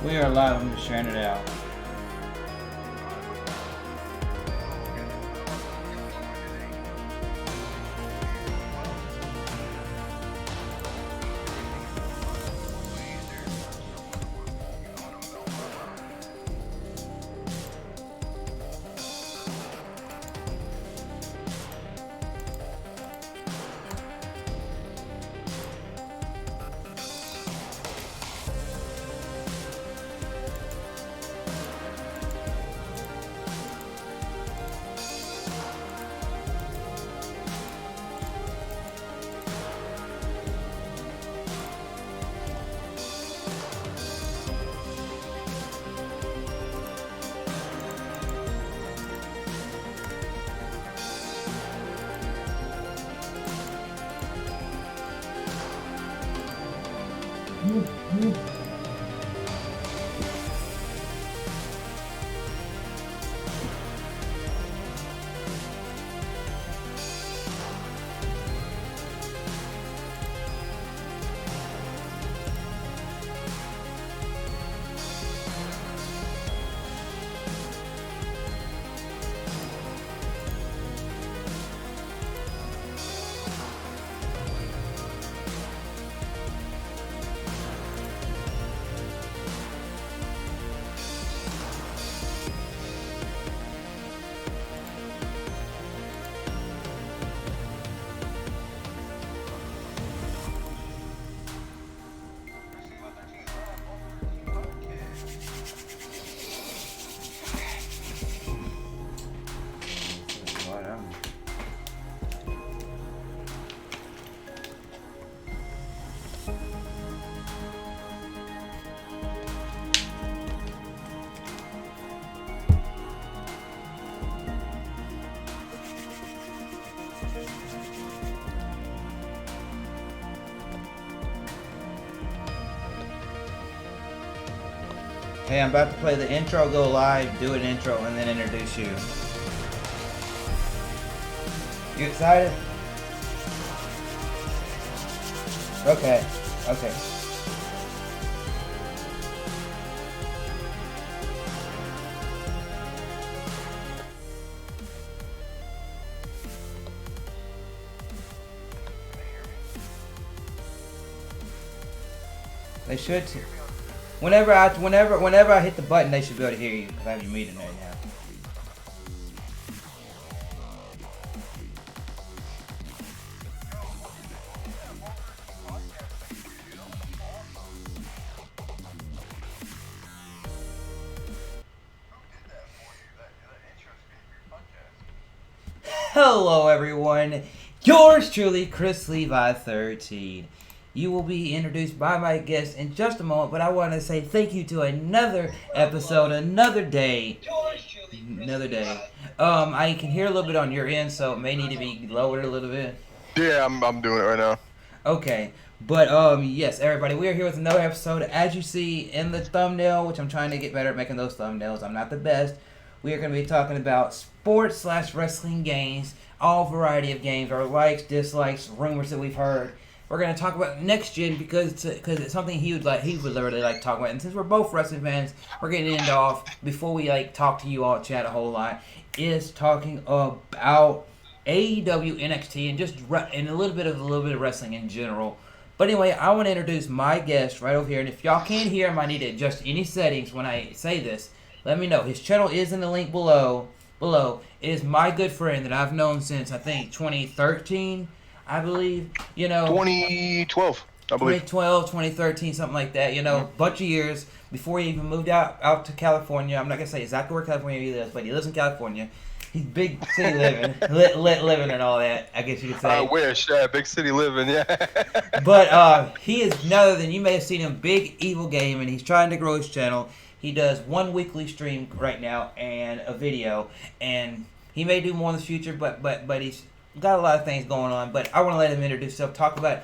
We are live. I'm just sharing it out. Hey, I'm about to play the intro, go live, do an intro, and then introduce you. You excited? Okay, okay. They should. Whenever I hit the button, they should be able to hear you because I have you muted right now. Hello, everyone. Yours truly, Chrislevi13. You will be introduced by my guest in just a moment, but I want to say thank you to another episode, another day. I can hear a little bit on your end, so it may need to be lowered a little bit. Yeah, I'm doing it right now. Okay, but yes, everybody, we are here with another episode. As you see in the thumbnail, which I'm trying to get better at making those thumbnails. I'm not the best. We are going to be talking about sports/wrestling games, all variety of games, our likes, dislikes, rumors that we've heard. We're going to talk about next gen because it's something he would literally like to talk about. And since we're both wrestling fans, we're getting into off before we talk to you all, chat a whole lot, is talking about AEW, NXT, and a little bit of wrestling in general. But anyway, I want to introduce my guest right over here. And if y'all can't hear him, I need to adjust any settings when I say this. Let me know. His channel is in the link below. It is my good friend that I've known since, I think, 2013. I believe, 2012, I believe. 2012, 2013, something like that, bunch of years before he even moved out to California. I'm not going to say exactly where California he lives, but he lives in California. He's big city living, lit living and all that, I guess you could say. I wish, big city living, yeah. But he is none other than, you may have seen him, BigEvilGaming. He's trying to grow his channel. He does one weekly stream right now and a video, and he may do more in the future, but he's got a lot of things going on. But I want to let him introduce himself, talk about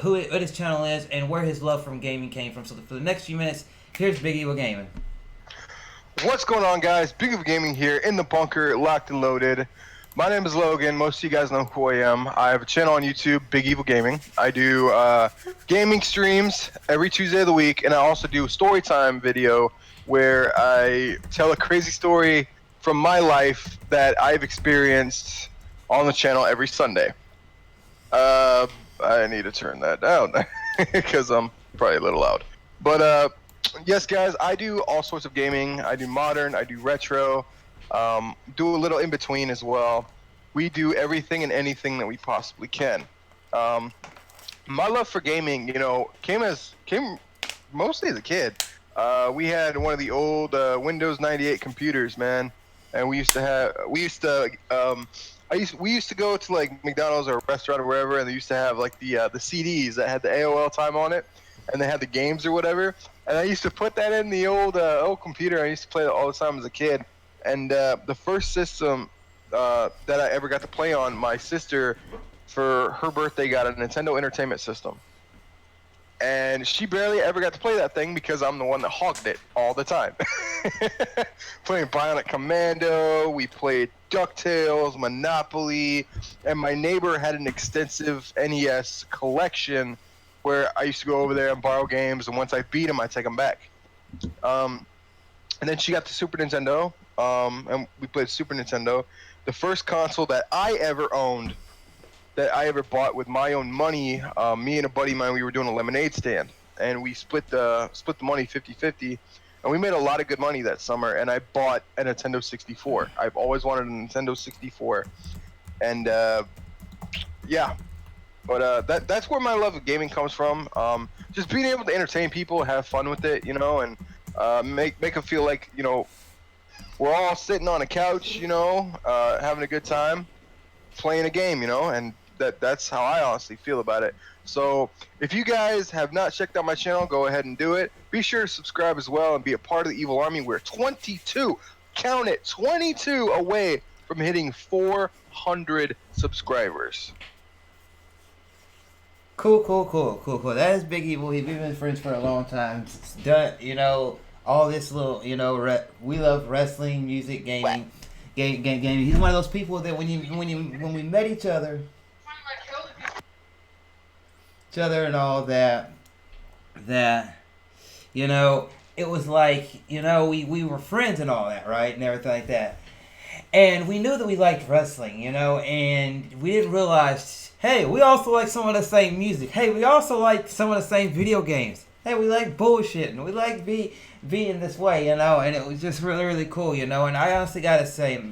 who his channel is, and where his love from gaming came from. So for the next few minutes, here's BigEvilGaming. What's going on, guys? BigEvilGaming here in the bunker, locked and loaded. My name is Logan. Most of you guys know who I am. I have a channel on YouTube, BigEvilGaming. I do gaming streams every Tuesday of the week, and I also do a story time video where I tell a crazy story from my life that I've experienced on the channel every Sunday. I need to turn that down because I'm probably a little loud. But yes, guys, I do all sorts of gaming. I do modern, I do retro, do a little in between as well. We do everything and anything that we possibly can. My love for gaming, came mostly as a kid. We had one of the old Windows 98 computers, man, and we used to go to like McDonald's or a restaurant or wherever, and they used to have like the CDs that had the AOL time on it, and they had the games or whatever. And I used to put that in the old computer. I used to play it all the time as a kid. And the first system that I ever got to play on, my sister, for her birthday, got a Nintendo Entertainment System. And she barely ever got to play that thing because I'm the one that hogged it all the time. Playing Bionic Commando, we played DuckTales, Monopoly, and my neighbor had an extensive NES collection where I used to go over there and borrow games, and once I beat them, I take them back. And then she got the Super Nintendo, and we played Super Nintendo. The first console that I ever owned, that I ever bought with my own money, me and a buddy of mine, we were doing a lemonade stand, and we split the money 50-50, and we made a lot of good money that summer, and I bought a Nintendo 64. I've always wanted a Nintendo 64, and yeah, but that's where my love of gaming comes from. Just being able to entertain people, have fun with it, and make them feel like, we're all sitting on a couch, having a good time, playing a game, and that's how I honestly feel about it. So if you guys have not checked out my channel, go ahead and do it. Be sure to subscribe as well and be a part of the Evil Army. We're 22, count it, 22 away from hitting 400 subscribers. Cool. That is Big Evil. We've been friends for a long time. It's done, all this little, we love wrestling, music, gaming. Gaming. He's one of those people that when we met each other and all that, it was like, we were friends and all that, right, and everything like that, and we knew that we liked wrestling, and we didn't realize, hey, we also like some of the same music. Hey, we also like some of the same video games. Hey, we like bullshitting. We like being this way, and it was just really, really cool, and I honestly gotta say,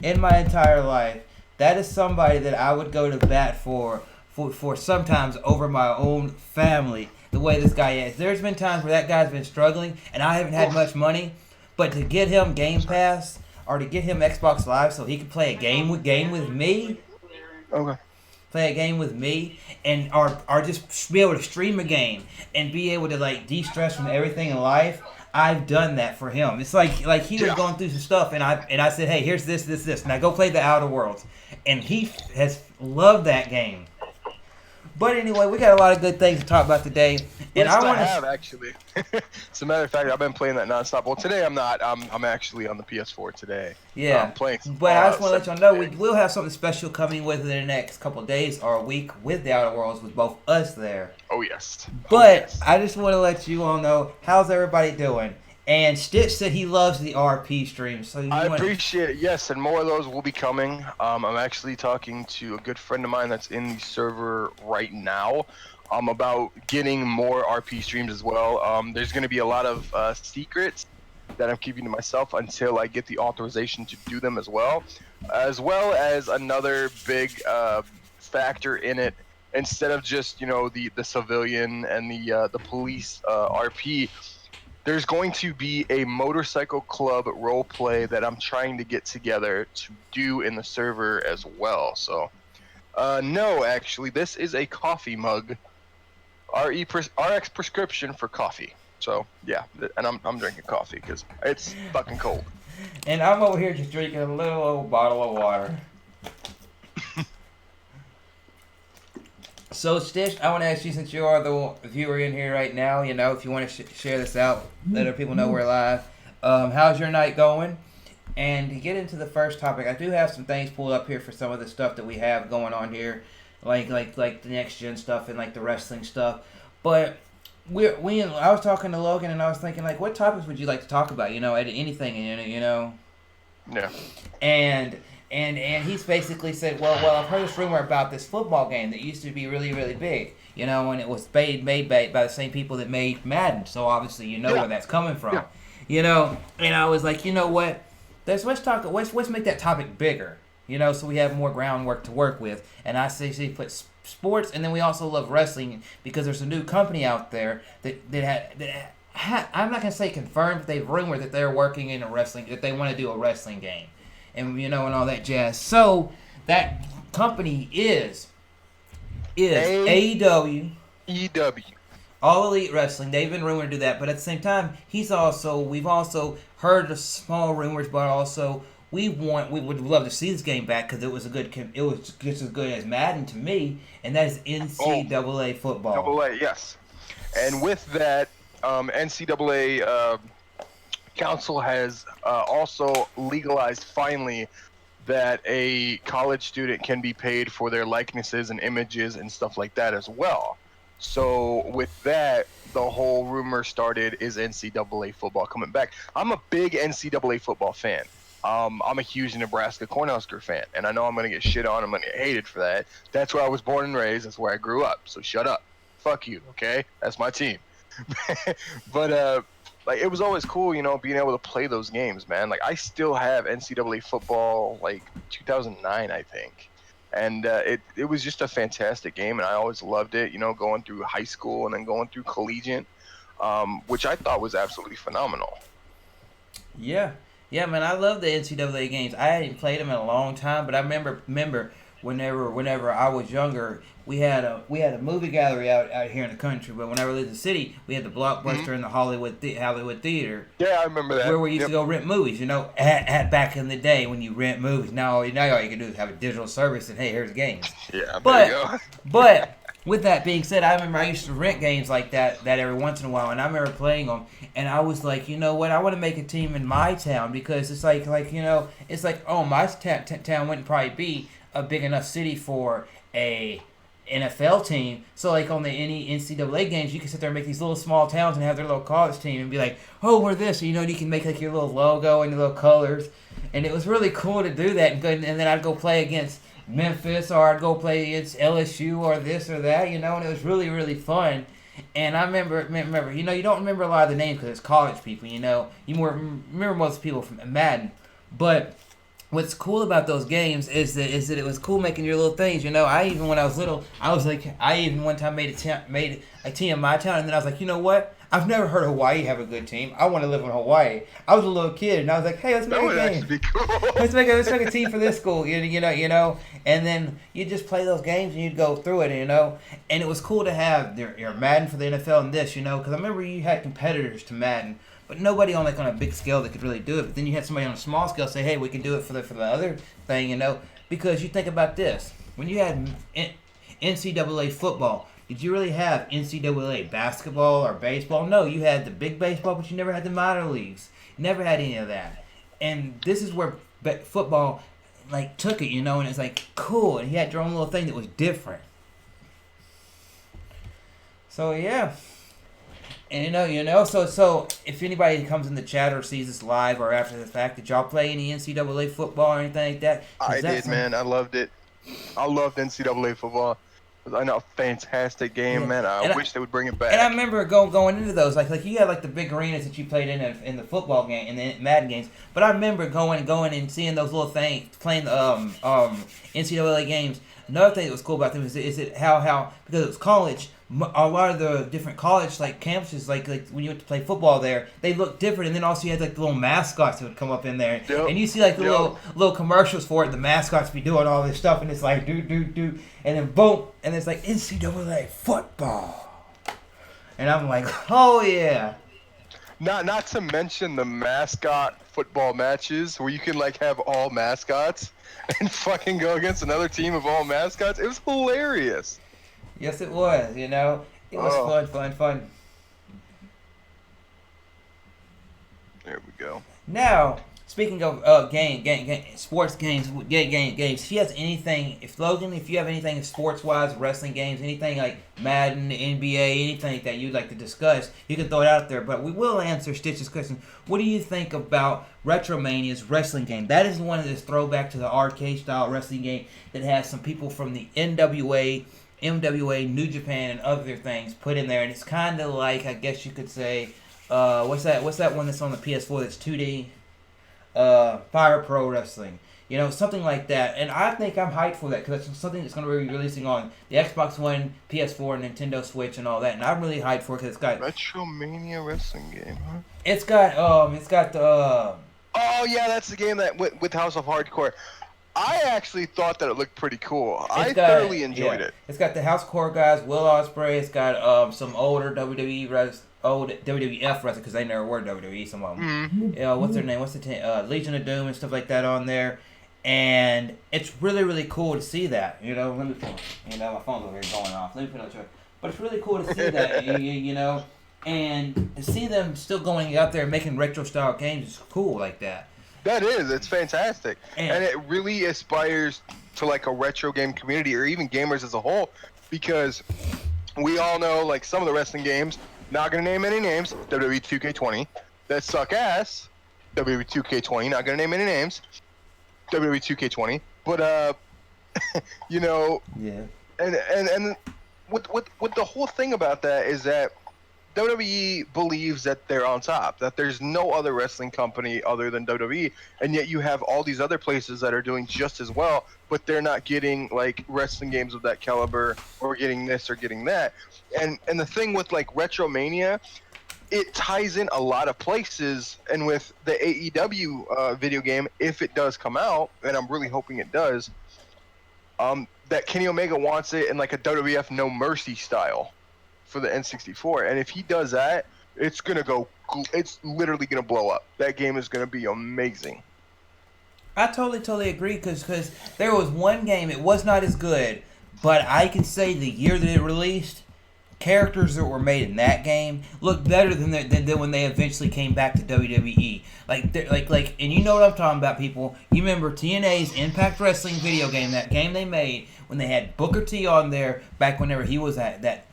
in my entire life, that is somebody that I would go to bat for sometimes over my own family, the way this guy is. There's been times where that guy's been struggling, and I haven't had much money, but to get him Game Pass, or to get him Xbox Live so he could play a game with me, Okay. play a game with me, and or just be able to stream a game and be able to like de-stress from everything in life. I've done that for him. It's like he was going through some stuff, and I said, hey, here's this. Now go play the Outer Worlds, and he has loved that game. But anyway, we got a lot of good things to talk about today, and I want to have actually. As a matter of fact, I've been playing that nonstop. Well, today I'm not. I'm actually on the PS4 today. Yeah, I'm playing. But I just want to let y'all know we will have something special coming within the next couple of days or a week with the Outer Worlds with both us there. Oh yes. But I just want to let you all know, how's everybody doing? And Stitch said he loves the RP streams. So I appreciate it. Yes, and more of those will be coming. I'm actually talking to a good friend of mine that's in the server right now. About getting more RP streams as well. There's going to be a lot of secrets that I'm keeping to myself until I get the authorization to do them as well as another big factor in it. Instead of just the civilian and the police RP, there's going to be a motorcycle club role play that I'm trying to get together to do in the server as well. So, no, actually, this is a coffee mug, RX prescription for coffee. So yeah, and I'm drinking coffee because it's fucking cold. And I'm over here just drinking a little old bottle of water. So, Stitch, I want to ask you, since you are the viewer in here right now, if you want to share this out, let other people know we're live. How's your night going? And to get into the first topic, I do have some things pulled up here for some of the stuff that we have going on here, like the next gen stuff and like the wrestling stuff. But I was talking to Logan and I was thinking like, what topics would you like to talk about? Anything, Yeah. And he's basically said, well, I've heard this rumor about this football game that used to be really, really big, and it was made by the same people that made Madden. So obviously, where that's coming from, And I was like, you know what? Let's make that topic bigger, so we have more groundwork to work with. And I say put sports, and then we also love wrestling because there's a new company out there I'm not gonna say confirmed, but they've rumored that they're working in that they want to do a wrestling game. And and all that jazz. So that company is AEW. EW. All Elite Wrestling. They've been rumored to do that, but at the same time, we've also heard the small rumors, but also we would love to see this game back because it was just as good as Madden to me, and that is NCAA football. AA, yes. And with that, NCAA Council has also legalized finally that a college student can be paid for their likenesses and images and stuff like that as well. So with that, the whole rumor started is NCAA football coming back. I'm a big NCAA football fan. I'm a huge Nebraska Cornhusker fan, and I know I'm going to get shit on. I'm going to get hated for that. That's where I was born and raised. That's where I grew up. So shut up. Fuck you, okay? That's my team. But like, it was always cool, being able to play those games, man. Like, I still have NCAA football, like 2009, I think. And it was just a fantastic game, and I always loved it, going through high school and then going through collegiate, which I thought was absolutely phenomenal. Yeah, man, I love the NCAA games. I hadn't played them in a long time, but I remember whenever I was younger, we had a movie gallery out here in the country. But whenever we lived in the city, we had the Blockbuster and the Hollywood Theater. Yeah, I remember that. Where we used to go rent movies. At back in the day when you rent movies. Now all you can do is have a digital service and hey, here's the games. Yeah, there you go. But with that being said, I remember I used to rent games like that every once in a while, and I remember playing them, and I was like, you know what, I want to make a team in my town because it's like it's like, oh, my town wouldn't probably be a big enough city for a NFL team. So like on any NCAA games, you can sit there and make these little small towns and have their little college team and be like, oh, we're this. And, you can make like your little logo and your little colors. And it was really cool to do that. And then I'd go play against Memphis, or I'd go play against LSU or this or that, and it was really, really fun. And I remember, you don't remember a lot of the names because it's college people, you remember most people from Madden. But what's cool about those games is that it was cool making your little things. When I was little, I even one time made a team in my town, and then I was like, you know what? I've never heard Hawaii have a good team. I want to live in Hawaii. I was a little kid, and I was like, hey, let's make a game. That would actually be cool. let's make a team for this school, And then you just play those games, and you'd go through it, And it was cool to have your Madden for the NFL and this, because I remember you had competitors to Madden, but nobody on a big scale that could really do it. But then you had somebody on a small scale say, hey, we can do it for the other thing, Because you think about this. When you had NCAA football, did you really have NCAA basketball or baseball? No, you had the big baseball, but you never had the minor leagues. You never had any of that. And this is where football took it, and it's cool. And you had your own little thing that was different. So yeah. And so if anybody comes in the chat or sees this live or after the fact, did y'all play any NCAA football or anything like that? I did, man. I loved it. I loved NCAA football. I know, a fantastic game, man. I wish they would bring it back. And I remember going into those, like you had the big arenas that you played in the football game, in the Madden games. But I remember going and seeing those little things, playing the NCAA games. Another thing that was cool about them is how because it was college. A lot of the different college campuses, like when you went to play football there, they looked different. And then also you had the little mascots that would come up in there, and you see the little commercials for it. The mascots be doing all this stuff, and it's like do, and then boom, and it's like NCAA football, and I'm like, oh yeah. Not to mention the mascot football matches where you can have all mascots and fucking go against another team of all mascots. It was hilarious. Yes, it was, It was fun. There we go. Now, Speaking of sports games, games. If you have anything, if Logan, if you have anything sports wise, wrestling games, anything like Madden, NBA, anything that you'd like to discuss, you can throw it out there. But we will answer Stitch's question. What do you think about Retromania's wrestling game? That is one of this throwback to the arcade style wrestling game that has some people from the NWA, MWA, New Japan, and other things put in there, and it's kind of like, I guess you could say, what's that one that's on the PS4 that's 2D? Fire Pro Wrestling, something like that. And I think I'm hyped for that because it's something that's going to be releasing on the Xbox One, PS4, Nintendo Switch, and all that. And I'm really hyped for it because it's got Retromania wrestling game, huh? It's got the. Oh yeah, that's the game that with House of Hardcore. I actually thought that it looked pretty cool. I thoroughly enjoyed it. It's got the Housecore guys, Will Ospreay. It's got some older old WWF wrestlers because they never were WWE. Some of them. Mm-hmm. What's their name? What's the Legion of Doom and stuff like that on there. And it's really, really cool to see that. My phone's over here going off. Let me put it on charge. But it's really cool to see that. And to see them still going out there and making retro style games is cool like that. That is, it's fantastic, and it really aspires to like a retro game community or even gamers as a whole, because we all know like some of the wrestling games. Not gonna name any names. WWE 2K20 that suck ass. WWE 2K20. Not gonna name any names. WWE 2K20. But Yeah. And with the whole thing about that is that WWE believes that they're on top, that there's no other wrestling company other than WWE, and yet you have all these other places that are doing just as well, but they're not getting like wrestling games of that caliber or getting this or getting that. And the thing with like Retromania, it ties in a lot of places, and with the AEW video game, if it does come out, and I'm really hoping it does, that Kenny Omega wants it in like a WWF No Mercy style for the N64, and if he does that, it's literally gonna blow up. That game is gonna be amazing. I totally agree because there was one game, it was not as good, but I can say the year that it released, characters that were made in that game looked better than when they eventually came back to WWE. And you know what I'm talking about, people. You remember TNA's Impact Wrestling video game, that game they made when they had Booker T on there back whenever he was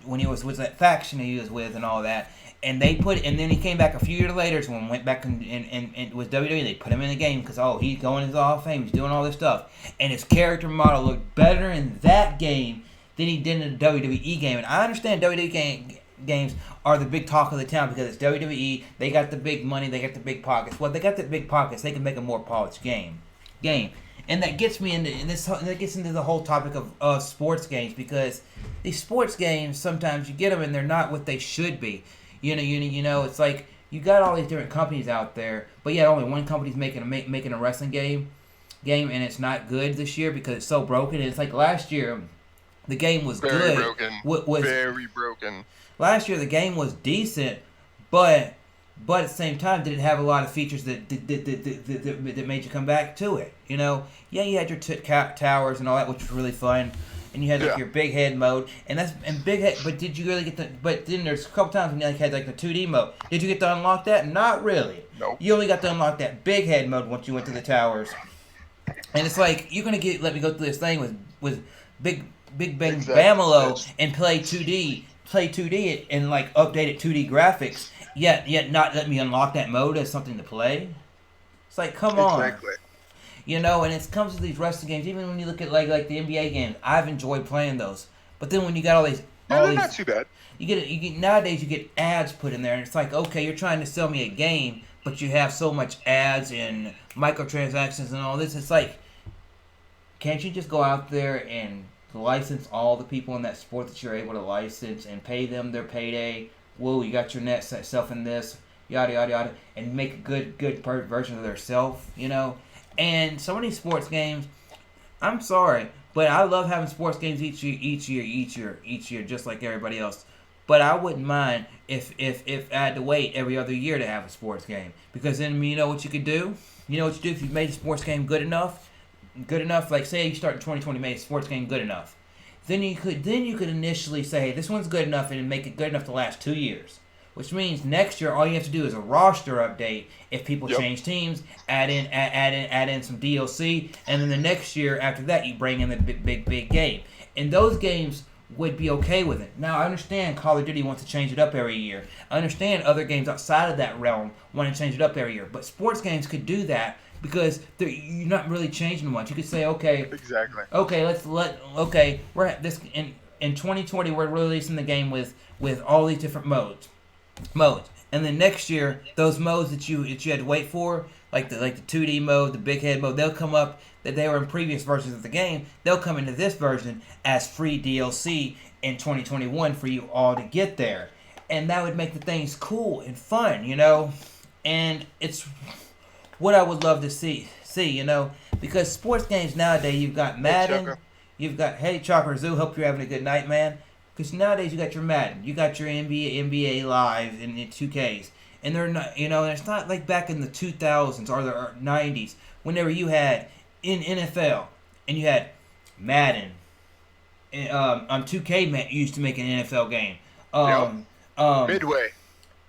when he was with that faction he was with and all that. And then he came back a few years later, so when he went back and with WWE, they put him in the game because he's going into the Hall of Fame, he's doing all this stuff, and his character model looked better in that game than he did in the WWE game. And I understand WWE games are the big talk of the town because it's WWE. They got the big money. They got the big pockets. Well, they got the big pockets. They can make a more polished game. And that gets me into that gets into the whole topic of sports games, because these sports games sometimes you get them and they're not what they should be. It's like you got all these different companies out there, but yet only one company's making a wrestling game, and it's not good this year because it's so broken. And it's like last year. The game was very good. Broken. Very broken. Last year the game was decent, but at the same time did it have a lot of features that made you come back to it. You had your towers and all that, which was really fun, and you had your big head mode, and big head. But did you really get the? But then there's a couple times when you had like the 2D mode. Did you get to unlock that? Not really. Nope. You only got to unlock that big head mode once you went to the towers, and it's like you're gonna let me go through this thing with Big Bang Bamalo and play 2D and like updated 2D graphics, yet not let me unlock that mode as something to play. It's like, come on. Exactly. And it comes to these wrestling games, even when you look at like the NBA games, I've enjoyed playing those. But then when you got all these not too bad. Nowadays you get ads put in there, and it's like, okay, you're trying to sell me a game, but you have so much ads and microtransactions and all this. It's like, can't you just go out there and license all the people in that sport that you're able to license and pay them their payday? Whoa, you got your net self in this, yada yada yada, and make a good version of their self, And some of these sports games, I'm sorry, but I love having sports games each year, just like everybody else. But I wouldn't mind if I had to wait every other year to have a sports game, because then you know what you could do. You know what you do if you made a sports game good enough. Like say you start in 2020, made a sports game good enough, then you could initially say, hey, this one's good enough, and make it good enough to last 2 years, which means next year all you have to do is a roster update. If people change teams, add in some DLC, and then the next year after that you bring in the big game. And those games would be okay with it. Now I understand Call of Duty wants to change it up every year. I understand other games outside of that realm want to change it up every year. But sports games could do that because you're not really changing much. You could say, okay, exactly. Okay, we're at this in 2020. We're releasing the game with all these different modes, and then next year those modes that you had to wait for, like the 2D mode, the big head mode, they'll come up that they were in previous versions of the game. They'll come into this version as free DLC in 2021 for you all to get there, and that would make the things cool and fun, And it's what I would love to see, because sports games nowadays, you've got Madden, you've got Chopper Zoo. Hope you're having a good night, man. Because nowadays you got your Madden, you got your NBA Live and 2Ks, and they're not, and it's not like back in the 2000s or the 90s, whenever you had in NFL and you had Madden, and 2K used to make an NFL game.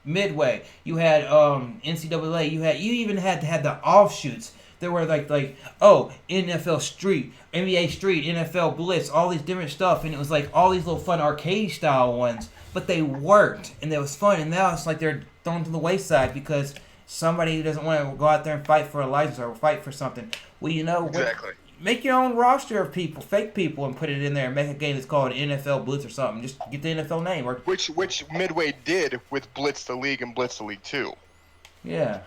Midway. You had NCAA. You even had to have the offshoots. There were like NFL Street, NBA Street, NFL Blitz, all these different stuff, and it was like all these little fun arcade style ones. But they worked and it was fun. And now it's like they're thrown to the wayside because somebody doesn't want to go out there and fight for a license or fight for something. Well, exactly. Make your own roster of people, fake people, and put it in there and make a game that's called NFL Blitz or something. Just get the NFL name. Which Midway did with Blitz the League and Blitz the League 2. Yeah.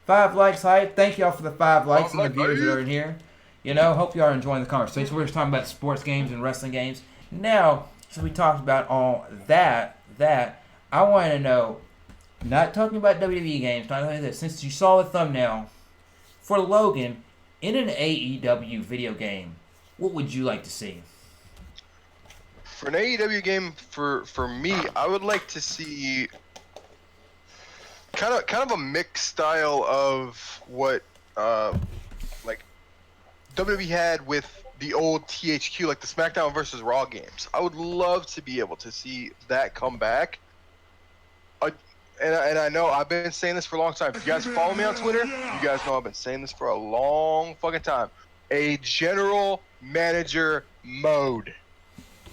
5 likes, hype. Thank y'all for the 5 likes and the viewers that are in here. Hope y'all are enjoying the conversation. We're just talking about sports games and wrestling games. Now, since we talked about all that, I want to know, not talking about WWE games, not only this, since you saw the thumbnail, for Logan, in an AEW video game, what would you like to see? For an AEW game, for me, I would like to see kind of a mixed style of what like WWE had with the old THQ, like the SmackDown versus Raw games. I would love to be able to see that come back. And I know I've been saying this for a long time. If you guys follow me on Twitter, you guys know I've been saying this for a long fucking time. A general manager mode.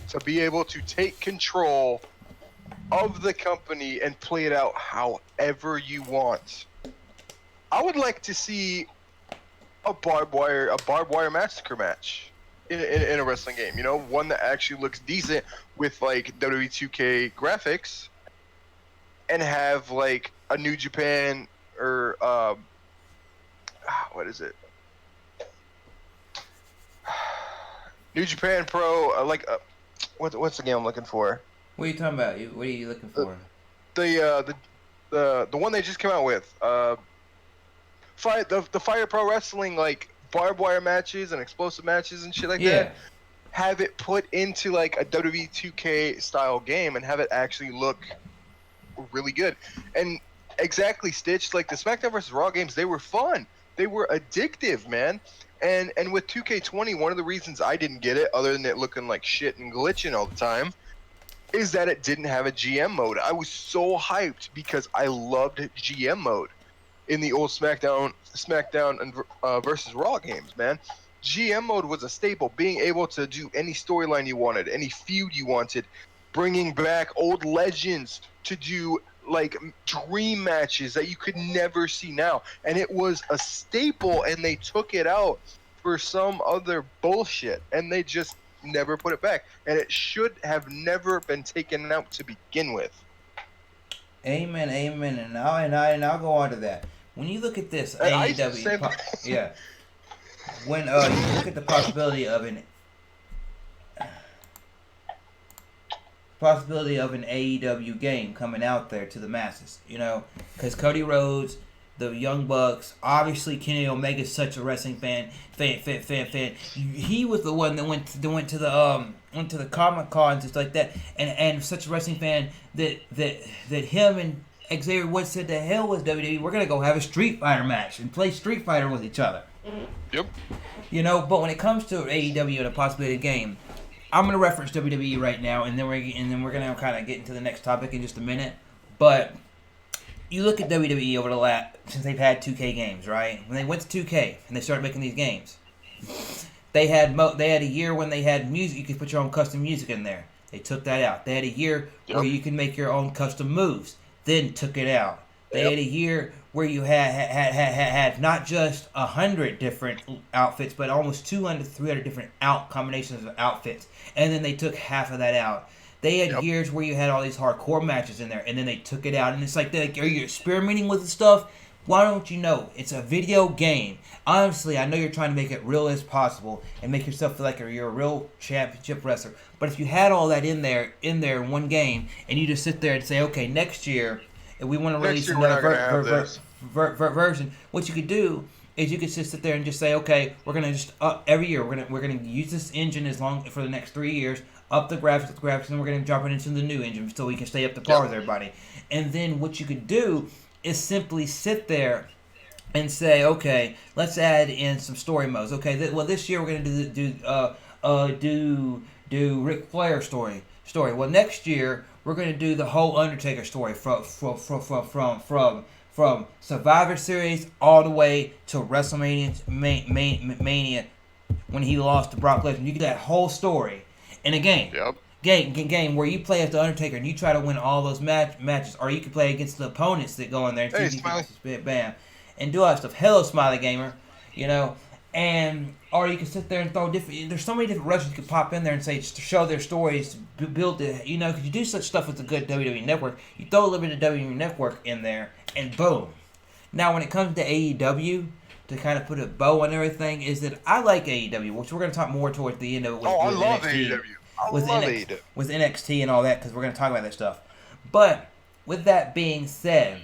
To be able to take control of the company and play it out however you want. I would like to see a barbed wire massacre match in a wrestling game. One that actually looks decent with like WWE 2K graphics. And have like a New Japan or what is it? New Japan Pro, what's the game I'm looking for? What are you talking about? What are you looking for? The one they just came out with. The Fire Pro Wrestling, like barbed wire matches and explosive matches and shit like that. Have it put into like a WWE 2K style game and have it actually look really good. And exactly, Stitch, like the SmackDown vs. Raw games, they were fun. They were addictive, man. And with 2K20, one of the reasons I didn't get it, other than it looking like shit and glitching all the time, is that it didn't have a GM mode. I was so hyped because I loved GM mode in the old SmackDown and versus Raw games, man. GM mode was a staple. Being able to do any storyline you wanted, any feud you wanted, bringing back old legends to do like dream matches that you could never see now. And it was a staple, and they took it out for some other bullshit, and they just never put it back. And it should have never been taken out to begin with. Amen. And I'll go on to that. When you look at this AEW, when you look at the possibility of an AEW game coming out there to the masses, because Cody Rhodes, the Young Bucks, obviously Kenny Omega's such a wrestling fan. He was the one that went to the Comic Con and stuff like that, and such a wrestling fan that him and Xavier Woods said, "The hell with WWE, we're gonna go have a Street Fighter match and play Street Fighter with each other." Yep. But when it comes to AEW and a possibility game, I'm gonna reference WWE right now, and then we're gonna kind of get into the next topic in just a minute. But you look at WWE over the last since they've had 2K games, right? When they went to 2K and they started making these games, they had a year when they had music. You could put your own custom music in there. They took that out. They had a year where you can make your own custom moves. Then took it out. They had a year where you had not just 100 different outfits, but almost 200, 300 different combinations of outfits. And then they took half of that out. They had years where you had all these hardcore matches in there, and then they took it out. And it's like, are you experimenting with the stuff? Why don't you know? It's a video game. Honestly, I know you're trying to make it real as possible and make yourself feel like you're a real championship wrestler. But if you had all that in there in one game, and you just sit there and say, okay, next year, if we want to release another version, what you could do is you could just sit there and just say, okay, we're gonna just every year we're gonna use this engine for the next 3 years, up the graphics, and we're gonna drop it into the new engine so we can stay up to par with everybody. And then what you could do is simply sit there and say, okay, let's add in some story modes. Okay, this year we're gonna do Ric Flair story. Well, next year we're gonna do the whole Undertaker story from Survivor Series all the way to WrestleMania Mania when he lost to Brock Lesnar. You get that whole story in a game. Game where you play as the Undertaker and you try to win all those matches, or you can play against the opponents that go in there and and do all that stuff. Hello, Smiley Gamer, or you can sit there and throw different. There's so many different wrestlers you can pop in there and say just to show their stories, build it. Because you do such stuff with the good WWE Network. You throw a little bit of WWE Network in there, and boom. Now, when it comes to AEW, to kind of put a bow on everything, is that I like AEW, which we're going to talk more towards the end of it with I love NXT. AEW. With NXT and all that, because we're going to talk about that stuff. But with that being said,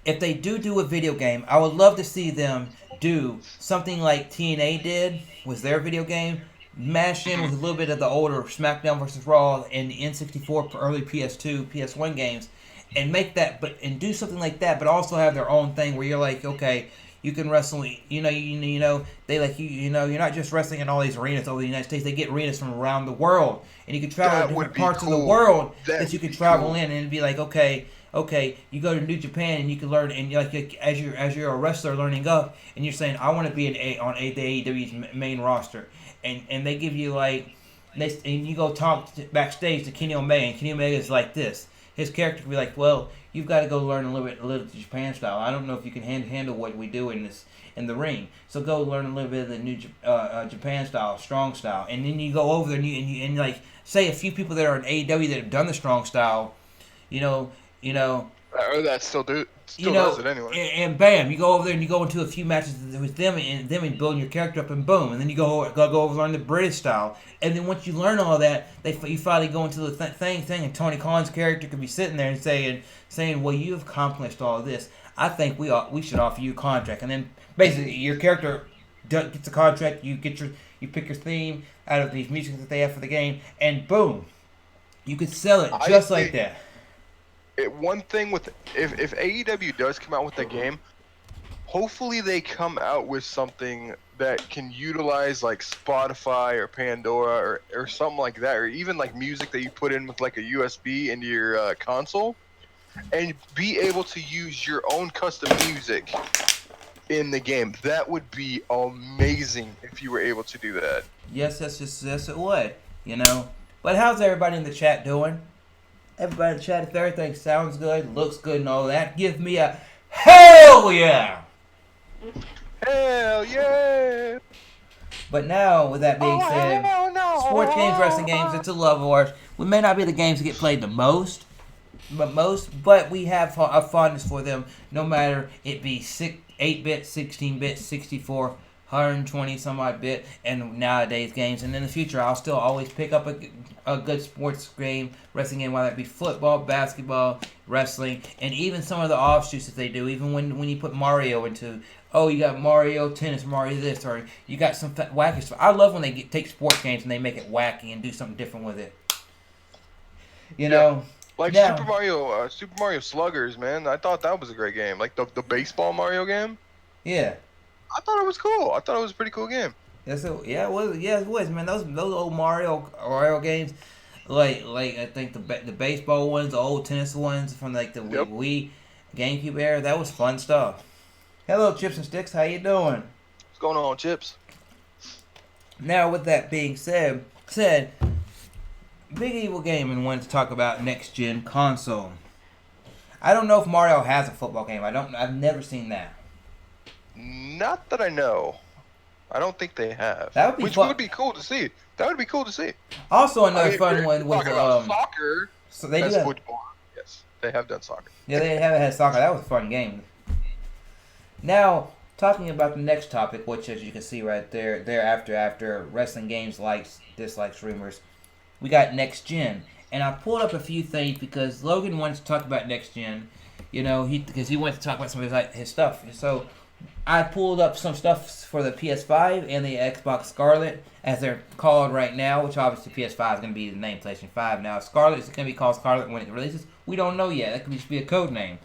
if they do a video game, I would love to see them do something like TNA did with their video game, mash in with a little bit of the older SmackDown vs. Raw and the N64 early PS2, PS1 games, and make that, and do something like that, but also have their own thing where you're like, okay, you can wrestle, they like you're not just wrestling in all these arenas over the United States. They get arenas from around the world, and you can travel to different parts of the world that you can travel in, and it'd be like, okay, you go to New Japan and you can learn, and as you're a wrestler learning up, and you're saying, I want to be on AEW's main roster, and they give you and you go talk backstage to Kenny Omega, and Kenny Omega is like this. His character would be like, well, you've got to go learn a little Japan style. I don't know if you can handle what we do in the ring. So go learn a little bit of the new Japan style, strong style, and then you go over there and say a few people that are in AEW that have done the strong style, Or that still does it anyway. And bam, you go over there and you go into a few matches with them and building your character up, and boom, and then you go over and learn the British style, and then once you learn all that, you finally go into the thing, and Tony Khan's character could be sitting there and saying, well, you've accomplished all this. I think we should offer you a contract, and then basically your character gets a contract. You pick your theme out of these music that they have for the game, and boom, you could sell it just like that. One thing with if AEW does come out with a game, hopefully they come out with something that can utilize like Spotify or Pandora or something like that, or even like music that you put in with like a USB into your console, and be able to use your own custom music in the game. That would be amazing if you were able to do that. Yes, it would. But how's everybody in the chat doing? Everybody in the chat, if everything sounds good, looks good, and all that, give me a hell yeah! Hell yeah! But now, with that being said, sports games, wrestling games, it's a love of ours. We may not be the games that get played the most, but we have a fondness for them, no matter it be 8-bit, 16-bit, 64, 120 some odd bit, and nowadays games. And in the future, I'll still always pick up a good sports game, wrestling game, whether it be football, basketball, wrestling, and even some of the offshoots that they do. Even when you put Mario into, you got Mario Tennis, Mario this, or you got some wacky stuff. I love when they take sports games and they make it wacky and do something different with it. Like now, Super Mario Sluggers, man. I thought that was a great game. Like the baseball Mario game. Yeah. I thought it was cool. I thought it was a pretty cool game. Yeah, it was. Yeah, it was, man. Those old Mario games, like I think the baseball ones, the old tennis ones from like the Yep. Wii GameCube era. That was fun stuff. Hello, Chips and Sticks. How you doing? What's going on, Chips? Now, with that being said, Big Evil Gaming wanted to talk about next gen console. I don't know if Mario has a football game. I've never seen that. Not that I know. I don't think they have. That would be Which fun. would be cool to see. That would be cool to see. Also, another I mean, fun we're one was talking about soccer. So they do As have, football. Yes, they have done soccer. yeah, they haven't had soccer. That was a fun game. Now, talking about the next topic, which as you can see right there after wrestling games likes, dislikes, rumors, we got next gen. And I pulled up a few things because Logan wanted to talk about next gen. Because he wanted to talk about some of his stuff. So I pulled up some stuff for the PS5 and the Xbox Scarlet, as they're called right now, which obviously PS5 is going to be the name PlayStation 5 now. Scarlet is going to be called Scarlet when it releases. We don't know yet. That could just be a code name,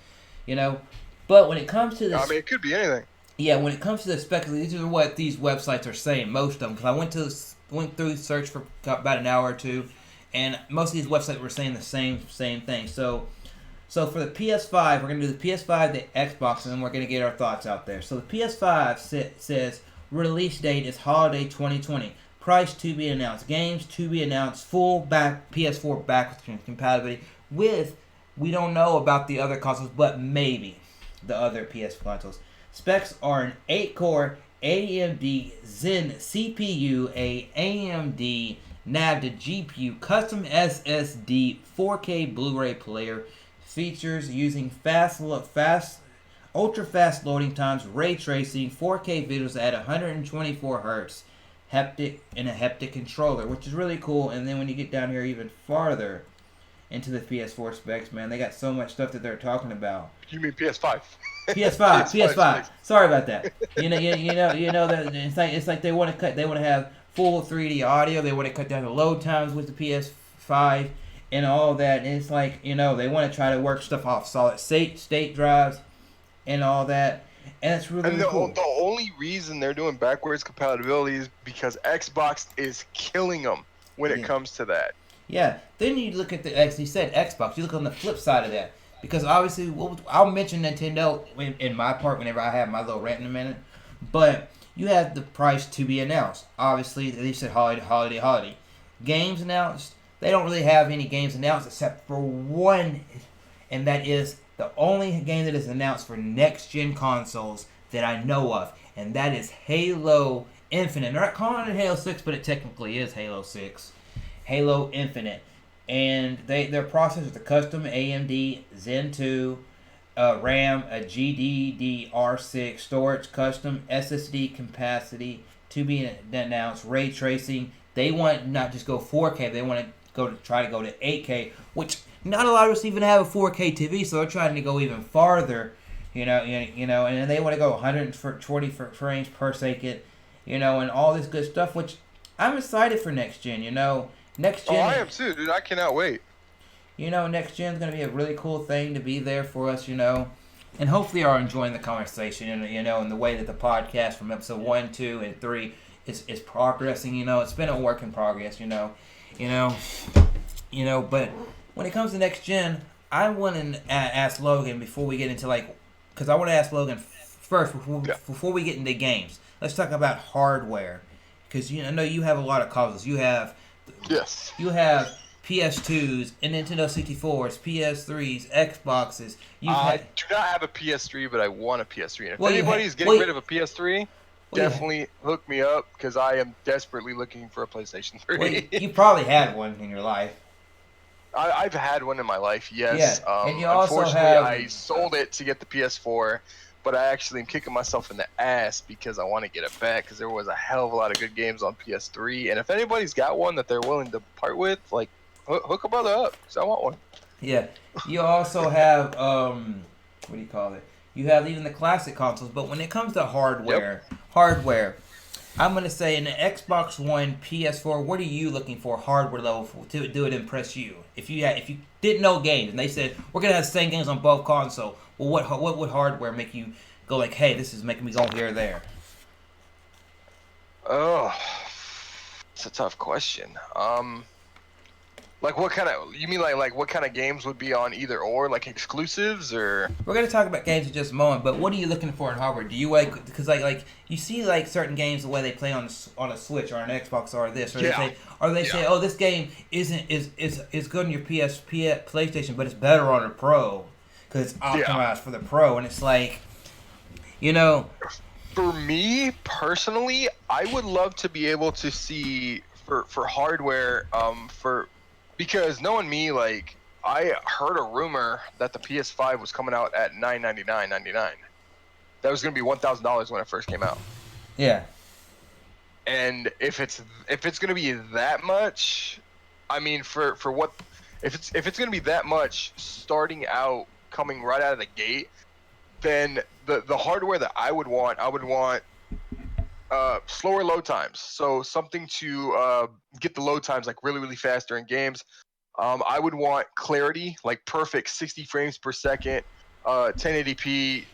But when it comes to this, I mean, it could be anything. yeah, when it comes to the specs, these are what these websites are saying. Most of them, because I went through search for about an hour or two, and most of these websites were saying the same thing. So for the PS5, we're gonna do the PS5, the Xbox, and then we're gonna get our thoughts out there. So the PS5 says release date is holiday 2020. Price to be announced. Games to be announced. Full back PS4 backwards compatibility with. We don't know about the other consoles, but maybe the other PS consoles. Specs are an 8-core AMD Zen CPU, a AMD NAVDA GPU, custom SSD, 4K Blu-ray player, features using ultra fast loading times, ray tracing, 4K videos at 124 Hz, haptic controller, which is really cool. And then when you get down here even farther into the PS4 specs, man, they got so much stuff that they're talking about. You mean PS5? PS5. Sorry about that. You know that it's like they want to have full 3D audio. They want to cut down the load times with the PS5 and all that. And it's like, they want to try to work stuff off solid state drives and all that. And it's really cool. The only reason they're doing backwards compatibility is because Xbox is killing them when it comes to that. Yeah. Then you look at as you said, Xbox. You look on the flip side of that. Because obviously, I'll mention Nintendo in my part whenever I have my little rant in a minute. But you have the price to be announced. Obviously, they said holiday. Games announced. They don't really have any games announced except for one. And that is the only game that is announced for next-gen consoles that I know of. And that is Halo Infinite. They're not calling it Halo 6, but it technically is Halo 6. Halo Infinite. And their processor is a custom AMD Zen 2, RAM, a GDDR6 storage, custom SSD capacity to be announced, ray tracing. They want not just go 4K, they want to try to go to 8K, which not a lot of us even have a 4K TV, so they're trying to go even farther, and then they want to go 120 frames per second, and all this good stuff, which I'm excited for next gen, Next gen. Oh, I am too, dude. I cannot wait. Next gen's gonna be a really cool thing to be there for us, and hopefully are enjoying the conversation, and the way that the podcast from episode 1, 2, and 3 is progressing. It's been a work in progress, But when it comes to next gen, I want to ask Logan before we get into because I want to ask Logan first before we get into games. Let's talk about hardware, because I know you have a lot of consoles. Yes. You have PS2s and Nintendo 64s, PS3s, Xboxes. I do not have a PS3, but I want a PS3. And if anybody's getting rid of a PS3, definitely hook me up, because I am desperately looking for a PlayStation 3. Well, you probably had one in your life. I've had one in my life, yes. Yeah. And you also unfortunately, I sold it to get the PS4. But I actually am kicking myself in the ass because I want to get it back, because there was a hell of a lot of good games on PS3. And if anybody's got one that they're willing to part with, hook a brother up, because I want one. Yeah. You also have, what do you call it? You have even the classic consoles. But when it comes to hardware, I'm going to say in the Xbox One, PS4, what are you looking for hardware level to do it impress you? If you didn't know games and they said, we're going to have the same games on both consoles, well, what would hardware make you go hey, this is making me go here or there? Oh, it's a tough question. Like what kind of, you mean like what kind of games would be on either or, like exclusives or? We're gonna talk about games in just a moment, but what are you looking for in hardware? Do you like, because like you see like certain games the way they play on a Switch or an Xbox or this, or they Yeah. say oh, this game is good on your PlayStation, but it's better on a Pro because it's Yeah. optimized for the Pro, and it's like, you know, For me personally, I would love to be able to see for hardware, because knowing me, like I heard a rumor that the PS5 was coming out at $999.99. That was gonna be $1,000 when it first came out. yeah. And if it's gonna be that much, I mean, for what, if it's gonna be that much starting out, coming right out of the gate, then the hardware that I would want slower load times. So something to get the load times like really really fast during games. I would want clarity, like perfect 60 frames per second, 1080p,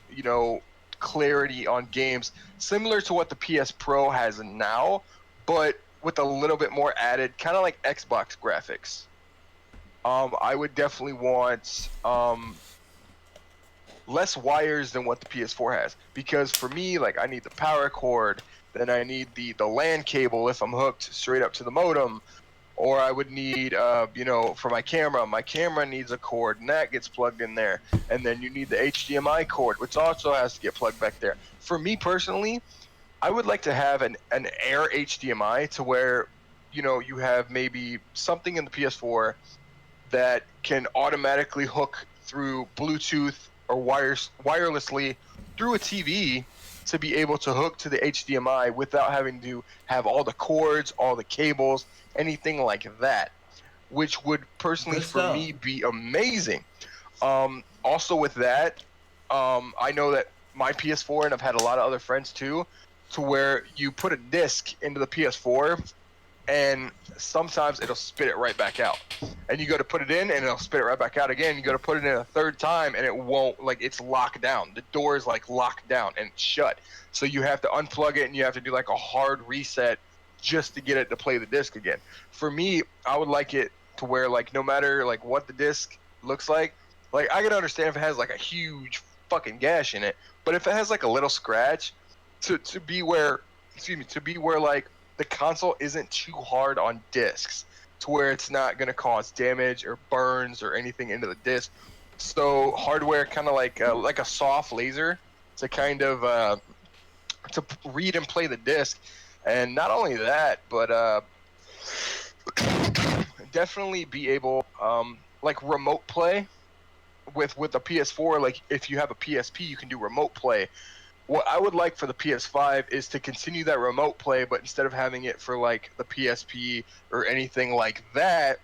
clarity on games, similar to what the PS Pro has now, but with a little bit more added, kind of like Xbox graphics. I would definitely want less wires than what the PS4 has, because for me, like I need the power cord, then I need the LAN cable if I'm hooked straight up to the modem, or I would need, for my camera needs a cord, and that gets plugged in there. And then you need the HDMI cord, which also has to get plugged back there. For me personally, I would like to have an Air HDMI to where, you have maybe something in the PS4 that can automatically hook through Bluetooth or wirelessly through a TV to be able to hook to the HDMI without having to have all the cords, all the cables, anything like that, which would personally Good for stuff. me be amazing. Also with that, I know that my PS4, and I've had a lot of other friends too, to where you put a disc into the PS4 and sometimes it'll spit it right back out. And you go to put it in and it'll spit it right back out again. You go to put it in a third time and it won't, like it's locked down. The door is like locked down and it's shut. So you have to unplug it and you have to do like a hard reset just to get it to play the disc again. For me, I would like it to where like no matter like what the disc looks like I can understand if it has like a huge fucking gash in it, but if it has like a little scratch, to be where, to be where like the console isn't too hard on discs to where it's not going to cause damage or burns or anything into the disc. So hardware kind of like a soft laser to kind of to read and play the disc. And not only that, but definitely be able like remote play with a PS4. Like if you have a PSP, you can do remote play. What I would like for the PS5 is to continue that remote play, but instead of having it for like the PSP or anything like that,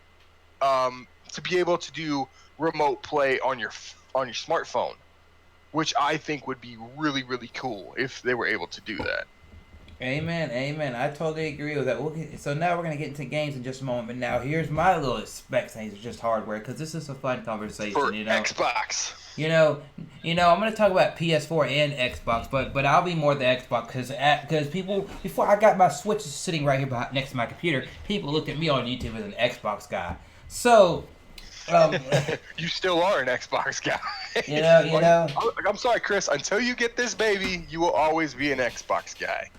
to be able to do remote play on your smartphone, which I think would be really really cool if they were able to do that. Amen, amen. I totally agree with that. So now we're gonna get into games in just a moment. But now here's my little specs things, just hardware, because this is a fun conversation. For Xbox. I'm gonna talk about PS4 and Xbox, but I'll be more the Xbox because people, before I got my Switch sitting right here next to my computer, people looked at me on YouTube as an Xbox guy. So. You still are an Xbox guy. You know. I'm sorry, Chris. Until you get this baby, you will always be an Xbox guy.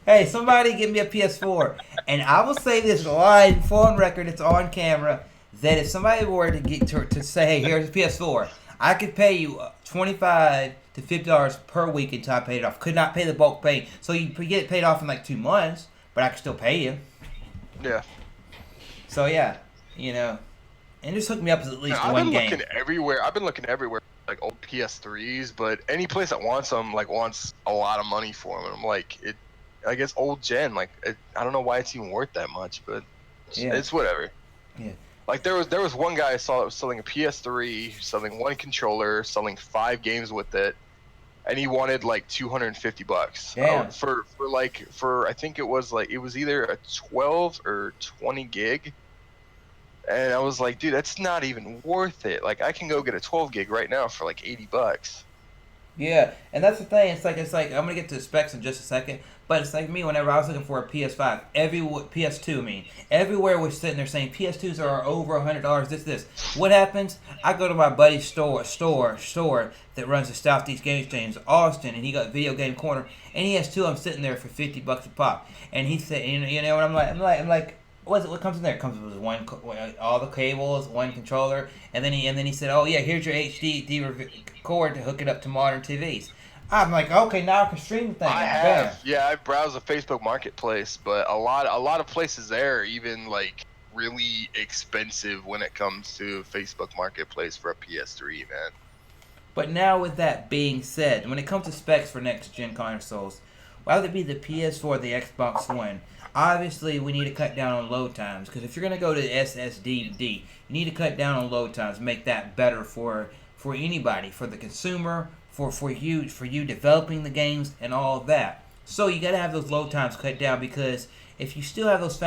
Hey, somebody give me a PS4. And I will say this live, full on record, it's on camera, that if somebody were to get to say, hey, here's a PS4, I could pay you $25 to $50 per week until I paid it off. Could not pay the bulk pay. So you get it paid off in like 2 months, but I could still pay you. Yeah. So yeah, and just hook me up with at least one game. I've been looking everywhere, like old PS3s, but any place that wants them, like wants a lot of money for them. And I'm like, I guess old gen, like I don't know why it's even worth that much, but it's whatever. Yeah. Like there was one guy I saw that was selling a PS3, selling one controller, selling 5 games with it, and he wanted like $250. Yeah. For I think it was either a 12 or 20 gig. And I was like, dude, that's not even worth it. Like I can go get a 12 gig right now for like $80. Yeah, and that's the thing. It's like I'm gonna get to the specs in just a second, but it's like me whenever I was looking for a PS5, PS2. I mean, everywhere was sitting there saying PS2s are over $100. This. What happens? I go to my buddy's store that runs the Southeast Game Exchange, Austin, and he got Video Game Corner, and he has two of them sitting there for $50 a pop. And he said, you know, and I'm like. What comes in there? It comes with all the cables, one controller, and then he said, "Oh yeah, here's your HD cord to hook it up to modern TVs." I'm like, okay, now I can stream the thing. I have, yeah, I've browsed the Facebook Marketplace, but a lot of places there are even like really expensive when it comes to Facebook Marketplace for a PS3, man. But now with that being said, when it comes to specs for next gen consoles, whether it be the PS4 or the Xbox One, obviously we need to cut down on load times, because if you're going to go to SSD, you need to cut down on load times, make that better for anybody, for the consumer, for you developing the games and all of that. So you got to have those load times cut down, because if you still have those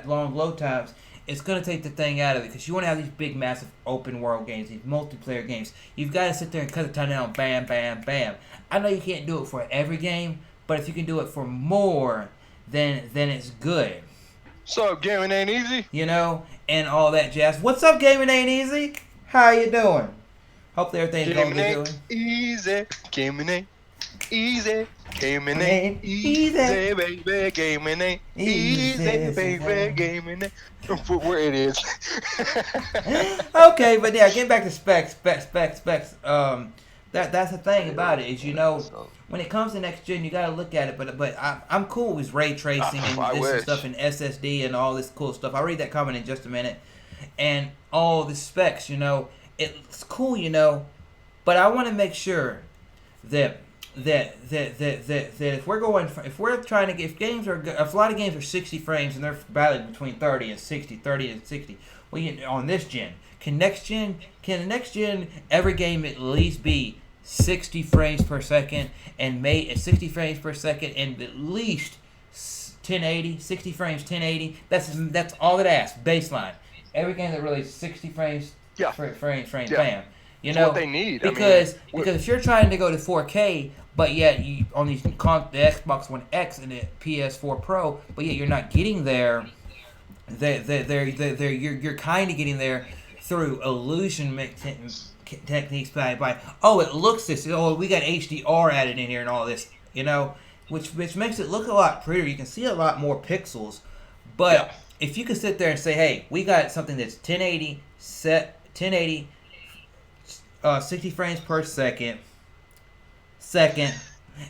long load times, it's going to take the thing out of it, because you want to have these big, massive open world games, these multiplayer games. You've got to sit there and cut the time down, bam, bam, bam. I know you can't do it for every game, but if you can do it for more, then it's good. So gaming ain't easy, you know, and all that jazz. What's up, gaming ain't easy? How you doing? Hopefully everything's going good. Easy, gaming ain't easy, gaming ain't easy, baby, gaming ain't easy, baby, gaming ain't. Where it is. Okay, but yeah, getting back to specs. That's the thing about it is, you know, when it comes to next gen, you got to look at it. But I'm cool with ray tracing and this and stuff and SSD and all this cool stuff. I'll read that comment in just a minute. And all the specs, you know, it's cool, you know, but I want to make sure that if we're trying to get, if games are, if a lot of games are 60 frames and they're valid between 30 and 60, well, on this gen, can the next gen every game at least be 60 frames per second and made at 60 frames per second and at least 1080, 60 frames, 1080? That's all it asks, baseline. Every game that really 60 frames, bam. You know, what they need. Because if you're trying to go to 4K, but yet you on the Xbox One X and the PS4 Pro, but yet you're not getting there. You're kind of getting there through illusion techniques by it looks this, we got HDR added in here and all this, you know, which makes it look a lot prettier. You can see a lot more pixels, but if you could sit there and say, hey, we got something that's 1080 60 frames per second,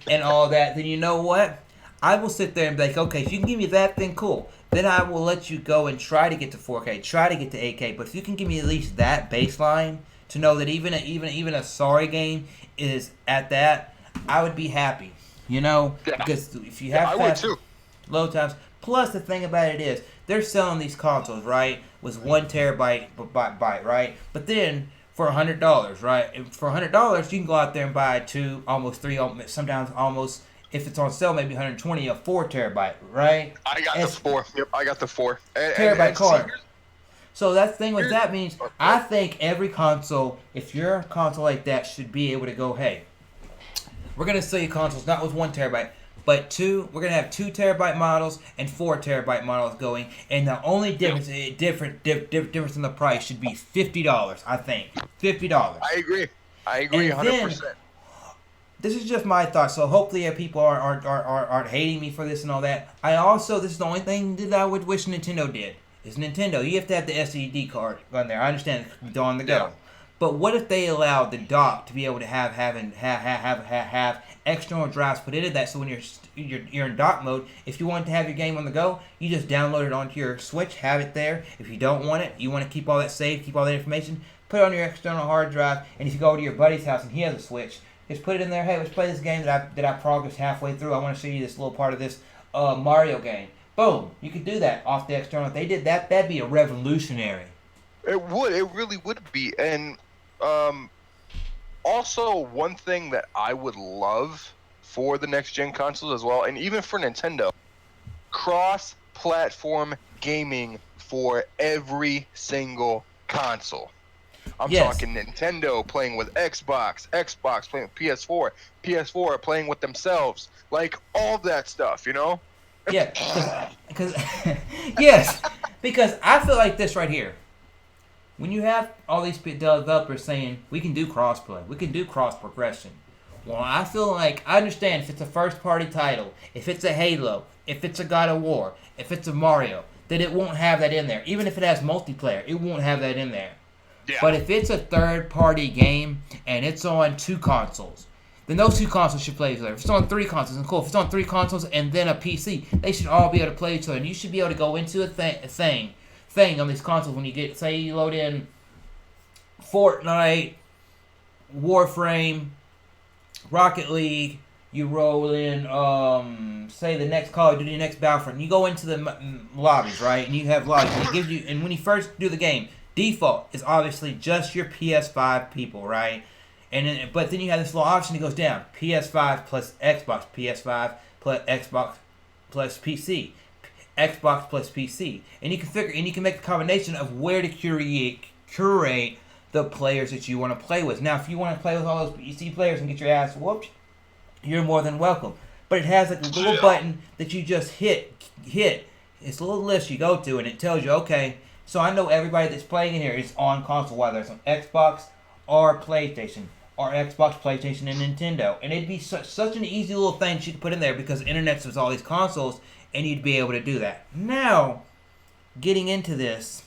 and all that, then you know what? I will sit there and be like, okay, if you can give me that, then cool. Then I will let you go and try to get to 4K, try to get to 8K. But if you can give me at least that baseline to know that even a sorry game is at that, I would be happy. You know, because if you have fast load times, plus the thing about it is they're selling these consoles, right, with 1 terabyte right, but then for $100, right? And for $100, you can go out there and buy 2, almost 3, sometimes almost, if it's on sale, maybe 120, a 4 terabyte, right? I got the 4. Yep, I got the 4 terabyte card. So that thing with that means I think every console, if you're a console like that, should be able to go, hey, we're gonna sell you consoles not with 1 terabyte, but 2. We're gonna have 2 terabyte models and 4 terabyte models going, and the only difference in the price should be $50. I think $50. I agree 100%. This is just my thoughts, so hopefully people aren't hating me for this and all that. This is the only thing that I would wish Nintendo did. Is Nintendo, you have to have the SD card on there. I understand it's on the go. Yeah. But what if they allowed the dock to be able to have external drives put into that, so when you're in dock mode, if you want to have your game on the go, you just download it onto your Switch, have it there. If you don't want it, you want to keep all that saved, keep all that information, put it on your external hard drive, and if you go to your buddy's house and he has a Switch, just put it in there. Hey, let's play this game that I progressed halfway through. I want to show you this little part of this Mario game. Boom! You could do that off the external. If they did that, that'd be a revolutionary. It would. It really would be. And also, one thing that I would love for the next gen consoles as well, and even for Nintendo, cross-platform gaming for every single console. I'm Yes. talking Nintendo playing with Xbox, Xbox playing with PS4, PS4 playing with themselves, like all that stuff, you know? Yeah, because yes, because I feel like this right here. When you have all these developers saying we can do crossplay, we can do cross progression. Well, I feel like I understand if it's a first party title, if it's a Halo, if it's a God of War, if it's a Mario, that it won't have that in there. Even if it has multiplayer, it won't have that in there. Yeah. But if it's a third party game and it's on 2 consoles, then those 2 consoles should play each other. If it's on 3 consoles, and cool. If it's on 3 consoles and then a PC, they should all be able to play each other. And you should be able to go into a thing on these consoles when you get, say, you load in Fortnite, Warframe, Rocket League. You roll in, say, the next Call of Duty, next Battlefront. You go into the lobbies, right? And you have lobbies. And it gives you, and when you first do the game, default is obviously just your PS5 people, right? And then, but then you have this little option that goes down: PS5 plus Xbox, PS5 plus Xbox plus PC, Xbox plus PC, and you can figure and you can make a combination of where to curate the players that you want to play with. Now, if you want to play with all those PC players and get your ass whooped, you're more than welcome. But it has like a little button that you just hit. It's a little list you go to, and it tells you, okay, so I know everybody that's playing in here is on console, whether it's on Xbox or PlayStation, or Xbox, PlayStation, and Nintendo. And it'd be such an easy little thing you could put in there because the internet's with all these consoles, and you'd be able to do that. Now, getting into this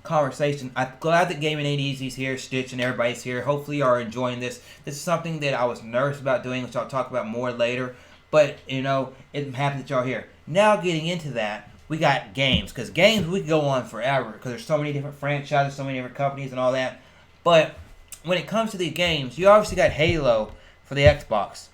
conversation, I'm glad that Gaming Ain't Easy's here, Stitch, and everybody's here. Hopefully you are enjoying this. This is something that I was nervous about doing, which I'll talk about more later. But, you know, I'm happy that y'all are here. Now getting into that, we got games. Because games, we can go on forever. Because there's so many different franchises, so many different companies and all that. But when it comes to the games, you obviously got Halo for the Xbox.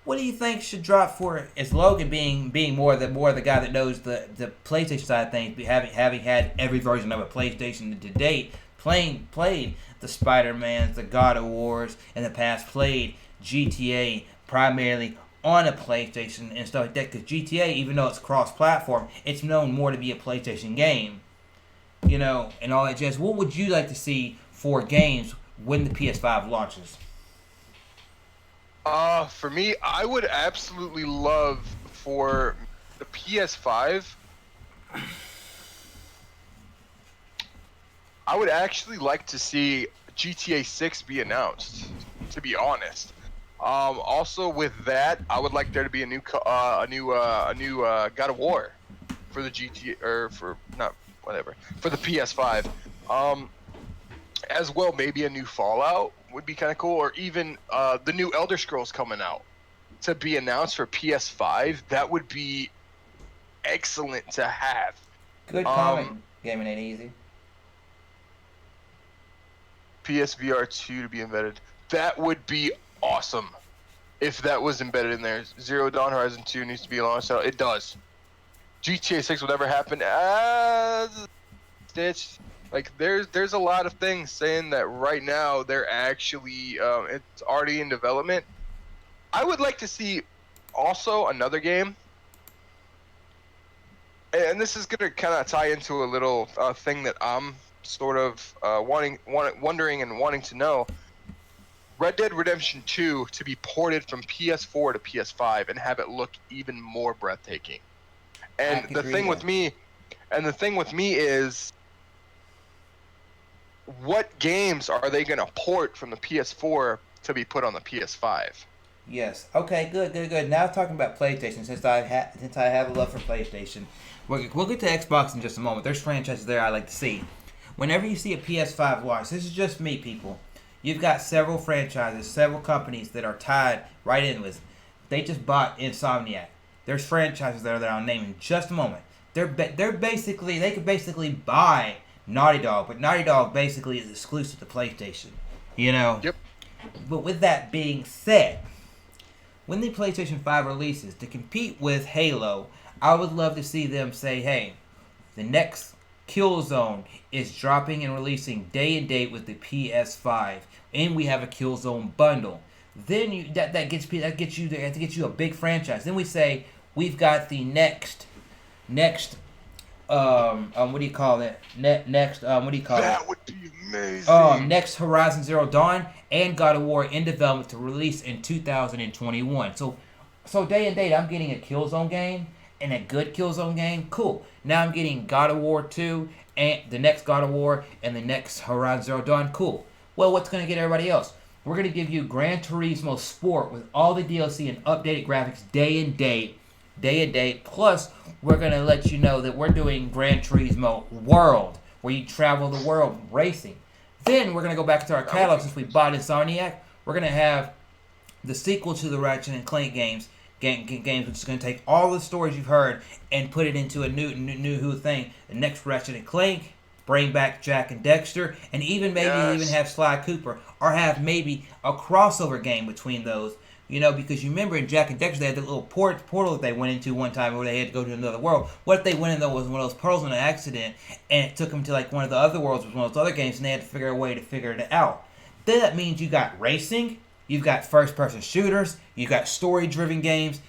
What do you think should drop for, as Logan being more the guy that knows the PlayStation side of things, having had every version of a PlayStation to date, played the Spider-Mans, the God of Wars in the past, played GTA primarily on a PlayStation and stuff like that, because GTA, even though it's cross-platform, it's known more to be a PlayStation game, you know, and all that jazz. What would you like to see for games when the PS5 launches? For me, I would absolutely love for the PS5. I would actually like to see GTA 6 be announced, to be honest. Also with that, I would like there to be a new God of War for the GTA, or for the PS5. As well, maybe a new Fallout would be kind of cool, or even the new Elder Scrolls coming out to be announced for PS5. That would be excellent to have. Good comment. Gaming Ain't Easy. PSVR 2 to be embedded. That would be awesome if that was embedded in there. Zero Dawn Horizon 2 needs to be launched out. It does. GTA 6 will never happen. Stitch. Like there's a lot of things saying that right now they're actually it's already in development. I would like to see also another game, and this is gonna kind of tie into a little thing that I'm sort of wondering and wanting to know. Red Dead Redemption 2 to be ported from PS4 to PS5 and have it look even more breathtaking. And the thing with me is, what games are they going to port from the PS4 to be put on the PS5? Yes. Okay. Good. Now talking about PlayStation, since I have a love for PlayStation, we'll get to Xbox in just a moment. There's franchises there I like to see. Whenever you see a PS5 launch, this is just me, people. You've got several franchises, several companies that are tied right in with. They just bought Insomniac. There's franchises there that I'll name in just a moment. They could basically buy Naughty Dog, but Naughty Dog basically is exclusive to PlayStation, you know? Yep. But with that being said, when the PlayStation 5 releases to compete with Halo, I would love to see them say, hey, the next Killzone is dropping and releasing day and date with the PS5, and we have a Killzone bundle. Then that gets you a big franchise. Then we say we've got the next what do you call it? Next, what do you call it? That would be amazing. Next Horizon Zero Dawn and God of War in development to release in 2021. So day and date, I'm getting a Killzone game and a good Killzone game. Cool. Now I'm getting God of War 2 and the next God of War and the next Horizon Zero Dawn. Cool. Well, what's going to get everybody else? We're going to give you Gran Turismo Sport with all the DLC and updated graphics day and date. Plus, we're going to let you know that we're doing Gran Turismo World, where you travel the world racing. Then we're going to go back to our catalog since we bought Insomniac. We're going to have the sequel to the Ratchet and Clank games, which is going to take all the stories you've heard and put it into a new thing. The next Ratchet and Clank, bring back Jack and Dexter, and even even have Sly Cooper, or have maybe a crossover game between those. You know, because you remember in Jack and Dexter, they had that little portal that they went into one time where they had to go to another world. What if they went in there was one of those portals in an accident, and it took them to like one of the other worlds with one of those other games, and they had to figure a way to figure it out. Then that means you got racing, you've got first-person shooters, you've got story-driven games,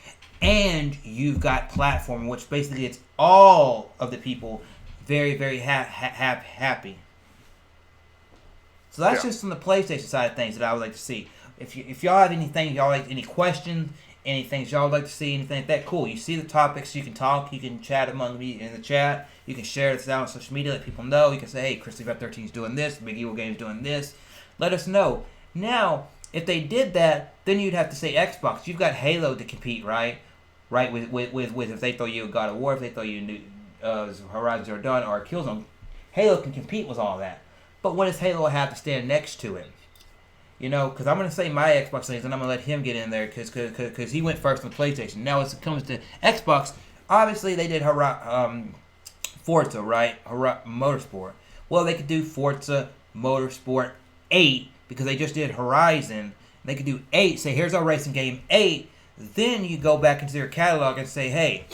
and you've got platforming, which basically it's all of the people very, very happy. So that's just from the PlayStation side of things that I would like to see. If y'all have anything, y'all like any questions, anything y'all would like to see, anything like that, cool. You see the topics, you can talk, you can chat among me in the chat, you can share this out on social media, let people know. You can say, hey, Chrislevi13 is doing this, BigEvilGaming is doing this. Let us know. Now, if they did that, then you'd have to say Xbox. You've got Halo to compete, right? Right, with if they throw you a God of War, if they throw you new Horizon Zero Dawn or Killzone, Halo can compete with all that. But what does Halo have to stand next to it? You know, because I'm going to say my Xbox things, and I'm going to let him get in there because he went first on PlayStation. Now, as it comes to Xbox, obviously they did Forza, right? Motorsport. Well, they could do Forza Motorsport 8 because they just did Horizon. They could do 8, say, here's our racing game, 8. Then you go back into their catalog and say, hey,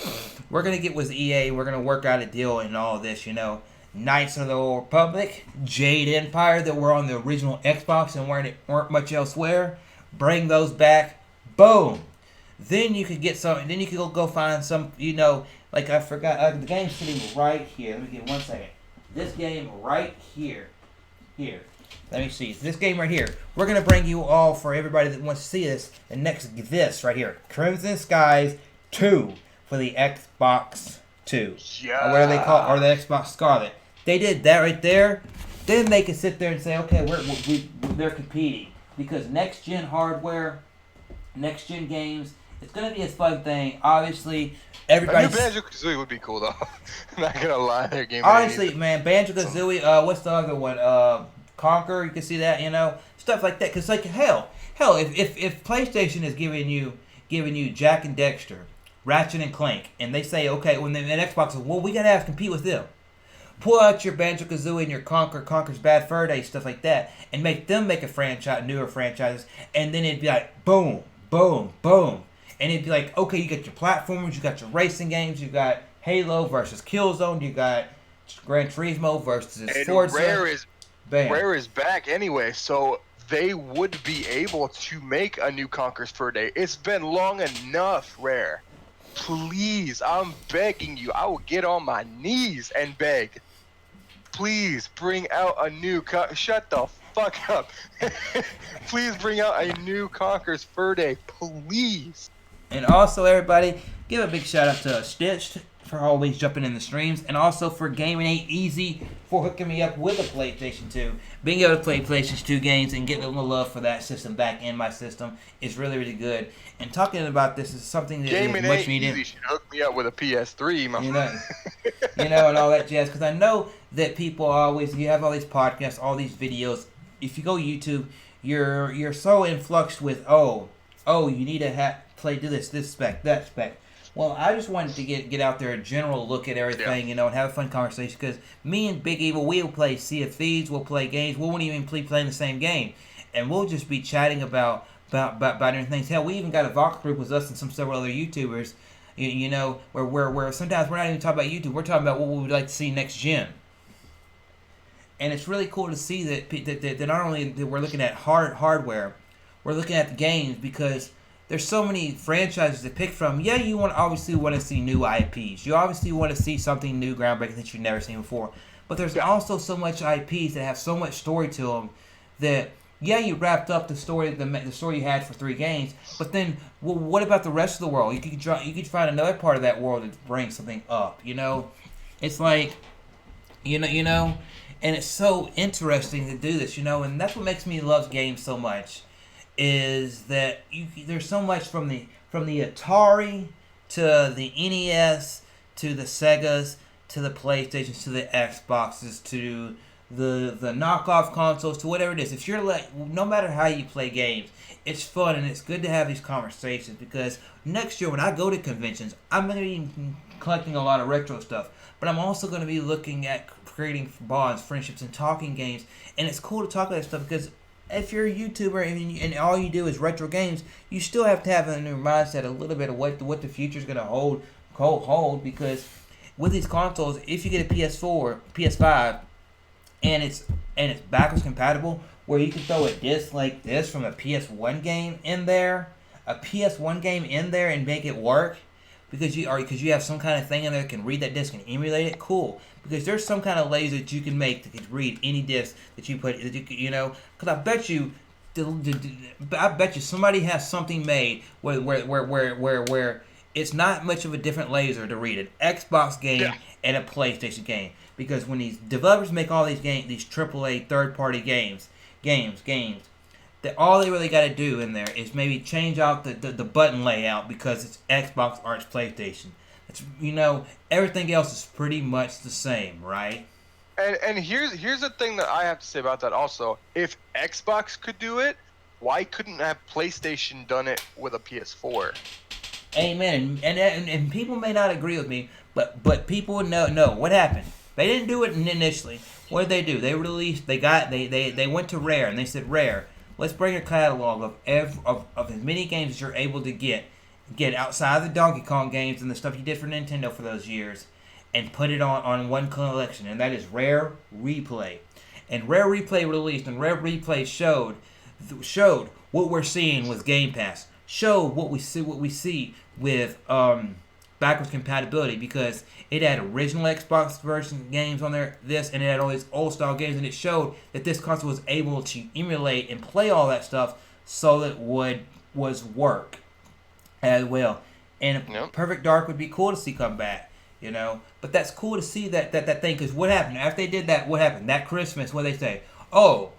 we're going to get with EA, we're going to work out a deal and all this, you know. Knights of the Old Republic, Jade Empire that were on the original Xbox and weren't much elsewhere. Bring those back. Boom. Then you could get some. Then you could go find some. You know, like I forgot the game's sitting right here. Let me get 1 second. This game right here. Here. Let me see. This game right here. We're gonna bring you all for everybody that wants to see this. The next this right here, Crimson Skies 2 for the Xbox 2. Yeah. Or whatever they call it, or the Xbox Scarlet. They did that right there. Then they can sit there and say, okay, they're competing. Because next-gen hardware, next-gen games, it's going to be a fun thing. Obviously, everybody... Banjo-Kazooie would be cool, though. I'm not going to lie. Their game honestly, man, Banjo-Kazooie, what's the other one? Conquer, you can see that, you know? Stuff like that. Because, like, hell, if PlayStation is giving you Jack and Dexter, Ratchet and Clank, and they say, okay, when the Xbox says, well, we got to have to compete with them. Pull out your Banjo-Kazooie and your Conker's Bad Fur Day, stuff like that, and make them make a franchise, newer franchises, and then it'd be like, boom, boom, boom. And it'd be like, okay, you got your platformers, you got your racing games, you got Halo versus Killzone, you got Gran Turismo versus Forza. Rare is back anyway, so they would be able to make a new Conker's Fur Day. It's been long enough, Rare. Please, I'm begging you. I will get on my knees and beg. Please bring out a new... Shut the fuck up. Please bring out a new Conker's Fur Day. Please. And also, everybody, give a big shout out to Stitched for always jumping in the streams. And also for Gaming Ain't Easy for hooking me up with a PlayStation 2. Being able to play PlayStation 2 games and getting a little love for that system back in my system is really, really good. And talking about this is something that Gaming is much Ain't needed. Easy should hook me up with a PS3, my friend. And all that jazz. Because I know that people always, you have all these podcasts, all these videos. If you go YouTube, you're so influxed with, you need to do this spec, that spec. Well, I just wanted to get out there a general look at everything, and have a fun conversation. Because me and Big Evil, we'll play Sea of Thieves, we'll play games, we won't even be playing the same game, and we'll just be chatting about different things. Hell, we even got a Vox group with us and several other YouTubers, where sometimes we're not even talking about YouTube, we're talking about what we would like to see next gen. And it's really cool to see that not only that we're looking at hardware, we're looking at the games, because there's so many franchises to pick from. Yeah, you obviously want to see new IPs. You obviously want to see something new, groundbreaking that you've never seen before. But there's also so much IPs that have so much story to them that yeah, you wrapped up the story you had for 3 games. But then, well, what about the rest of the world? You could find another part of that world that brings something up. It's like and it's so interesting to do this. And that's what makes me love games so much. Is that there's so much from the Atari to the NES to the Segas to the PlayStations to the Xboxes to the knockoff consoles to whatever it is. If you're no matter how you play games, it's fun and it's good to have these conversations because next year when I go to conventions, I'm going to be collecting a lot of retro stuff, but I'm also going to be looking at creating bonds, friendships, and talking games. And it's cool to talk about that stuff because if you're a YouTuber and all you do is retro games, you still have to have in your mindset a little bit of what the future is going to hold because with these consoles, if you get a PS4, PS5, and it's backwards compatible, where you can throw a disc like this from a PS1 game in there, and make it work, because you have some kind of thing in there that can read that disc and emulate it. Cool, because there's some kind of laser that you can make that can read any disc that you put. Because I bet you somebody has something made where it's not much of a different laser to read an Xbox game and a PlayStation game. Because when these developers make all these these AAA third-party games, that all they really got to do in there is maybe change out the button layout because it's Xbox or it's PlayStation. It's everything else is pretty much the same, right? And here's the thing that I have to say about that also. If Xbox could do it, why couldn't have PlayStation done it with a PS4? Amen. And people may not agree with me, but people know what happened. They didn't do it initially. What did they do? They released. They went to Rare and they said, Rare, let's bring a catalog of as many games as you're able to get outside the Donkey Kong games and the stuff you did for Nintendo for those years, and put it on one collection, and that is Rare Replay. And Rare Replay released, and Rare Replay showed what we're seeing with Game Pass. Showed what we see with backwards compatibility, because it had original Xbox version games on there, and it had all these old style games, and it showed that this console was able to emulate and play all that stuff so that it was work as well. And Perfect Dark would be cool to see come back, But that's cool to see that thing, because what happened after they did that? What happened that Christmas? What they say? Oh,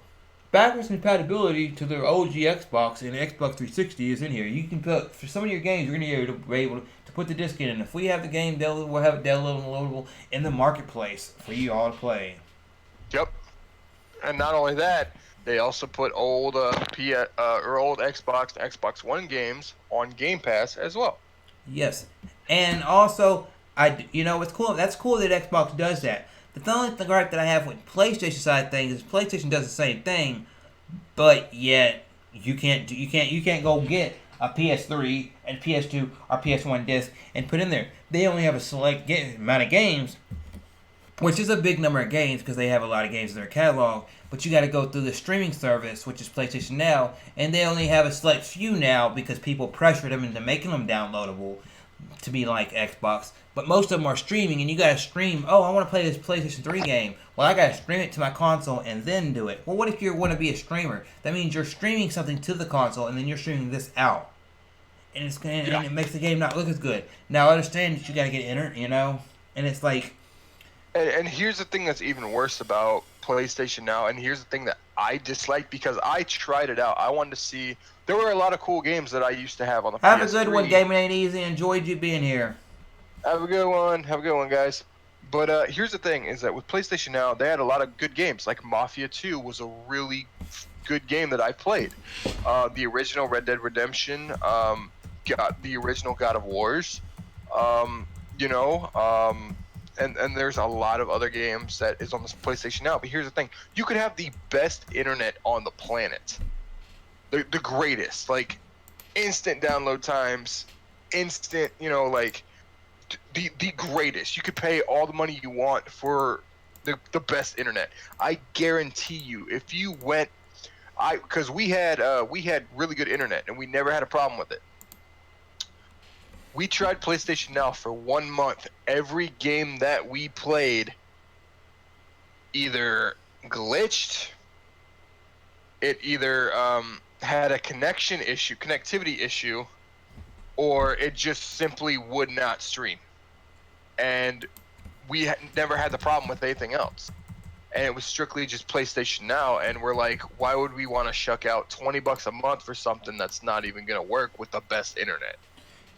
backwards compatibility to their OG Xbox and Xbox 360 is in here. You can put, for some of your games, you're going to be able to put the disc in. And if we have the game, we'll have it downloadable in the marketplace for you all to play. Yep. And not only that, they also put old old Xbox and Xbox One games on Game Pass as well. Yes. And also, it's cool. That's cool that Xbox does that. The only gripe that I have with PlayStation side of things is PlayStation does the same thing, but yet you can't go get a PS3 and PS2 or PS1 disc and put in there. They only have a select amount of games, which is a big number of games because they have a lot of games in their catalog. But you got to go through the streaming service, which is PlayStation Now, and they only have a select few now because people pressured them into making them downloadable to be like Xbox. But most of them are streaming, and you gotta stream. Oh, I want to play this PlayStation 3 game. Well, I gotta stream it to my console and then do it. Well, what if you want to be a streamer? That means you're streaming something to the console, and then you're streaming this out, and and it makes the game not look as good. Now, I understand that you gotta get internet, and it's like. And here's the thing that's even worse about PlayStation Now, and here's the thing that I dislike because I tried it out. I wanted to see. There were a lot of cool games that I used to have on the PS3. Have a good one, Gaming Ain't Easy. Enjoyed you being here. Have a good one, guys. But here's the thing, is that with PlayStation Now, they had a lot of good games. Like Mafia 2 was a really good game that I played. The original Red Dead Redemption, got the original God of Wars, and there's a lot of other games that is on this PlayStation Now. But here's the thing, you could have the best internet on the planet. The greatest, like instant download times, instant, the greatest. You could pay all the money you want for the best internet. I guarantee you, if you went, because we had really good internet and we never had a problem with it. We tried PlayStation Now for 1 month. Every game that we played either glitched, it either had a connectivity issue, or it just simply would not stream. And we never had the problem with anything else. And it was strictly just PlayStation Now, and we're like, why would we want to shuck out $20 a month for something that's not even gonna work with the best internet?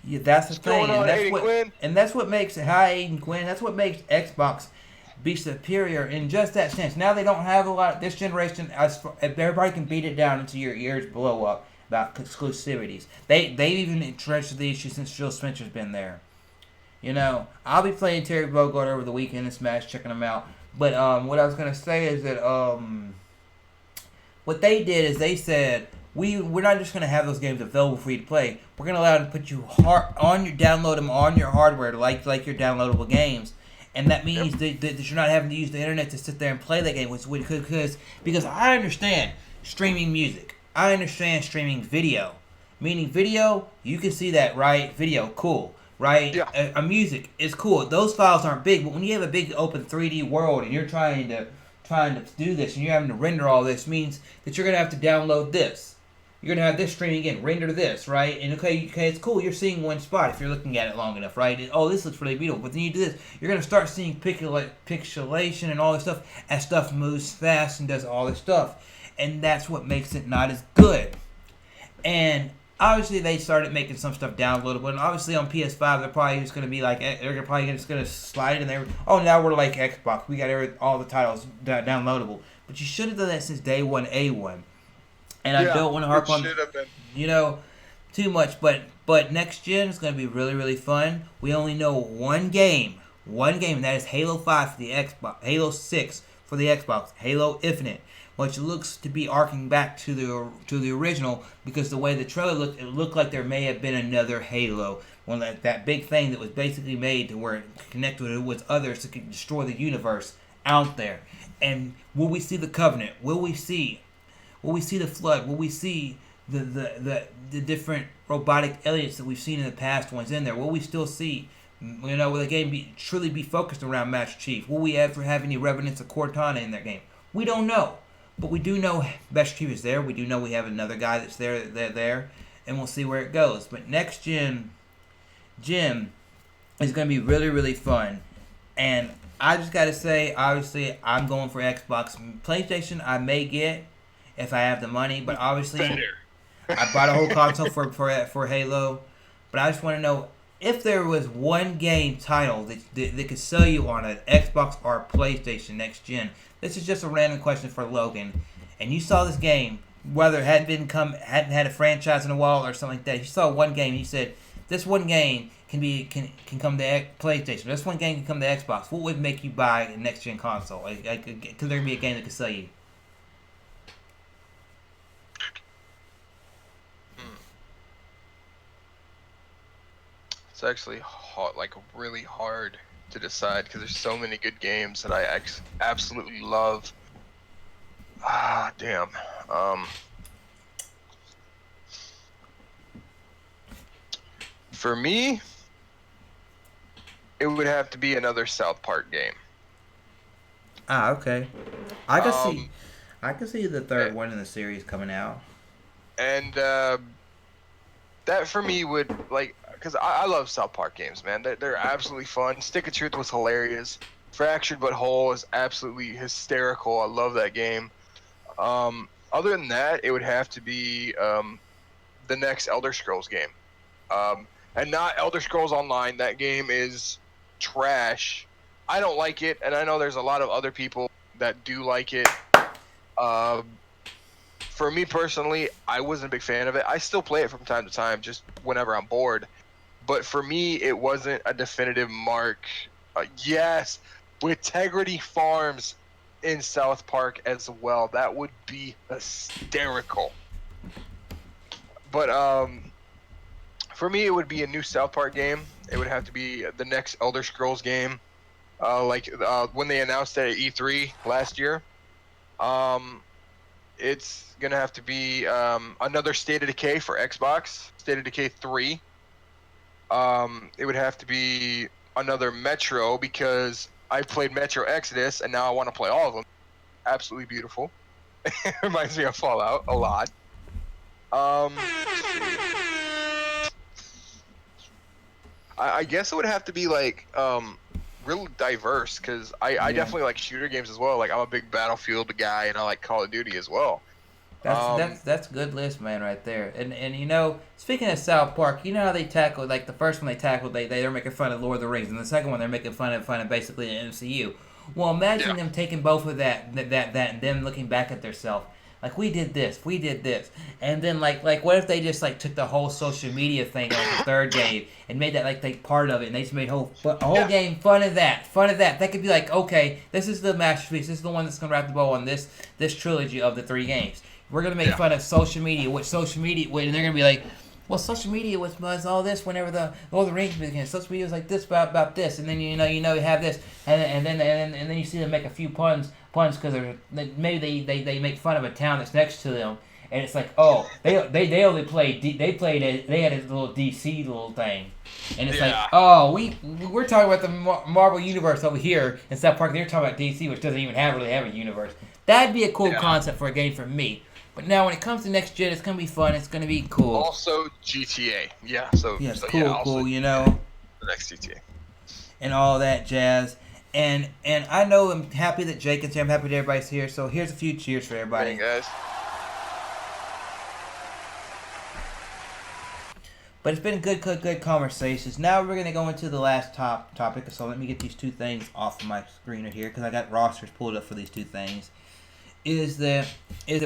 Yeah, that's the What's going thing, on, Aiden Quinn? and that's what makes hi Aiden Quinn. That's what makes Xbox be superior in just that sense. Now they don't have a lot. This generation, everybody can beat it down until your ears blow up about exclusivities. They've even addressed the issue since Phil Spencer's been there. You know, I'll be playing Terry Bogard over the weekend in Smash, checking them out. But what I was gonna say is that what they did is they said we're not just gonna have those games available for you to play. We're gonna allow them to put you download them on your hardware like your downloadable games, and that means that you're not having to use the internet to sit there and play that game. Because I understand streaming music, I understand streaming video, meaning video you can see that right, video cool. Right, Yeah. a music is cool. Those files aren't big, but when you have a big open 3D world and you're trying to do this and you're having to render all this, means that you're gonna have to download this. You're gonna have this streaming again, render this, right? And okay, it's cool. You're seeing one spot if you're looking at it long enough, right? This looks really beautiful. But then you do this, you're gonna start seeing pixelation and all this stuff as stuff moves fast and does all this stuff, and that's what makes it not as good. And obviously, they started making some stuff downloadable, and obviously on PS5, they're probably just going to be like, they're probably just going to slide in there. Oh, now we're like Xbox. We got all the titles downloadable. But you should have done that since day one, A1. And I don't want to harp on, too much, but next gen is going to be really, really fun. We only know one game, and that is Halo 5 for the Xbox, Halo 6 for the Xbox, Halo Infinite, which looks to be arcing back to the original, because the way the trailer looked, it looked like there may have been another Halo, one that big thing that was basically made to where it connected with others to destroy the universe out there. And will we see the Covenant? Will we see the Flood? Will we see the different robotic aliens that we've seen in the past ones in there? Will we still see, will the game truly be focused around Master Chief? Will we ever have any revenants of Cortana in that game? We don't know. But we do know Master Chief is there. We do know we have another guy that's there, and we'll see where it goes. But next gen is going to be really, really fun. And I just got to say, obviously, I'm going for Xbox. PlayStation, I may get if I have the money, but obviously, I bought a whole console for Halo. But I just want to know if there was one game title that could sell you on an Xbox or PlayStation next gen. This is just a random question for Logan. And you saw this game, whether it hadn't had a franchise in a while or something like that. You saw one game and you said, this one game can come to PlayStation. This one game can come to Xbox. What would make you buy a next gen console? Could there be a game that could sell you? It's actually really hard to decide, because there's so many good games that I absolutely love. Damn. For me, it would have to be another South Park game. Okay. I can see the third one in the series coming out. And that for me would, because I love South Park games, man. They're absolutely fun. Stick of Truth was hilarious. Fractured But Whole is absolutely hysterical. I love that game. Other than that, it would have to be the next Elder Scrolls game. And not Elder Scrolls Online. That game is trash. I don't like it, and I know there's a lot of other people that do like it. For me personally, I wasn't a big fan of it. I still play it from time to time, just whenever I'm bored. But for me, it wasn't a definitive mark. Yes, with Integrity Farms in South Park as well. That would be hysterical. But for me, it would be a new South Park game. It would have to be the next Elder Scrolls game. When they announced it at E3 last year. It's gonna have to be another State of Decay for Xbox, State of Decay 3. It would have to be another Metro because I played Metro Exodus and now I want to play all of them. Absolutely beautiful. It reminds me of Fallout a lot. I guess it would have to be like real diverse because I definitely like shooter games as well. Like I'm a big Battlefield guy and I like Call of Duty as well. That's a good list, man, right there. And you know, speaking of South Park, you know how they tackled, like the first one they tackled, they're making fun of Lord of the Rings, and the second one they're making fun of basically the MCU. Well, imagine them taking both of that, and then looking back at themselves. Like we did this, and then like what if they just like took the whole social media thing like the third game and made that like part of it, and they just made a whole game fun of that. That could be like, okay, this is the masterpiece. This is the one that's gonna wrap the bow on this trilogy of the 3 games. We're gonna make fun of social media, and they're gonna be like, well, social media was all this whenever the Lord of the Rings began. Social media was like this about this, and then you have this, and then you see them make a few puns because maybe they make fun of a town that's next to them, and it's like, oh, they only played they had a little DC little thing, and it's like, oh, we're talking about the Marvel universe over here in South Park. They're talking about DC, which doesn't even really have a universe. That'd be a cool concept for a game for me. But now when it comes to next gen, it's gonna be fun. It's gonna be cool. Also GTA, cool. You know, the next GTA and all that jazz. And I know I'm happy that Jake is here. I'm happy that everybody's here. So here's a few cheers for everybody. Hey guys. But it's been good conversations. Now we're gonna go into the last topic. So let me get these 2 things off of my screen right here because I got rosters pulled up for these 2 things. Is that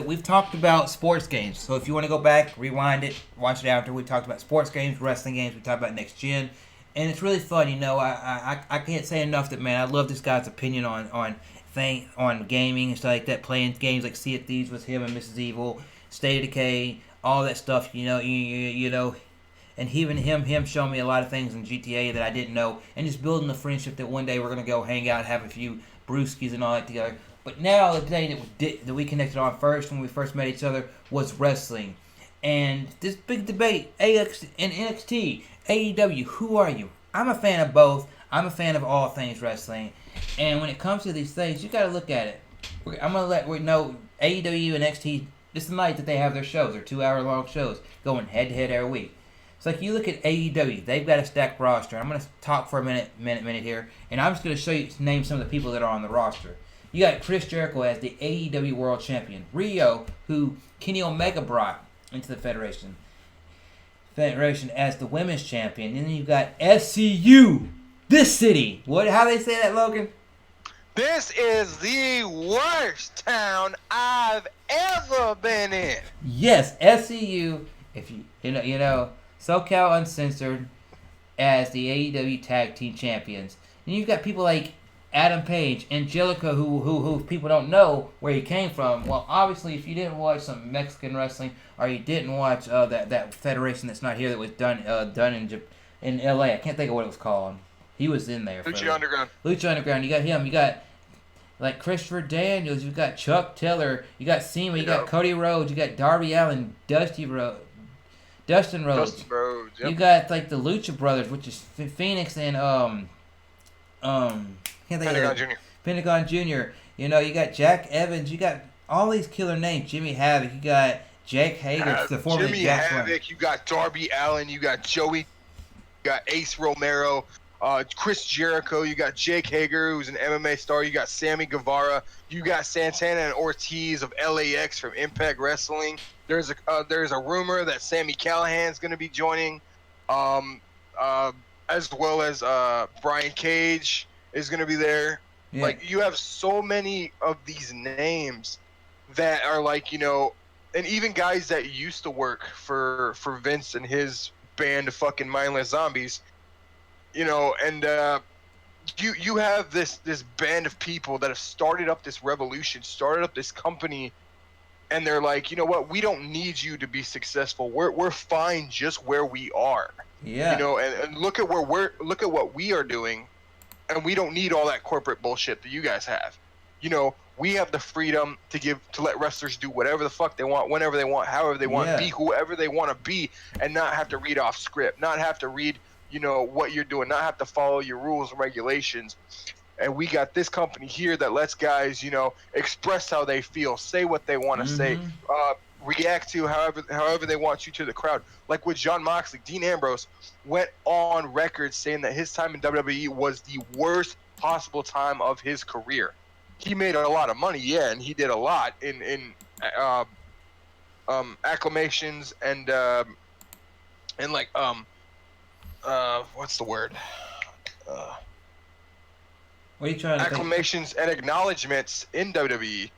we've talked about sports games. So if you want to go back, rewind it, watch it after. We talked about sports games, wrestling games. We talked about next gen, and it's really fun. You know, I can't say enough that, man, I love this guy's opinion on gaming and stuff like that. Playing games like Sea of Thieves with him and Mrs. Evil, State of Decay, all that stuff. You know, you know. And even him showing me a lot of things in GTA that I didn't know, and just building a friendship that one day we're gonna go hang out, have a few brewskis and all that together. But now the day that we connected on first when we first met each other was wrestling, and this big debate: NXT, AEW. Who are you? I'm a fan of both. I'm a fan of all things wrestling, and when it comes to these things, you got to look at it. I'm gonna let we know AEW and NXT. It's the night that they have their shows. They're 2-hour-long shows going head to head every week. It's like you look at AEW, they've got a stacked roster. I'm going to talk for a minute here, and I'm just going to name some of the people that are on the roster. You got Chris Jericho as the AEW World Champion. Rio, who Kenny Omega brought into the Federation as the Women's Champion. And then you've got SCU, this city. How they say that, Logan? This is the worst town I've ever been in. Yes, SCU. If you know. SoCal Uncensored as the AEW Tag Team Champions. And you've got people like Adam Page, Angelica, who people don't know where he came from. Well, obviously, if you didn't watch some Mexican wrestling or you didn't watch that federation that's not here that was done in LA, I can't think of what it was called. He was in there. Lucha Underground. Lucha Underground. You got him. You got like Christopher Daniels. You got Chuck Taylor. You got Sema. You got Cody Rhodes. You got Darby Allin, Dustin Rhodes. Yep. You got like the Lucha Brothers, which is Phoenix and Pentagon Jr. You know, you got Jack Evans. You got all these killer names. Jimmy Havoc. You got Jake Hager, the former Jimmy Havoc. You got Darby Allin. You got Joey. You got Ace Romero. Chris Jericho. You got Jake Hager, who's an MMA star. You got Sammy Guevara. You got Santana and Ortiz of LAX from Impact Wrestling. There's a rumor that Sami Callihan's going to be joining, as well as Brian Cage is going to be there. Yeah. Like, you have so many of these names that are like, you know, and even guys that used to work for Vince and his band of fucking mindless zombies, you know, and you have this band of people that have started up this revolution, started up this company. And they're like, you know what? We don't need you to be successful. We're fine just where we are. Yeah. You know, and look at what we are doing, and we don't need all that corporate bullshit that you guys have. You know, we have the freedom to let wrestlers do whatever the fuck they want, whenever they want, however they want, be whoever they want to be, and not have to read off script, not have to read what you're doing, not have to follow your rules and regulations. And we got this company here that lets guys, express how they feel, say what they want to say, react to however they want you to the crowd. Like with Jon Moxley, Dean Ambrose went on record saying that his time in WWE was the worst possible time of his career. He made a lot of money, yeah, and he did a lot in acclamations and like what's the word? What are you trying to acclamations and acknowledgments in WWE,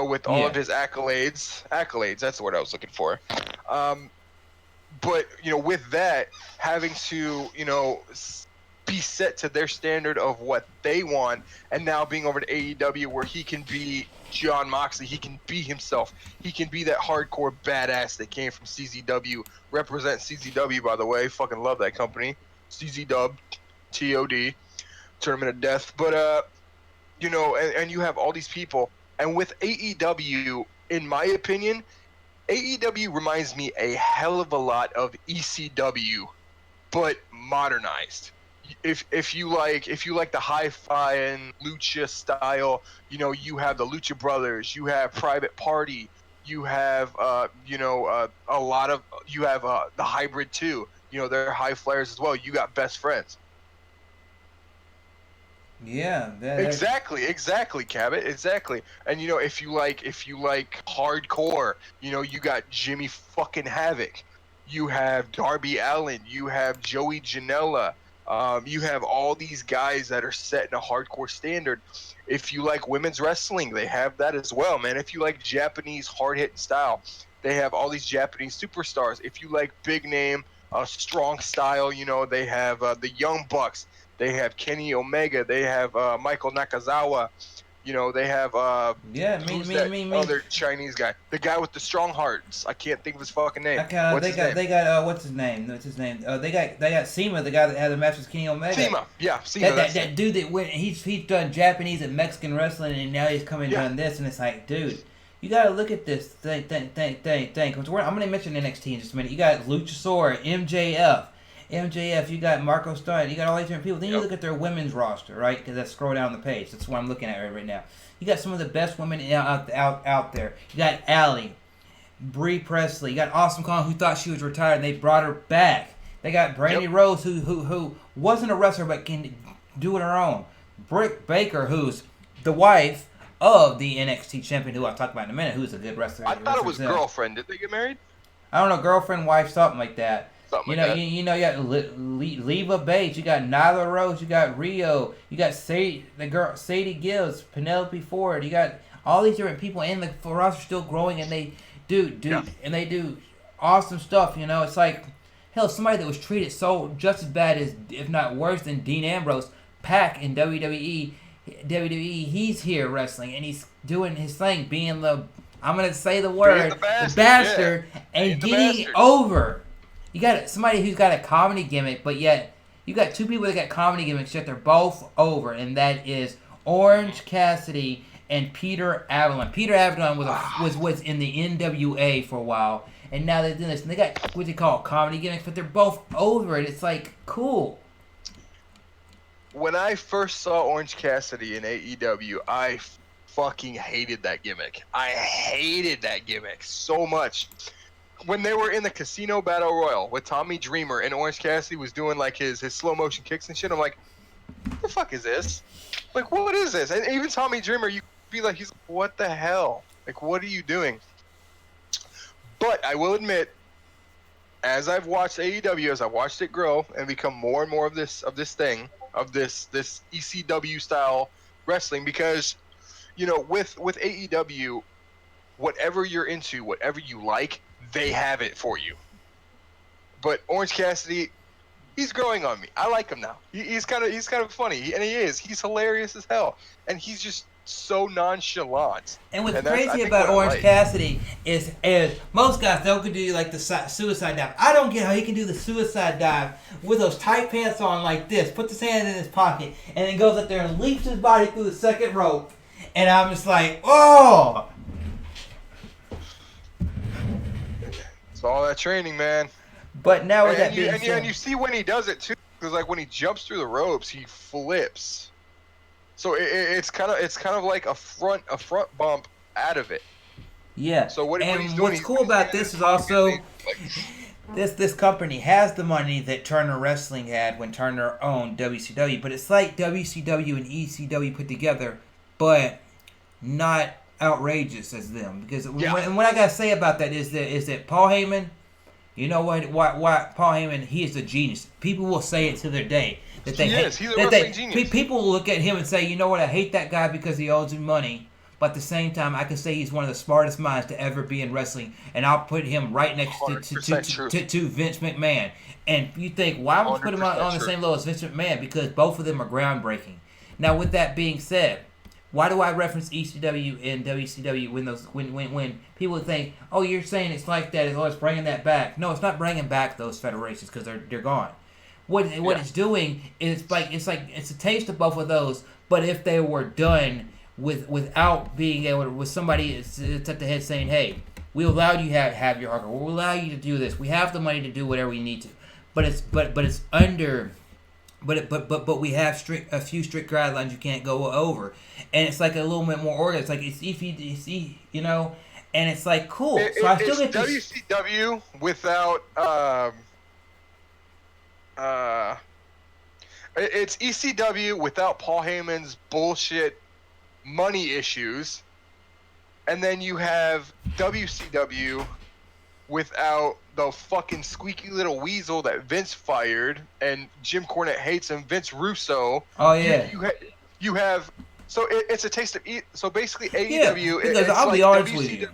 with all of his accolades. Accolades, that's the word I was looking for. But, with that, having to, be set to their standard of what they want, and now being over to AEW where he can be Jon Moxley, he can be himself, he can be that hardcore badass that came from CZW. Represent CZW, by the way. Fucking love that company. CZW, TOD. Tournament of Death, but and you have all these people, and with AEW, in my opinion, AEW reminds me a hell of a lot of ECW, but modernized. If you like the hi-fi and lucha style, you have the Lucha Brothers, you have Private Party, you have a lot of the Hybrid too. They're high flyers as well. You got Best Friends. Yeah, exactly, Cabot, exactly. And if you like hardcore, you got Jimmy fucking Havoc, you have Darby Allin, you have Joey Janela, you have all these guys that are set in a hardcore standard. If you like women's wrestling, they have that as well, man. If you like Japanese hard-hitting style, they have all these Japanese superstars. If you like big name, strong style, they have the Young Bucks. They have Kenny Omega. They have Michael Nakazawa. They have other Chinese guy, the guy with the strong hearts. I can't think of his fucking name. What's his name? What's his name? They got Sema, the guy that had the match with Kenny Omega. Sema. That dude that went. He's done Japanese and Mexican wrestling, and now he's coming done this, and it's like, dude, you gotta look at this thing. I'm gonna mention NXT in just a minute. You got Luchasaur, MJF, you got Marco Stunt, you got all these different people. Then you look at their women's roster, right? Because that's scroll down the page. That's what I'm looking at right now. You got some of the best women out there. You got Allie, Brie Presley. You got Awesome Kong, who thought she was retired, and they brought her back. They got Brandy Rose, who wasn't a wrestler but can do it her own. Britt Baker, who's the wife of the NXT champion, who I'll talk about in a minute, who's a good wrestler. I thought it was girlfriend. Did they get married? I don't know, girlfriend, wife, something like that. You got Leva Bates, you got Nyla Rose, you got Rio, you got Sadie Gibbs, Penelope Ford, you got all these different people, and the roster's still growing, and they do awesome stuff. It's like, hell, somebody that was treated just as bad as, if not worse than Dean Ambrose, Pac in WWE, he's here wrestling, and he's doing his thing, being I'm gonna say the word, the bastard, and getting over. You got somebody who's got a comedy gimmick, but yet you got two people that got comedy gimmicks, yet they're both over, and that is Orange Cassidy and Peter Avalon. Peter Avalon was in the NWA for a while, and now they're doing this, and they got what they call comedy gimmicks, but they're both over it. It's like, cool. When I first saw Orange Cassidy in AEW, I fucking hated that gimmick. I hated that gimmick so much. When they were in the Casino Battle Royal with Tommy Dreamer and Orange Cassidy was doing like his slow motion kicks and shit, I'm like, what the fuck is this? Like, what is this? And even Tommy Dreamer, you be like, he's like, what the hell? Like, what are you doing? But I will admit, as I've watched AEW, as I watched it grow and become more and more of this ECW style wrestling, because with AEW, whatever you're into, whatever you like, they have it for you. But Orange Cassidy, he's growing on me. I like him now. He's kind of funny, and he's hilarious as hell, and he's just so nonchalant. And what's crazy about Orange Cassidy is most guys don't can do like the suicide dive. I don't get how he can do the suicide dive with those tight pants on like this, puts his hand in his pocket, and then goes up there and leaps his body through the second rope. And I'm just like, oh. It's all that training, man. But now with that being and said, you see when he does it too, because like when he jumps through the ropes, he flips. So it's kind of like a front bump out of it. yeah. So what he's And doing, what's cool about this is also this company has the money that Turner Wrestling had when Turner owned WCW, but it's like WCW and ECW put together, but not outrageous as them. Because what I gotta say about that is that Paul Heyman, you know why Paul Heyman, he is a genius. People will say it to their day that they hate. He's a wrestling genius. People will look at him and say, you know what, I hate that guy because he owes me money. But at the same time, I can say he's one of the smartest minds to ever be in wrestling, and I'll put him right next to Vince McMahon. And you think, why would you put him on the same level as Vince McMahon? Because both of them are groundbreaking. Now, with that being said, why do I reference ECW and WCW when people think, oh, you're saying it's like that, it's bringing that back? No, it's not bringing back those federations because they're gone. What it's doing is it's a taste of both of those, but if they were done without being able to, with somebody at the head saying, hey, we allow you to have your hardware, we'll allow you to do this, we have the money to do whatever we need to, but we have a few strict guidelines you can't go over, and it's like a little bit more organized. Like it's you know, and it's like cool. So I still get WCW without it's ECW without Paul Heyman's bullshit money issues, and then you have WCW without the fucking squeaky little weasel that Vince fired and Jim Cornette hates him, Vince Russo. Oh yeah. You have so it's a taste of so basically AEW. Because I'll be honest with you.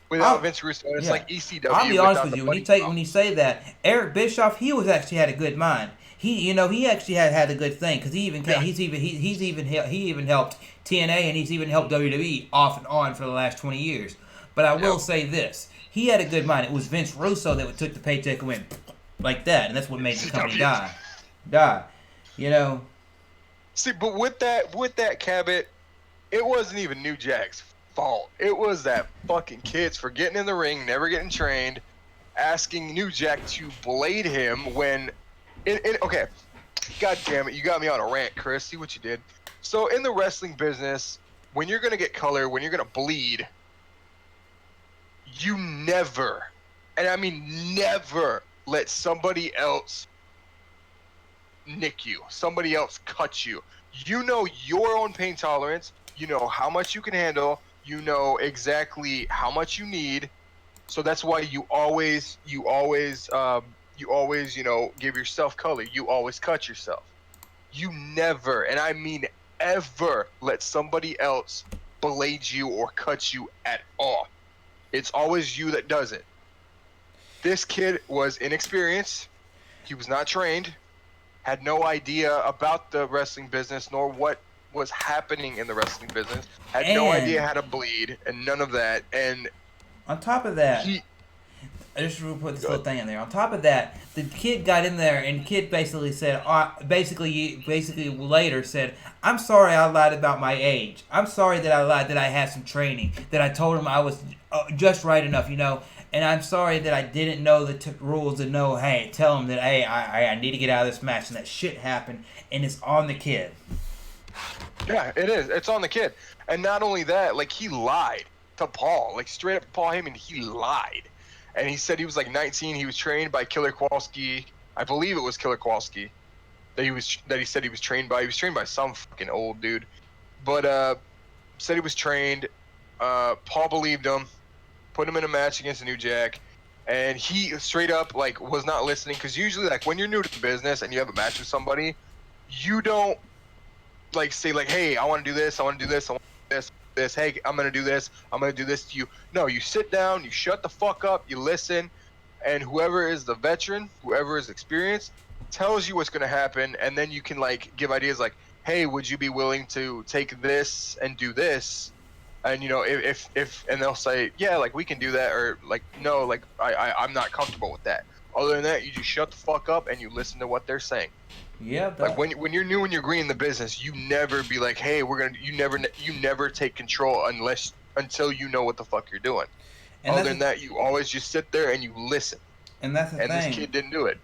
Without Vince Russo, it's like ECW. I'll be honest with you. When you say that, Eric Bischoff, he was actually had a good mind. He actually had a good thing because he even helped TNA and he's even helped WWE off and on for the last 20 years. But I will say this: he had a good mind. It was Vince Russo that took the paycheck and went like that, and that's what made the company die. You know. See, but with that Cabot, it wasn't even New Jack's fault. It was that fucking kids for getting in the ring, never getting trained, asking New Jack to blade him when. Okay, god damn it, you got me on a rant, Chris. See what you did. So in the wrestling business, when you're gonna get color, when you're gonna bleed, you never, and I mean never, let somebody else nick you, somebody else cut you. You know your own pain tolerance. You know how much you can handle. You know exactly how much you need. So that's why you always, you know, give yourself color. You always cut yourself. You never, and I mean ever, let somebody else blade you or cut you at all. It's always you that does it. This kid was inexperienced. He was not trained. Had no idea about the wrestling business nor what was happening in the wrestling business. Had no idea how to bleed and none of that. And on top of that, I just want to put this little thing in there. On top of that, the kid got in there and the kid basically said, basically later said, I'm sorry I lied about my age. I'm sorry that I lied that I had some training, that I told him I was just right enough, you know. And I'm sorry that I didn't know the rules and know, hey, tell him that, hey, I need to get out of this match. And that shit happened, and it's on the kid. Yeah, it is. It's on the kid. And not only that, like, he lied to Paul. Like, straight up to Paul Heyman, he lied. And he said he was like 19. He was trained by Killer Kowalski. I believe it was Killer Kowalski that he said he was trained by. He was trained by some fucking old dude. But said he was trained. Paul believed him. Put him in a match against New Jack. And he straight up like was not listening. Because usually like when you're new to the business and you have a match with somebody, you don't like say like, hey, I want to do this. I want to do this. I want to do this. Hey, I'm gonna do this. I'm gonna do this to you. No, you sit down, you shut the fuck up, you listen, and whoever is the veteran, whoever is experienced, tells you what's gonna happen, and then you can like give ideas like, hey, would you be willing to take this and do this? And you know, if and they'll say, yeah, like we can do that, or like no, like I'm not comfortable with that. Other than that, you just shut the fuck up and you listen to what they're saying. Yeah. Like when you're new and you're green in the business, you never be like, hey, you never take control until you know what the fuck you're doing. And other than that, you always just sit there and you listen. And that's the and this thing. kid didn't do it.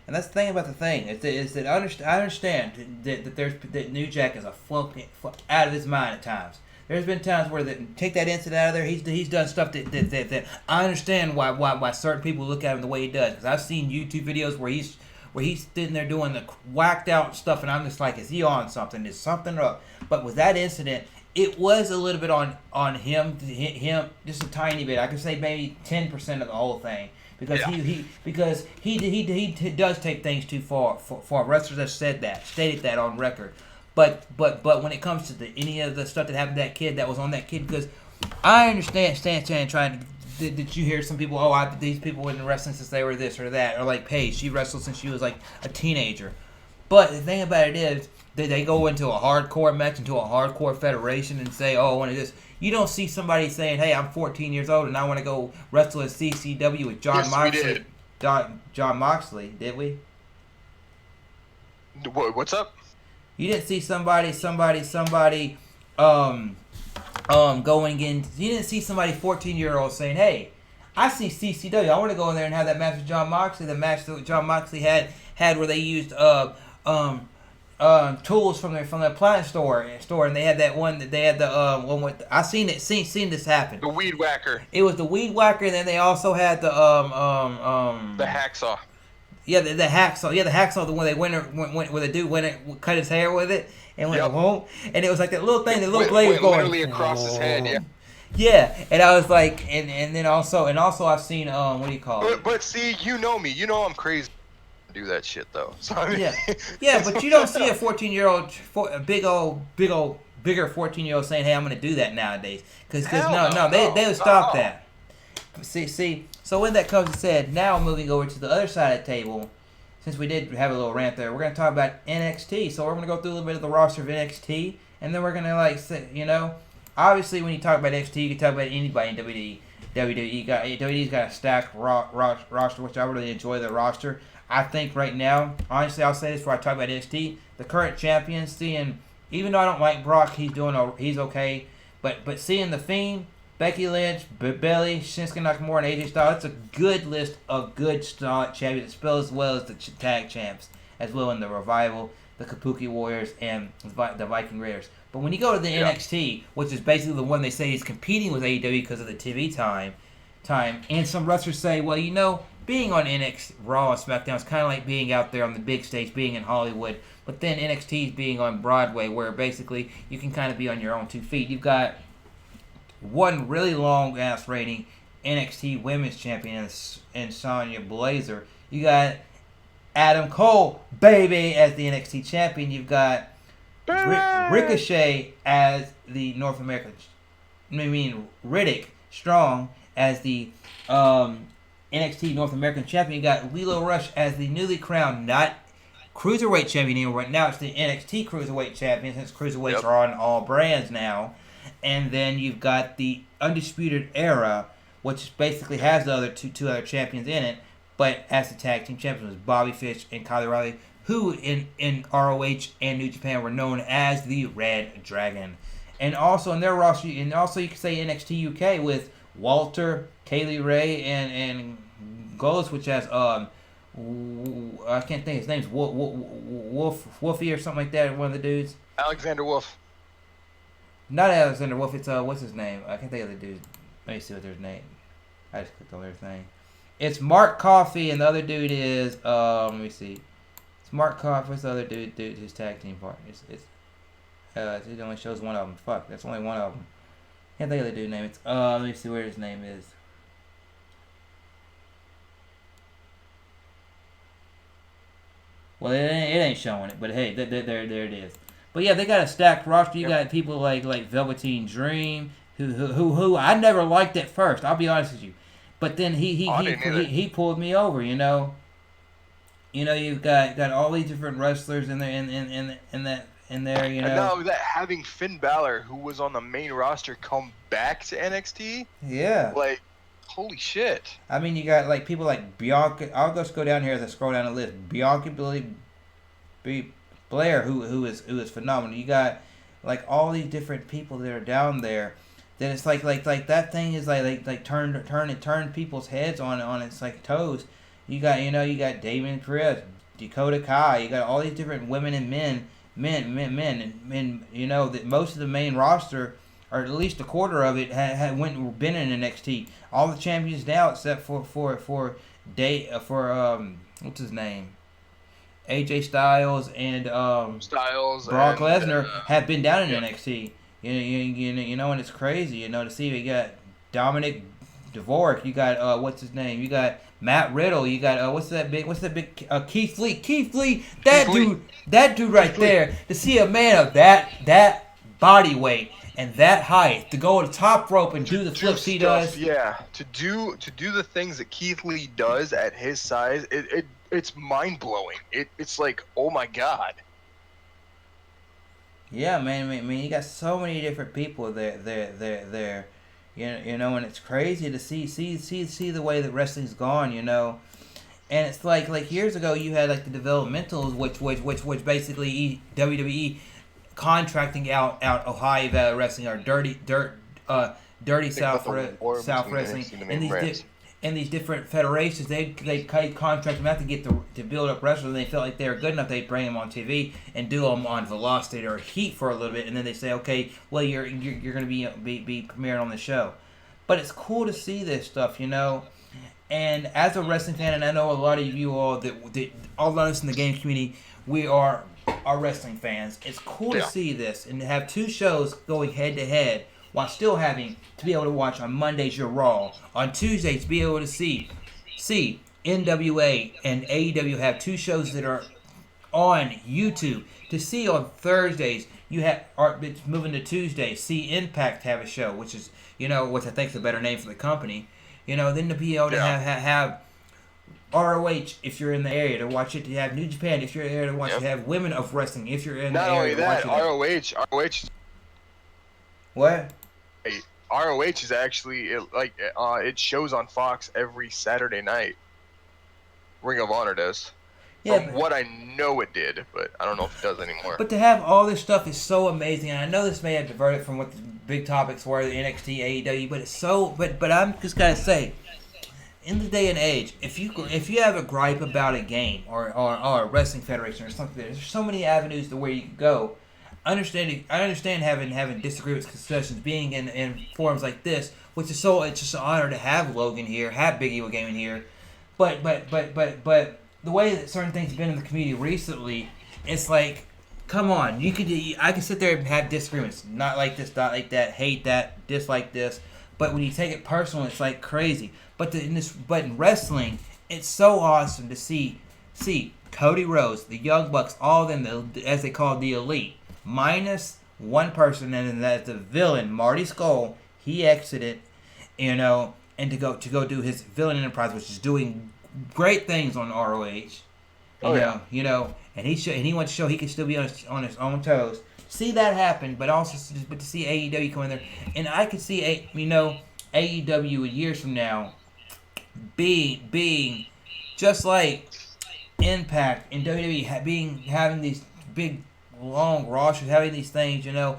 And that's the thing about the thing is that I understand that New Jack is a flunk out of his mind at times. There's been times where take that incident out of there. He's done stuff that I understand why certain people look at him the way he does. Because I've seen YouTube videos where he's sitting there doing the whacked out stuff, and I'm just like, is he on something? Is something up? But with that incident, it was a little bit on him just a tiny bit. I could say maybe 10% of the whole thing. Because he does take things too far. For wrestlers have stated that on record. But when it comes to any of the stuff that happened to that kid, that was on that kid, because I understand trying to. Did you hear some people? These people were in wrestling since they were this or that, or like Paige, she wrestled since she was like a teenager. But the thing about it is, they go into a hardcore match, into a hardcore federation, and say, "Oh, I want to this." You don't see somebody saying, "Hey, I'm 14 years old and I want to go wrestle in CCW with John Moxley." We did. John Moxley, did we? What's up? You didn't see somebody going in. You didn't see somebody 14-year-old saying, "Hey, I see CCW. I want to go in there and have that match with John Moxley." The match that John Moxley had where they used tools from their plant store, and they had that one that they had the one with. I seen this happen. The weed whacker. It was the weed whacker, and then they also had the hacksaw. Yeah, the hacksaw. Yeah, the hacksaw. The one they went where the dude cut his hair with it and went home, and it was like that little thing, the little blade was going literally across his head. Yeah. Yeah, and I was like, and then also I've seen what do you call it? But see, you know me. You know I'm crazy. Do that shit though. So, I mean, yeah, but you don't see a 14-year-old, a bigger 14-year-old saying, "Hey, I'm going to do that nowadays," because no, they would stop that. See, so when that comes to said, now moving over to the other side of the table, since we did have a little rant there, we're going to talk about NXT. So we're going to go through a little bit of the roster of NXT, and then we're going to say, obviously when you talk about NXT, you can talk about anybody in WWE. WWE's got a stacked roster, which I really enjoy the roster. I think right now, honestly, I'll say this before I talk about NXT, the current champions, seeing, even though I don't like Brock, he's okay, but seeing The Fiend, Becky Lynch, Bayley, Shinsuke Nakamura, and AJ Styles, it's a good list of good solid champions, as well as the tag champs, as well in the Revival, the Kabuki Warriors, and the Viking Raiders. But when you go to the NXT, which is basically the one they say is competing with AEW because of the TV time, and some wrestlers say, well, being on NXT, Raw, and SmackDown is kind of like being out there on the big stage, being in Hollywood. But then NXT is being on Broadway, where basically you can kind of be on your own 2 feet. You've got one really long-ass reigning NXT Women's Champion in Sonya Blazer. You got Adam Cole, baby, as the NXT Champion. You've got Ricochet as the North American... Riddick Strong as the... NXT North American Champion. You got Lilo Rush as the newly crowned, not Cruiserweight Champion anymore. Right now it's the NXT Cruiserweight Champion, since Cruiserweights are on all brands now. And then you've got the Undisputed Era, which basically has the other two other champions in it, but as the tag team champions was Bobby Fish and Kyle O'Reilly, who in ROH and New Japan were known as the Red Dragon. And also in their roster, and also you could say NXT UK with Walter, Kaylee Ray, and Golos, which has I can't think his name's Wolfie or something like that. One of the dudes. Alexander Wolf. Not Alexander Wolf. It's what's his name? I can't think of the dude. Let me see what their name. I just clicked on their thing. It's Mark Coffey, and the other dude is let me see. It's Mark Coffey. What's the other dude? His tag team partner. It only shows one of them. Fuck, that's only one of them. Can't think of the dude's name. It's let me see where his name is. Well, it ain't showing it, but hey, there it is. But yeah, they got a stacked roster. You got people like Velveteen Dream, who I never liked at first. I'll be honest with you, but then he pulled me over. You've got all these different wrestlers in there in there. And now that having Finn Balor, who was on the main roster, come back to NXT, like, holy shit. I mean, you got like people like Bianca. I'll just go down here as I scroll down the list. Bianca Blair, who is phenomenal. You got like all these different people that are down there. Then it's like that thing is like turn people's heads on its like toes. You got you got Damon Chris, Dakota Kai. You got all these different women and men, and that most of the main roster, or at least a quarter of it, had been in NXT. All the champions now, except for what's his name, AJ Styles and Brock and Lesnar, have been down in yeah. NXT. And it's crazy. To see you got Dominic Dvorak. You got what's his name? You got Matt Riddle. You got what's that big Keith Lee. That dude right there. To see a man of that body weight and that height to go to the top rope and do the flips he does. Yeah, to do the things that Keith Lee does at his size, it's mind blowing. It's like, oh my god. Yeah, man. I mean, you got so many different people there. And it's crazy to see the way that wrestling's gone. And it's like years ago you had like the developmentals, which basically WWE contracting out Ohio Valley Wrestling or dirty South Wrestling and these different federations. They contract them out to build up wrestlers. And they felt like they were good enough. They'd bring them on TV and do them on Velocity or Heat for a little bit, and then they say, okay, well you're going to be premiering on the show. But it's cool to see this stuff, And as a wrestling fan, and I know a lot of you all that all of us in the game community, we are wrestling fans. It's cool to see this and to have two shows going head to head while still having to be able to watch on Mondays your Raw, on Tuesdays to be able to see NWA and AEW have two shows that are on YouTube. To see on Thursdays it's moving to Tuesdays. See Impact have a show, which is which I think is a better name for the company. Then to be able to have ROH if you're in the area to watch it, to have New Japan if you're there to watch it, to have Women of Wrestling if you're in the area. Not only that, ROH. What? ROH is actually it shows on Fox every Saturday night. Ring of Honor does. From what I know it did, but I don't know if it does anymore. But to have all this stuff is so amazing, and I know this may have diverted from what the big topics were, the NXT, AEW, but it's so. But I'm just gotta say, in the day and age, if you have a gripe about a game or a wrestling federation or something, there's so many avenues to where you can go. I understand having disagreements, discussions, being in forums like this, which is it's just an honor to have Logan here, have BigEvilGaming here, but the way that certain things have been in the community recently, it's like, come on, I can sit there and have disagreements, not like this, not like that, hate that, dislike this, but when you take it personal, it's like crazy. But in wrestling, it's so awesome to see Cody Rhodes, the Young Bucks, all of them, as they call the Elite, minus one person, and that's the villain, Marty Skull. He exited, and to go do his villain enterprise, which is doing great things on ROH. And he wants to show he can still be on his own toes. See that happen, but to see AEW come in there, and I could see AEW years from now being just like Impact and WWE, having these big long rosters, having these things, and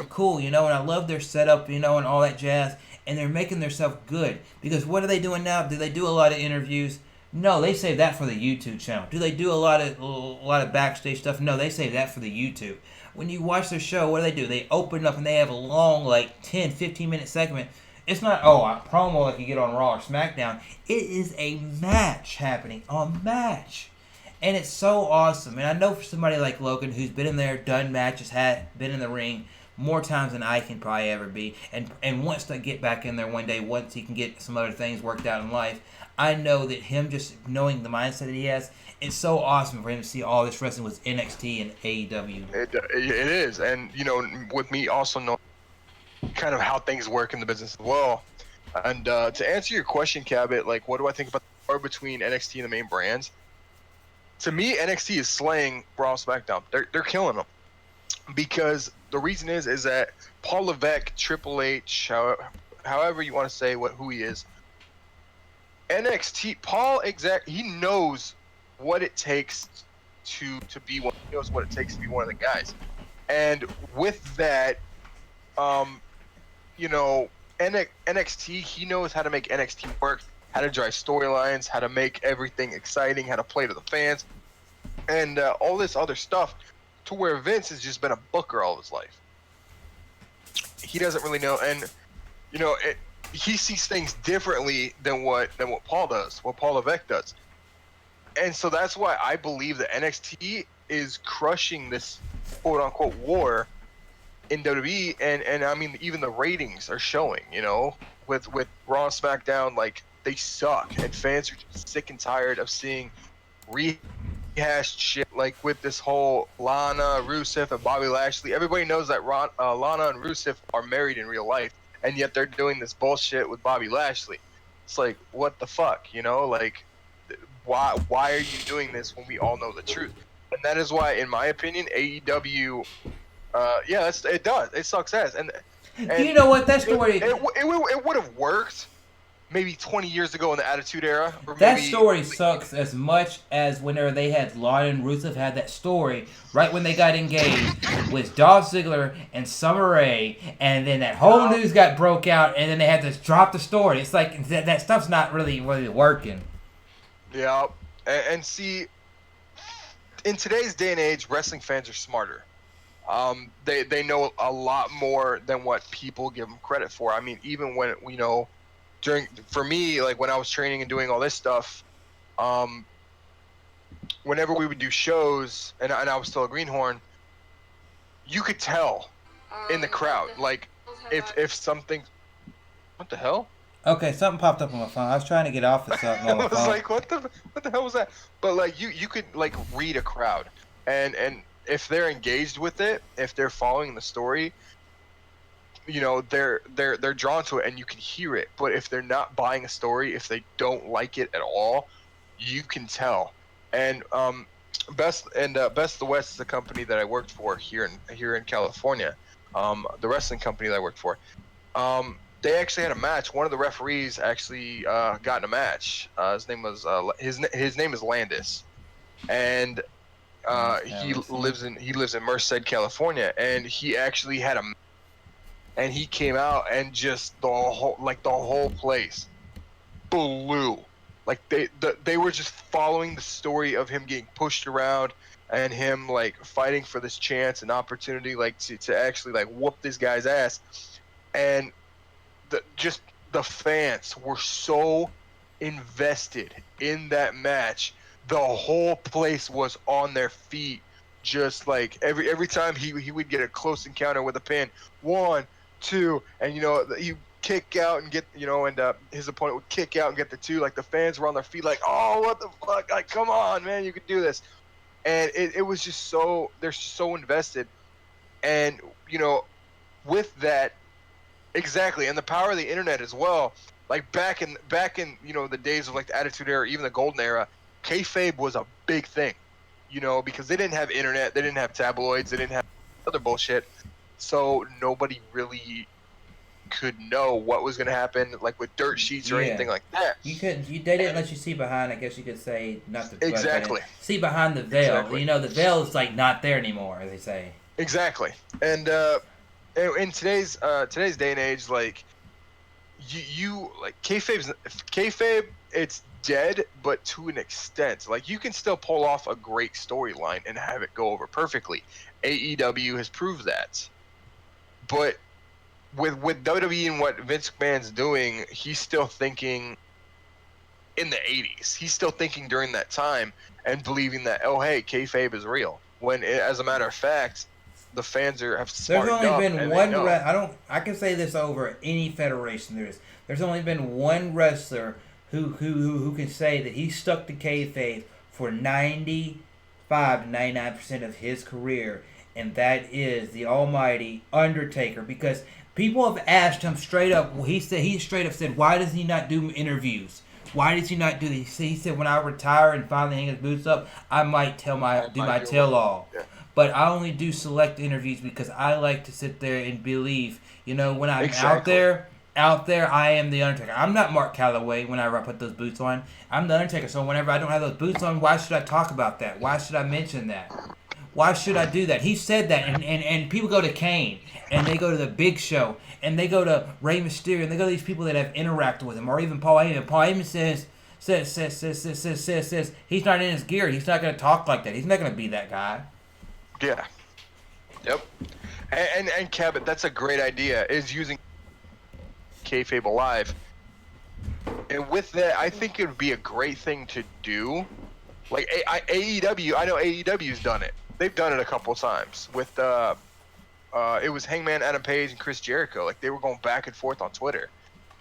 cool, and I love their setup, and all that jazz, and they're making themselves good, because what are they doing now? Do they do a lot of interviews? No, they save that for the YouTube channel. Do they do a lot of backstage stuff? No, they save that for the YouTube. When you watch their show, what do? They open up and they have a long, 10, 15-minute segment. It's not, a promo like you get on Raw or SmackDown. It is a match happening. A match. And it's so awesome. And I know for somebody like Logan, who's been in there, done matches, been in the ring more times than I can probably ever be, and wants to get back in there one day once he can get some other things worked out in life, I know that him just knowing the mindset that he has, it's so awesome for him to see all this wrestling with NXT and AEW. It is. And, with me also knowing kind of how things work in the business as well. And to answer your question, Cabot, what do I think about the war between NXT and the main brands? To me, NXT is slaying Raw, SmackDown. They're killing them. Because the reason is that Paul Levesque, Triple H, however you want to say who he is, NXT, he knows what it takes to be one. He knows what it takes to be one of the guys. And with that, NXT, he knows how to make NXT work. how to drive storylines, how to make everything exciting, how to play to the fans, and all this other stuff, to where Vince has just been a booker all his life. He doesn't really know, and he sees things differently than what Paul does, what Paul Levesque does. And so that's why I believe that NXT is crushing this quote unquote war in WWE, and I mean even the ratings are showing, with Raw and SmackDown, like they suck, and fans are just sick and tired of seeing rehashed shit, like with this whole Lana, Rusev, and Bobby Lashley. Everybody knows that Lana and Rusev are married in real life, and yet they're doing this bullshit with Bobby Lashley. It's like, what the fuck, like, why are you doing this when we all know the truth? And that is why, in my opinion, AEW, it does. It sucks ass. And you know what? That story... It would have worked maybe 20 years ago in the Attitude Era. Or that story sucks as much as whenever they had Lana and Rusev had that story right when they got engaged with Dolph Ziggler and Summer Rae, and then that whole news got broke out, and then they had to drop the story. It's like that stuff's not really working. Yeah, and see, in today's day and age, wrestling fans are smarter. They know a lot more than what people give them credit for. I mean, even when for me, like when I was training and doing all this stuff, whenever we would do shows, and I was still a greenhorn, you could tell in the crowd, like if something, what the hell? Okay, something popped up on my phone. I was trying to get off of something on my phone. I was like, what the hell was that? But like you could like read a crowd, and if they're engaged with it, if they're following the story, they're drawn to it, and you can hear it. But if they're not buying a story, if they don't like it at all, you can tell. And Best of the West is a company that I worked for here in California. The wrestling company that I worked for. They actually had a match. One of the referees actually got in a match. His name is Landis, and he lives in Merced, California, and he actually had a. And he came out, and just the whole place blew. Like they were just following the story of him getting pushed around, and him like fighting for this chance and opportunity, like to actually like whoop this guy's ass. And the fans were so invested in that match. The whole place was on their feet, just like every time he would get a close encounter with a pin, 1, 2, and you kick out and get and his opponent would kick out and get the 2. Like the fans were on their feet, like, oh, what the fuck, like, come on, man, you could do this. And it was just they're so invested, and with that. Exactly, and the power of the internet as well. Like back in the days of like the Attitude Era, even the Golden Era, kayfabe was a big thing, because they didn't have internet, they didn't have tabloids, they didn't have other bullshit, so nobody really could know what was going to happen, like with dirt sheets or anything like that. They didn't let you see behind. I guess you could say exactly. See behind the veil. Exactly. The veil is like not there anymore, as they say. Exactly, and. In today's day and age, like you like kayfabe, it's dead, but to an extent. Like you can still pull off a great storyline and have it go over perfectly. AEW has proved that. But with WWE and what Vince McMahon's doing, he's still thinking in the 80s. He's still thinking during that time and believing that, oh hey, kayfabe is real. When as a matter of fact, the fans have smartened up. There's only been one. I can say this over any federation. There's only been one wrestler who can say that he stuck to kayfabe for 95 to 99% of his career, and that is the almighty Undertaker. Because people have asked him straight up. He straight up said, "Why does he not do interviews? Why does he not do this?" He said, "When I retire and finally hang his boots up, I might do my tell-all." Yeah. But I only do select interviews because I like to sit there and believe, when I'm out there, I am the Undertaker. I'm not Mark Calloway whenever I put those boots on. I'm the Undertaker. So whenever I don't have those boots on, why should I talk about that? Why should I mention that? Why should I do that? He said that, and people go to Kane, and they go to the Big Show, and they go to Rey Mysterio, and they go to these people that have interacted with him, or even Paul Heyman. Paul Heyman says he's not in his gear. He's not going to talk like that. He's not going to be that guy. Yeah. Yep. And Kevin, that's a great idea. Is using kayfabe alive. And with that, I think it would be a great thing to do. Like AEW, I know AEW's done it. They've done it a couple times with it was Hangman Adam Page and Chris Jericho. Like they were going back and forth on Twitter,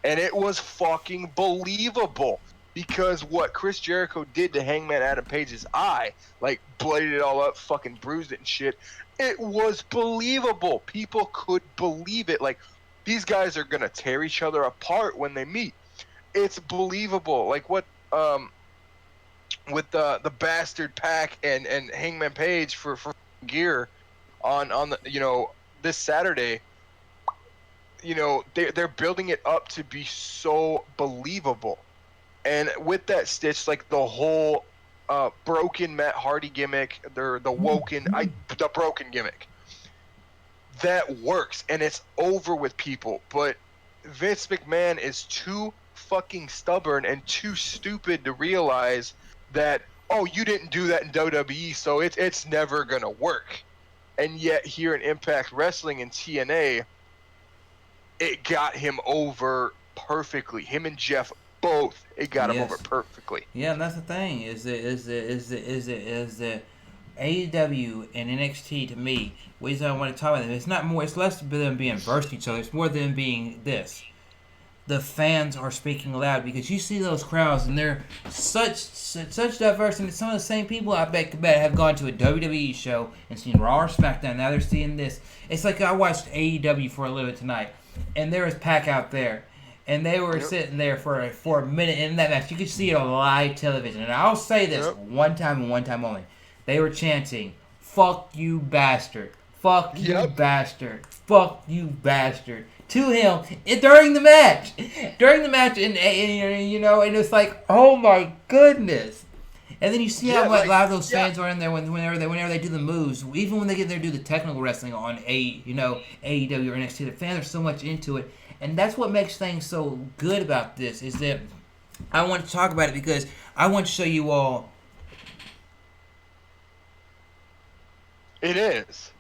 and it was fucking believable because what Chris Jericho did to Hangman Adam Page's eye, like bloodied it all up, fucking bruised it and shit. It was believable. People could believe it. Like these guys are gonna tear each other apart when they meet. It's believable. Like what with the Bastard Pack and Hangman Page for gear on the this Saturday, they're building it up to be so believable. And with that stitch, like the whole broken Matt Hardy gimmick, the broken gimmick, that works and it's over with people. But Vince McMahon is too fucking stubborn and too stupid to realize that, oh, you didn't do that in WWE, so it's never gonna work. And yet here in Impact Wrestling and TNA, it got him over perfectly. Him and Jeff both, it got him over perfectly. Yeah, and that's the thing. Is that AEW and NXT to me, ways I want to talk about them. It's not more. It's less of them being versed each other. It's more than being this. The fans are speaking loud because you see those crowds and they're such diverse, and some of the same people I bet have gone to a WWE show and seen Raw or SmackDown. Now they're seeing this. It's like I watched AEW for a little bit tonight, and there was Pac out there, and they were sitting there for a minute in that match. You could see it on live television, and I'll say this one time and one time only. They were chanting, "Fuck you, bastard! Fuck you, bastard! Fuck you, bastard!" to him during the match, and it's like, oh my goodness. And then you see how a lot of those fans are in there whenever they do the moves, even when they get there to do the technical wrestling on AEW or NXT. The fans are so much into it, and that's what makes things so good about this. Is that I want to talk about it because I want to show you all. It is.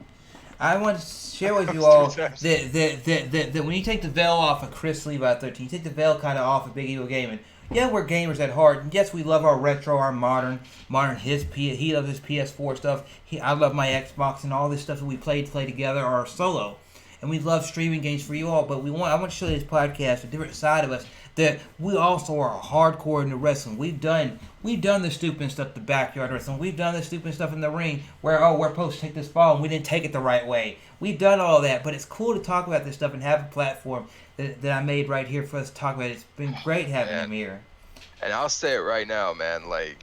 I want to share with you all that when you take the veil off of Chrislevi13, you take the veil kind of off of BigEvilGaming. Yeah, we're gamers at heart. And yes, we love our retro, our modern. He loves his PS4 stuff. I love my Xbox and all this stuff that we play together, our solo. And we love streaming games for you all. But I want to show you this podcast, a different side of us, that we also are hardcore into wrestling. We've done the stupid stuff, the backyard wrestling. We've done the stupid stuff in the ring where, we're supposed to take this fall and we didn't take it the right way. We've done all that, but it's cool to talk about this stuff and have a platform that I made right here for us to talk about. It's been great having him here. And I'll say it right now, man. Like,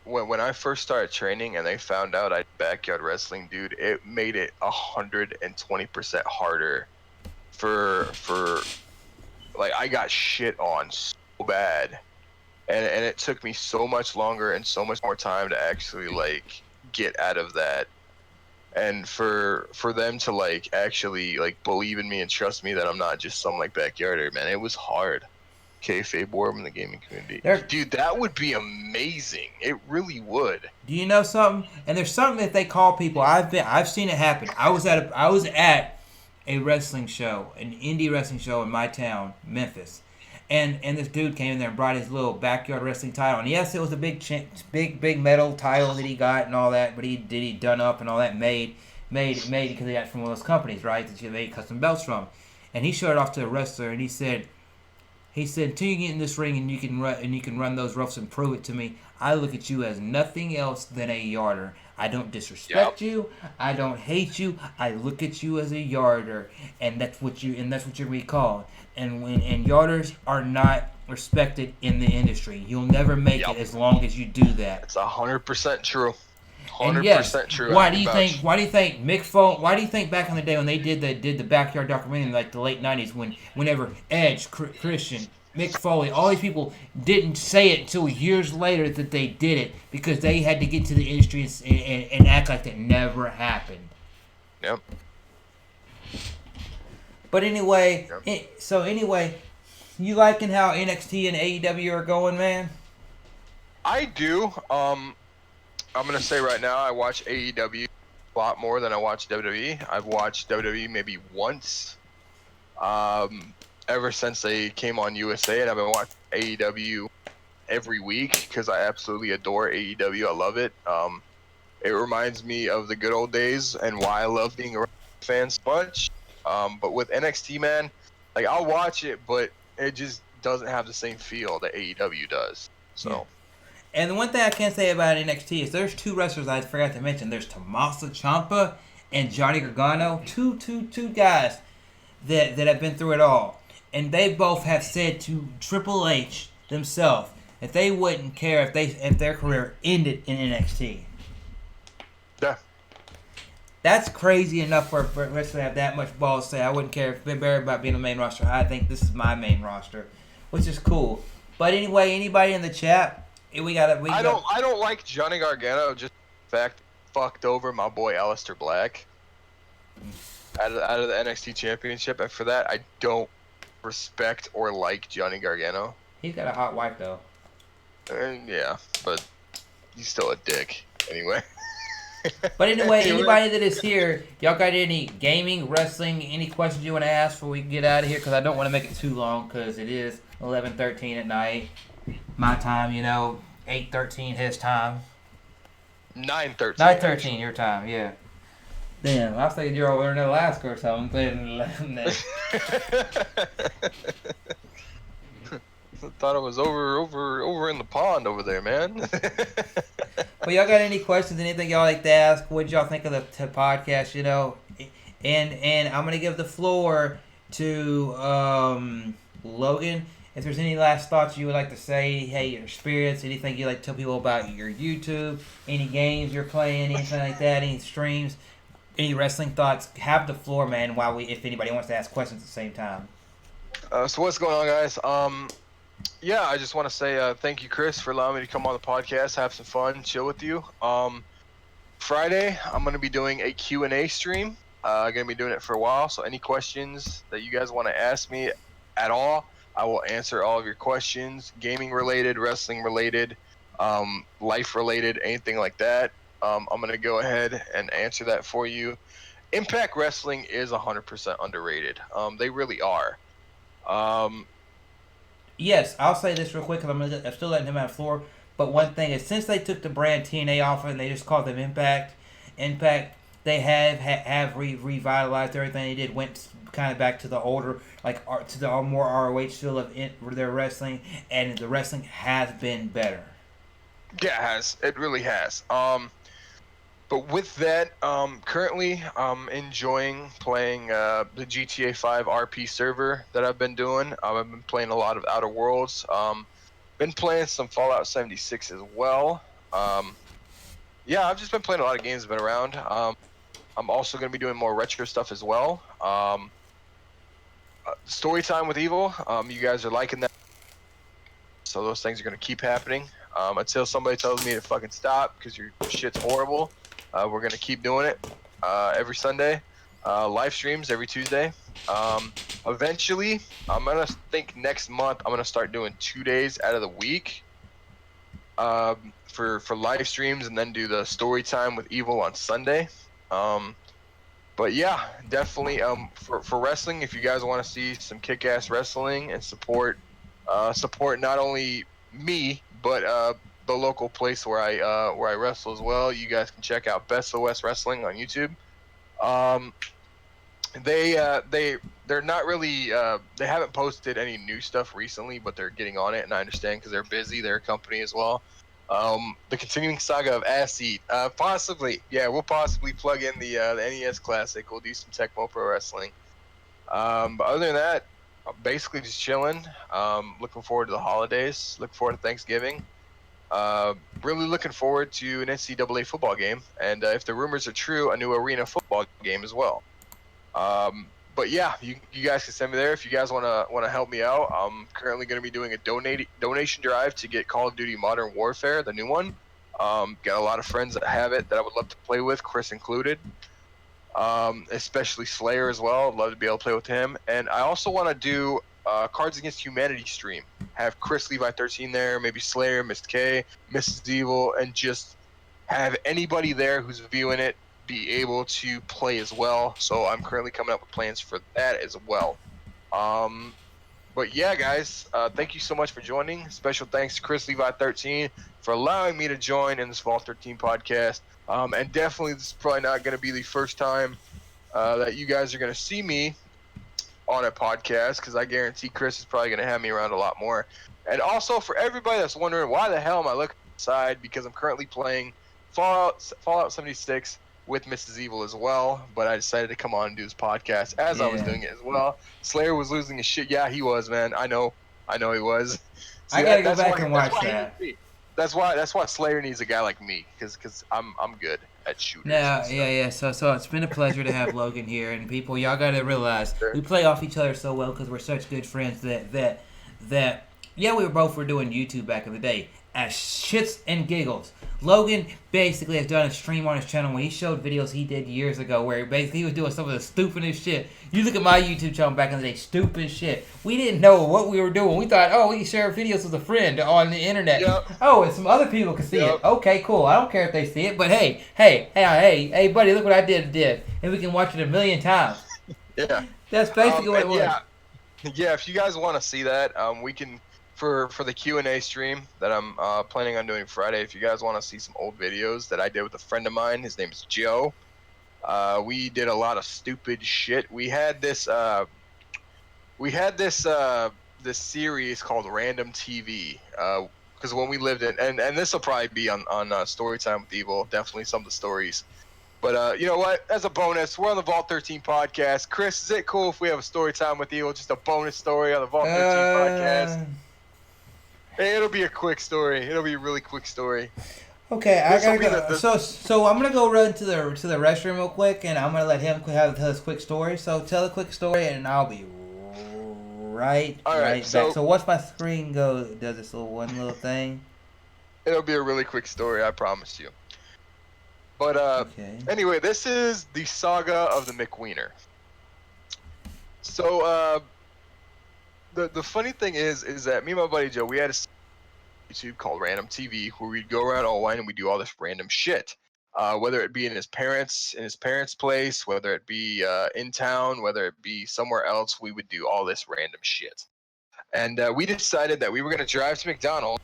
when I first started training and they found out I backyard wrestling, dude, it made it 120% harder for like, I got shit on so bad. And it took me so much longer and so much more time to actually, like, get out of that. And for them to, like, actually, like, believe in me and trust me that I'm not just some, like, backyarder, man, it was hard. Kayfabe war in the gaming community. Dude, that would be amazing. It really would. Do you know something? And there's something that they call people. I've seen it happen. I was at a wrestling show, an indie wrestling show in my town, Memphis. And this dude came in there and brought his little backyard wrestling title. And yes, it was a big metal title that he got and all that, but he done up and all that made because he got it from one of those companies, right? That you made custom belts from. And he showed it off to a wrestler and he said, until you get in this ring and you can run those ropes and prove it to me, I look at you as nothing else than a yarder. I don't disrespect you. I don't hate you. I look at you as a yarder, and that's what you're gonna be called. And yarders are not respected in the industry. You'll never make it as long as you do that. It's 100% true. 100% true. Why do you think Mick Foley? Why do you think back in the day when they did the backyard documentary in like the late '90s, whenever Edge, Christian, Mick Foley, all these people didn't say it until years later that they did it because they had to get to the industry and act like that never happened. Yep. But anyway, Yep. you liking how NXT and AEW are going, man? I do. I'm gonna say right now, I watch AEW a lot more than I watch WWE. I've watched WWE maybe once, ever since they came on USA, and I've been watching AEW every week because I absolutely adore AEW. I love it. It reminds me of the good old days and why I love being a fan so much. But with NXT, man, like I'll watch it, but it just doesn't have the same feel that AEW does. So. Yeah. And the one thing I can say about NXT is there's two wrestlers I forgot to mention. There's Tommaso Ciampa and Johnny Gargano, two guys that have been through it all, and they both have said to Triple H themselves that they wouldn't care if their career ended in NXT. Yeah. That's crazy enough for a wrestler to have that much balls to say I wouldn't care if they're buried about being a main roster. I think this is my main roster, which is cool. But anyway, anybody in the chat? I don't like Johnny Gargano. Just the fact fucked over my boy Aleister Black out of the NXT Championship, and for that I don't respect or like Johnny Gargano. He's got a hot wife though. Yeah, but he's still a dick anyway. But anyway, anybody that is here, y'all got any gaming, wrestling, any questions you want to ask before we get out of here? Because I don't want to make it too long because it is 11:13 at night. My time, 8:13 his time. 9:13. 9:13 your time, yeah. Damn, I was thinking you were over in Alaska or something. I thought it was over in the pond over there, man. Well, y'all got any questions? Anything y'all like to ask? What did y'all think of the podcast? And I'm gonna give the floor to Logan. If there's any last thoughts you would like to say, hey, your experience, anything you'd like to tell people about your YouTube, any games you're playing, anything like that, any streams, any wrestling thoughts, have the floor, man. If anybody wants to ask questions at the same time. So what's going on, guys? Yeah, I just want to say thank you, Chris, for allowing me to come on the podcast, have some fun, chill with you. Friday, I'm going to be doing a Q&A stream. I'm going to be doing it for a while, so any questions that you guys want to ask me at all, I will answer all of your questions, gaming related, wrestling related, life related, anything like that. I'm going to go ahead and answer that for you. Impact Wrestling is 100% underrated. They really are. Yes, I'll say this real quick because I'm still letting him have the floor. But one thing is, since they took the brand TNA off and they just called them Impact, they have revitalized everything they did. Went kind of back to the older, to the more ROH feel of their wrestling, and the wrestling has been better. Yeah, it has. It really has. But with that, currently I'm enjoying playing the GTA 5 RP server that I've been doing. I've been playing a lot of Outer Worlds. Been playing some Fallout 76 as well. Yeah, I've just been playing a lot of games that have been around. I'm also going to be doing more retro stuff as well. Story time with Evil. You guys are liking that. So those things are going to keep happening until somebody tells me to fucking stop because your shit's horrible. We're going to keep doing it every Sunday. Live streams every Tuesday. Eventually, I'm going to think next month I'm going to start doing 2 days out of the week for live streams and then do the story time with Evil on Sunday. But yeah, definitely for wrestling, if you guys want to see some kick-ass wrestling and support not only me, but the local place where I wrestle as well. You guys can check out Best of West Wrestling on YouTube. They're not really they haven't posted any new stuff recently, but they're getting on it, and I understand because they're busy. They're a company as well. The continuing saga of Ass Eat. Possibly, yeah, we'll possibly plug in the NES Classic. We'll do some Tecmo Pro Wrestling. But other than that, I'm basically just chilling. Looking forward to the holidays. Looking forward to Thanksgiving. Really looking forward to an NCAA football game, and if the rumors are true, a new arena football game as well. But yeah, you guys can send me there if you guys wanna help me out. I'm currently gonna be doing a donation drive to get Call of Duty Modern Warfare, the new one. Got a lot of friends that have it that I would love to play with, Chris included. Especially Slayer as well. I'd love to be able to play with him. And I also want to do Cards Against Humanity stream. Have Chrislevi13 there, maybe Slayer, Miss K, Mrs. Evil, and just have anybody there who's viewing it be able to play as well. So I'm currently coming up with plans for that as well. Um, but yeah, guys, thank you so much for joining. Special thanks to Chrislevi13 for allowing me to join in this Vault 13 podcast. And definitely, this is probably not going to be the first time that you guys are going to see me on a podcast, because I guarantee Chris is probably going to have me around a lot more. And also, for everybody that's wondering why the hell am I looking outside, because I'm currently playing Fallout 76 with Mrs. Evil as well, but I decided to come on and do this podcast as I was doing it as well. Slayer was losing his shit. Yeah, he was, man. I know he was. I See, gotta go that's back why and watch he needs that. me. That's why Slayer needs a guy like me, because I'm good at shooters. No, yeah. So it's been a pleasure to have Logan here, and people, y'all gotta realize Sure. we play off each other so well because we're such good friends that yeah, we were doing YouTube back in the day as shits and giggles. Logan basically has done a stream on his channel where he showed videos he did years ago where basically he was doing some of the stupidest shit. You look at my YouTube channel back in the day, stupid shit. We didn't know what we were doing. We thought, oh, we can share videos with a friend on the internet. Yep. Oh, and some other people can see Yep. it. Okay, cool. I don't care if they see it, but hey, buddy, look what I did. And we can watch it a million times. Yeah. That's basically what it was. Yeah, if you guys want to see that, we can for the Q&A stream that I'm planning on doing Friday. If you guys want to see some old videos that I did with a friend of mine, his name's Joe. We did a lot of stupid shit. We had this this series called Random TV. Because when we lived in, and this will probably be on Storytime with Evil, definitely some of the stories. But you know what? As a bonus, we're on the Vault 13 podcast. Chris, is it cool if we have a story time with Evil, just a bonus story on the Vault 13 podcast? Hey, it'll be a quick story. It'll be a really quick story. Okay, I gotta go. So I'm gonna go run to the restroom real quick, and I'm gonna let him tell his quick story. So tell a quick story, and I'll be right back. So once my screen does this one little thing. It'll be a really quick story, I promise you. But anyway, this is the saga of the McWiener. So the funny thing is that me and my buddy Joe, we had a YouTube called Random TV where we'd go around Owine and we do all this random shit. Whether it be in his parents' place, whether it be in town, whether it be somewhere else, we would do all this random shit. And we decided that we were gonna drive to McDonald's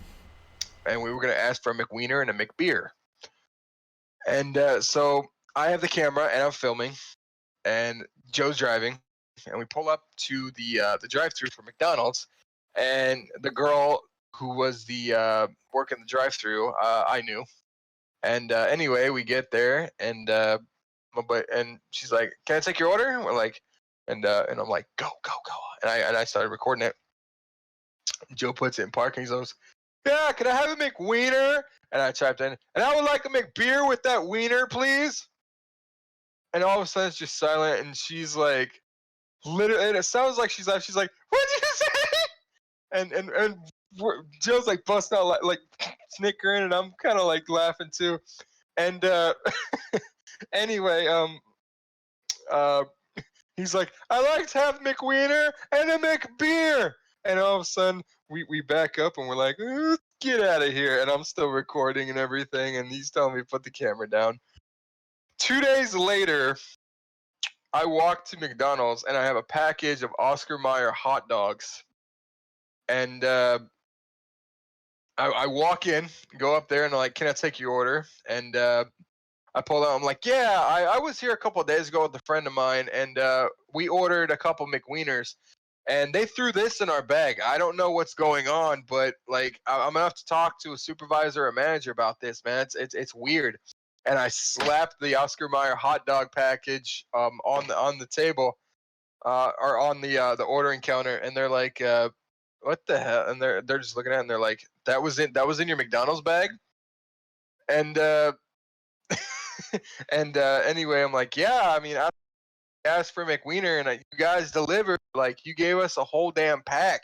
and we were gonna ask for a McWiener and a McBeer. And so I have the camera and I'm filming, and Joe's driving, and we pull up to the drive-thru for McDonald's, and the girl who was the working the drive-thru, I knew. And anyway, we get there, and and she's like, "Can I take your order?" And we're like, and I'm like, "Go!" And I started recording it. Joe puts it in parking zones. Yeah, can I have a McWiener? And I typed in, and I would like a McBeer with that wiener, please. And all of a sudden it's just silent, and she's like, literally, and it sounds like she's like, what'd you say? And Joe's like busting out like snickering, and I'm kind of like laughing too. And anyway, he's like, I like to have McWiener and a McBeer. And all of a sudden we back up and we're like, get out of here. And I'm still recording and everything, and he's telling me to put the camera down. 2 days later, I walk to McDonald's and I have a package of Oscar Mayer hot dogs. And I walk in, go up there, and I'm like, can I take your order? And I pulled out, I'm like, yeah, I was here a couple of days ago with a friend of mine, and we ordered a couple McWieners. And they threw this in our bag. I don't know what's going on, but like I'm gonna have to talk to a supervisor or manager about this, man. It's weird. And I slapped the Oscar Mayer hot dog package on the table, or on the ordering counter, and they're like, "What the hell?" And they're just looking at it, and they're like, "That was in your McDonald's bag?" And and anyway, I'm like, "Yeah, I mean, asked for McWiener, and you guys delivered. Like, you gave us a whole damn pack.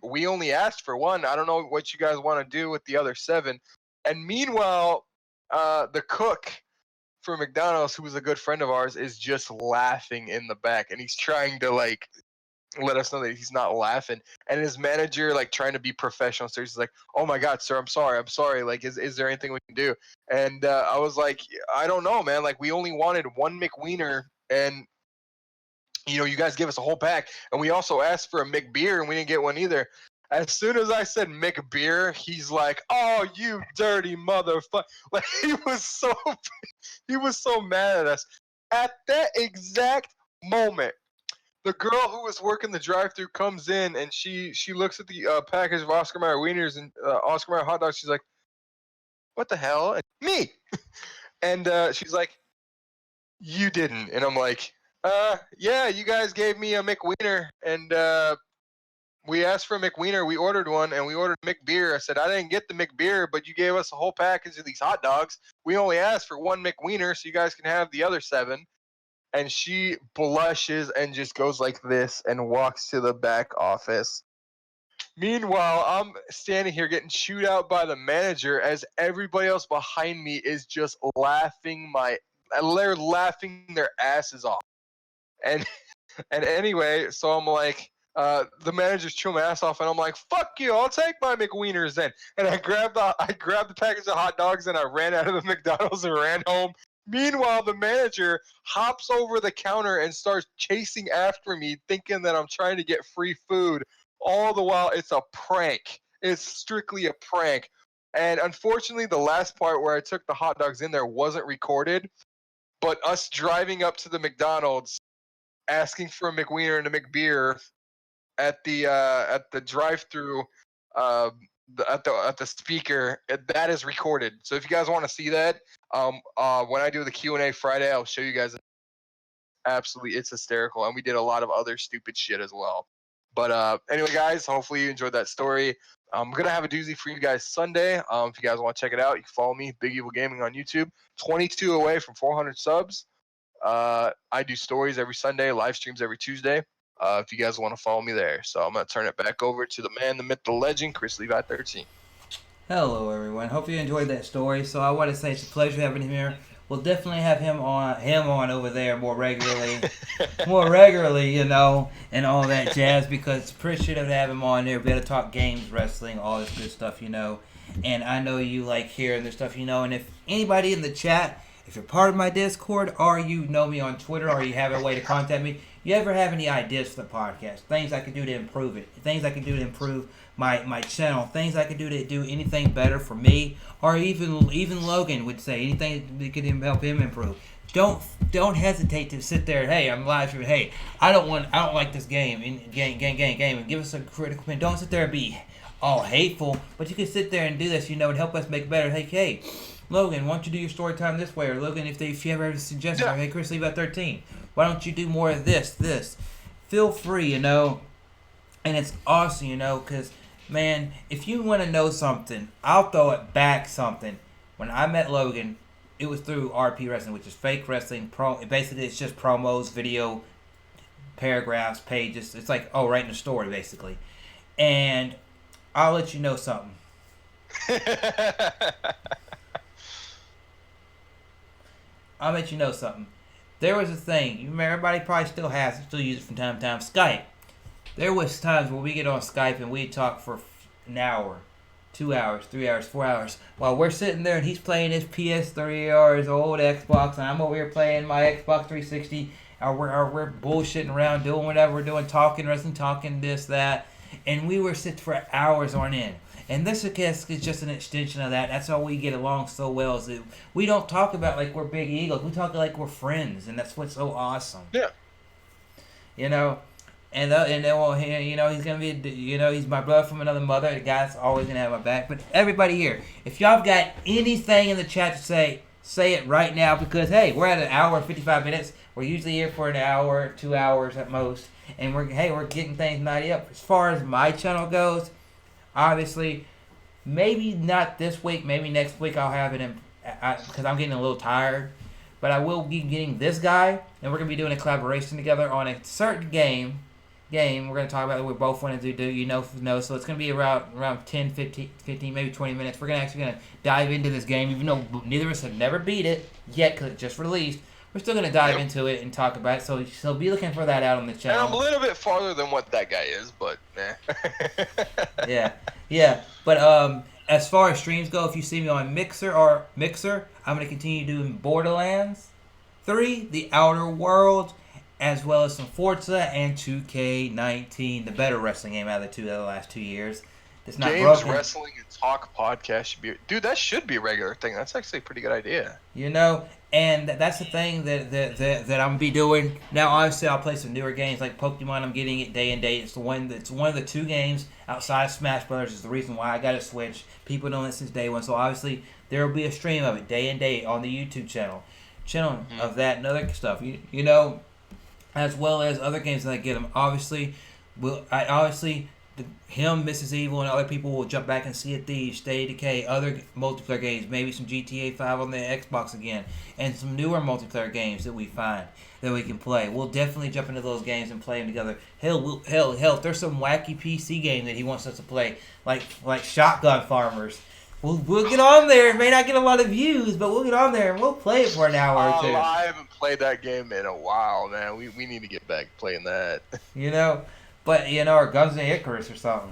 We only asked for one. I don't know what you guys want to do with the other 7. And meanwhile, the cook for McDonald's, who was a good friend of ours, is just laughing in the back, and he's trying to like let us know that he's not laughing. And his manager, like, trying to be professional, so he's like, "Oh my God, sir, I'm sorry. Like, is there anything we can do?" And I was like, "I don't know, man. Like, we only wanted one McWiener, and you guys gave us a whole pack, and we also asked for a McBeer, and we didn't get one either." As soon as I said McBeer, he's like, "Oh, you dirty motherfucker!" Like, he was so mad at us. At that exact moment, the girl who was working the drive-thru comes in, and she looks at the package of Oscar Mayer wieners and Oscar Mayer hot dogs. She's like, "What the hell?" And, me. And she's like, "You didn't." And I'm like, yeah, you guys gave me a McWiener, and we asked for a McWiener. We ordered one, and we ordered McBeer. I said, I didn't get the McBeer, but you gave us a whole package of these hot dogs. We only asked for one McWiener, so you guys can have the other 7. And she blushes and just goes like this and walks to the back office. Meanwhile, I'm standing here getting chewed out by the manager as everybody else behind me is just laughing they're laughing their asses off. And anyway, so I'm like, the manager's chewing my ass off, and I'm like, "Fuck you! I'll take my McWieners then." And I grabbed the package of hot dogs, and I ran out of the McDonald's and ran home. Meanwhile, the manager hops over the counter and starts chasing after me, thinking that I'm trying to get free food. All the while, it's a prank. It's strictly a prank. And unfortunately, the last part where I took the hot dogs in there wasn't recorded. But us driving up to the McDonald's, asking for a McWiener and a McBeer at the drive-through, at the speaker, that is recorded. So if you guys want to see that, when I do the Q&A Friday, I'll show you guys. Absolutely, it's hysterical, and we did a lot of other stupid shit as well. But anyway, guys, hopefully you enjoyed that story. I'm gonna have a doozy for you guys Sunday. If you guys want to check it out, you can follow me, BigEvilGaming, on YouTube. 22 away from 400 subs. I do stories every Sunday, live streams every Tuesday. If you guys want to follow me there. So I'm going to turn it back over to the man, the myth, the legend, Chrislevi13. Hello, everyone. Hope you enjoyed that story. So I want to say it's a pleasure having him here. We'll definitely have him on over there more regularly, and all that jazz, because it's appreciative to have him on there. Be able to talk games, wrestling, all this good stuff, And I know you like hearing this stuff, And if anybody in the chat, if you're part of my Discord, or you know me on Twitter, or you have a way to contact me, you ever have any ideas for the podcast, things I can do to improve it, things I can do to improve my channel, things I can do to do anything better for me, or even Logan would say anything that could help him improve. Don't hesitate to sit there. Hey, I'm live streaming. Hey, I don't like this game. And give us a critical opinion. Don't sit there and be all hateful, but you can sit there and do this, and help us make better. Hey, Logan, why don't you do your story time this way? Or Logan, if you ever have a suggestion, hey, Chrislevi13, why don't you do more of this? Feel free, And it's awesome, because, man, if you want to know something, I'll throw it back something. When I met Logan, it was through RP Wrestling, which is fake wrestling. Basically, it's just promos, video, paragraphs, pages. It's like, writing a story, basically. And I'll let you know something. I'll let you know something. There was a thing. You remember, everybody probably still use it from time to time. Skype. There was times where we get on Skype and we talk for an hour, 2 hours, 3 hours, 4 hours, while we're sitting there and he's playing his PS3 or his old Xbox, and I'm over here playing my Xbox 360, or we're bullshitting around, doing whatever we're doing, talking wrestling, talking this, that, and we were sitting for hours on end. And this, I guess, is just an extension of that. That's how we get along so well. Is that we don't talk about like we're big egos. We talk like we're friends, and that's what's so awesome. Yeah. And then he's gonna be, he's my brother from another mother. The guy's always gonna have my back. But everybody here, if y'all got anything in the chat to say it right now, because hey, we're at an hour and 55 minutes. We're usually here for an hour, 2 hours at most, and we're getting things nighty up. As far as my channel goes, obviously, maybe not this week, maybe next week I'll have it in, because I'm getting a little tired. But but I will be getting this guy, and we're gonna be doing a collaboration together on a certain game. We're gonna talk about what we both want to do. So it's gonna be around 10, 15, maybe 20 minutes. We're gonna dive into this game, even though neither of us have never beat it yet because it just released. We're still gonna dive into it and talk about it. So be looking for that out on the channel. And I'm a little bit farther than what that guy is, but yeah. But as far as streams go, if you see me on Mixer, I'm gonna continue doing Borderlands 3, The Outer Worlds, as well as some Forza and 2K19, the better wrestling game out of the last 2 years. It's not Games, broken. Wrestling, and Talk podcast should be... Dude, that should be a regular thing. That's actually a pretty good idea. And that's the thing that I'm going to be doing. Now, obviously, I'll play some newer games like Pokemon. I'm getting it day and date. It's one of the 2 games outside of Smash Brothers is the reason why I got to switch. People know it since day one. So, obviously, there will be a stream of it day and date on the YouTube channel of that and other stuff. As well as other games that I get them. Obviously, him, Mrs. Evil, and other people will jump back and see it. Thieves, Stay Decay, other multiplayer games, maybe some GTA 5 on the Xbox again, and some newer multiplayer games that we find that we can play. We'll definitely jump into those games and play them together. Hell, if there's some wacky PC game that he wants us to play, like Shotgun Farmers, we'll get on there. It may not get a lot of views, but we'll get on there and we'll play it for an hour or 2. I haven't played that game in a while, man. We need to get back playing that. Or Guns N' Icarus or something.